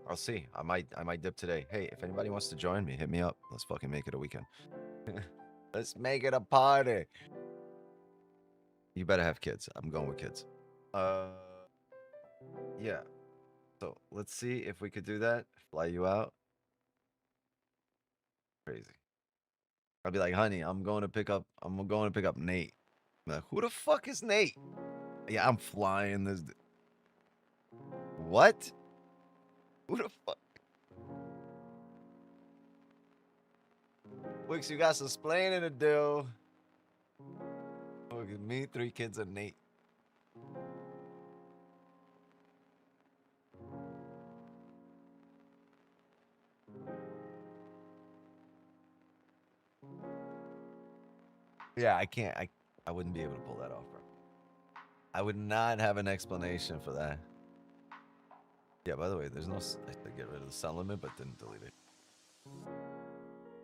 I'll see. I might dip today. Hey, if anybody wants to join me, hit me up. Let's fucking make it a weekend. Let's make it a party. You better have kids. I'm going with kids. Yeah. So let's see if we could do that. Fly you out. Crazy. I'll be like, honey, I'm going to pick up Nate. I'm like, who the fuck is Nate? Yeah, I'm flying this. What? Who the fuck? Wix, you got some splaining to do. Look at me, 3 kids, and Nate. Yeah, I wouldn't be able to pull that off, bro. I would not have an explanation for that. Yeah, by the way, there's no, I had to get rid of the sound limit, but didn't delete it.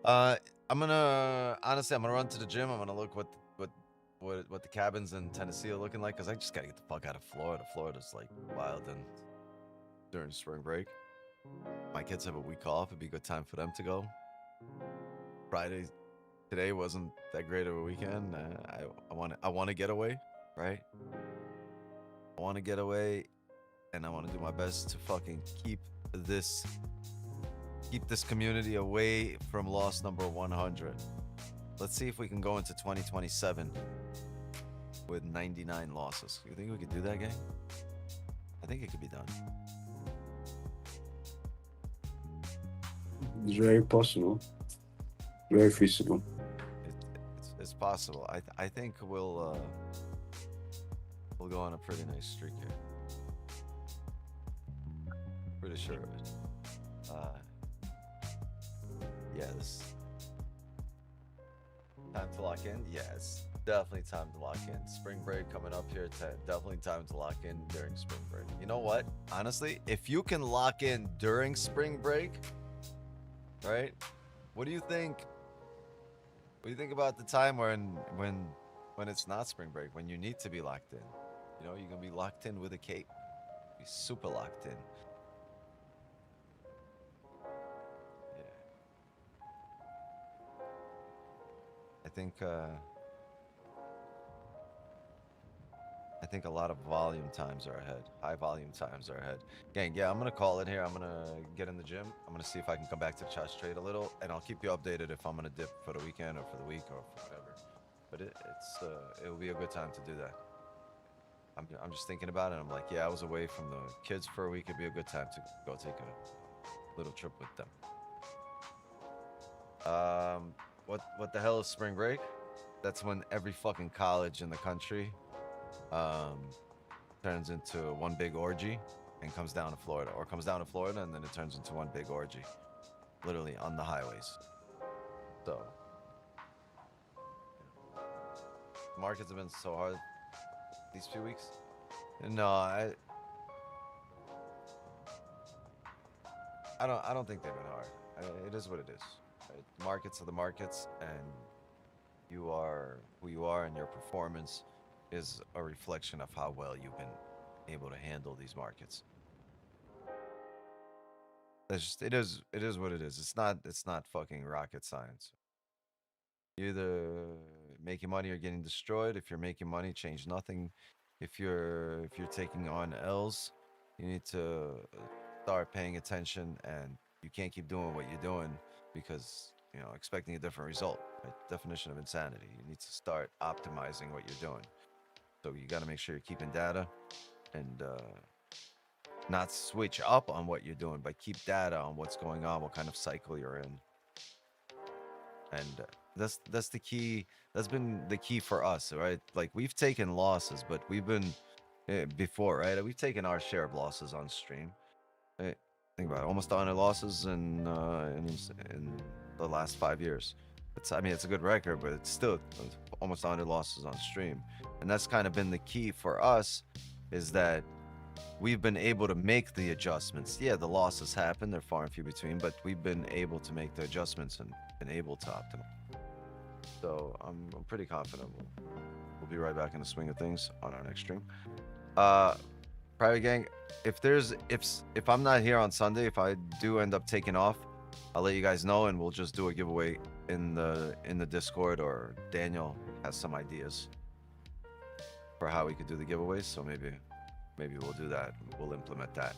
Honestly, I'm gonna run to the gym. I'm gonna look what the cabins in Tennessee are looking like, because I just gotta get the fuck out of Florida. Florida's like wild, and during spring break, my kids have a week off. It'd be a good time for them to go. Friday, today wasn't that great of a weekend. I want to get away, right? I want to get away. and I want to do my best to fucking keep this community away from loss number 100. Let's see if we can go into 2027 with 99 losses. You think we could do that, gang? I think it could be done. It's very possible. Very feasible. It's possible. I think we'll go on a pretty nice streak here. Pretty sure of it. Yeah, this time to lock in. Yeah, it's definitely time to lock in. Spring break coming up here. Definitely time to lock in during spring break. You know what? Honestly, if you can lock in during spring break, right? What do you think? What do you think about the time when it's not spring break, when you need to be locked in? You know, you're gonna be locked in with a cape. Be super locked in. I think a lot of volume times are ahead. High volume times are ahead. Gang, yeah, I'm gonna call it here. I'm gonna get in the gym. I'm gonna see if I can come back to the chess trade a little, and I'll keep you updated if I'm gonna dip for the weekend or for the week or for whatever. But it'll be a good time to do that. I'm just thinking about it. I'm like, yeah, I was away from the kids for a week. It'd be a good time to go take a little trip with them. What the hell is spring break? That's when every fucking college in the country turns into one big orgy and comes down to Florida, or comes down to Florida and then it turns into one big orgy, literally on the highways. So markets have been so hard these few weeks. No, I don't think they've been hard. It is what it is. Right? Markets are the markets, and you are who you are, and your performance is a reflection of how well you've been able to handle these markets. That's just it is what it is. It's not fucking rocket science. You either making money or getting destroyed. If you're making money, change nothing. If you're taking on L's, you need to start paying attention, and you can't keep doing what you're doing because, you know, expecting a different result. Right? Definition of insanity. You need to start optimizing what you're doing. So you got to make sure you're keeping data, and not switch up on what you're doing, but keep data on what's going on, what kind of cycle you're in. And that's the key. That's been the key for us, right? Like, we've taken losses, but we've been before, right? We've taken our share of losses on stream. Right? Think about it, almost 100 losses in the last 5 years. I mean, it's a good record, but it's still almost 100 losses on stream. And that's kind of been the key for us, is that we've been able to make the adjustments. Yeah, the losses happen, they're far and few between, but we've been able to make the adjustments and been able to optimize. So I'm pretty confident we'll be right back in the swing of things on our next stream. Private gang, if I'm not here on Sunday, if I do end up taking off, I'll let you guys know, and we'll just do a giveaway in the Discord, or Daniel has some ideas for how we could do the giveaways. So maybe we'll do that. We'll implement that.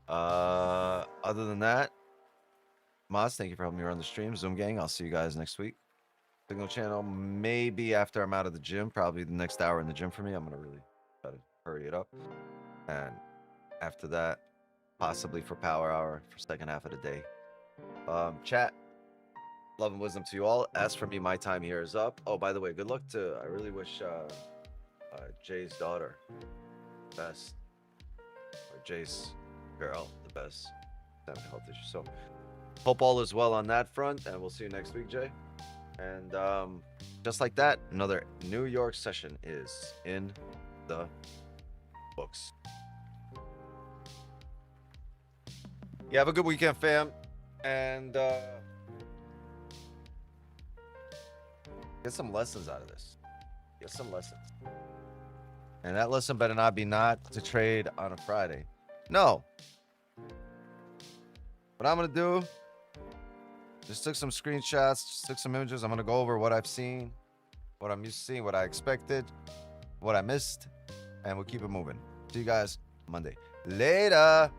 Other than that, Moz, thank you for helping me run the stream. Zoom gang, I'll see you guys next week. Signal channel, maybe after I'm out of the gym, probably the next hour in the gym for me. I'm gonna really try to hurry it up. And after that, possibly for power hour for second half of the day. Chat, love and wisdom to you all. As for me, my time here is up. Oh, by the way, good luck to, I really wish Jay's daughter the best, or Jay's girl the best. Having health issues. So hope all is well on that front, and we'll see you next week, Jay. And just like that, another New York session is in the books. Yeah, have a good weekend, fam. And get some lessons out of this. Get some lessons. And that lesson better not be not to trade on a Friday. No. What I'm going to do, just took some screenshots, just took some images. I'm going to go over what I've seen, what I'm used to seeing, what I expected, what I missed, and we'll keep it moving. See you guys. Monday. Later.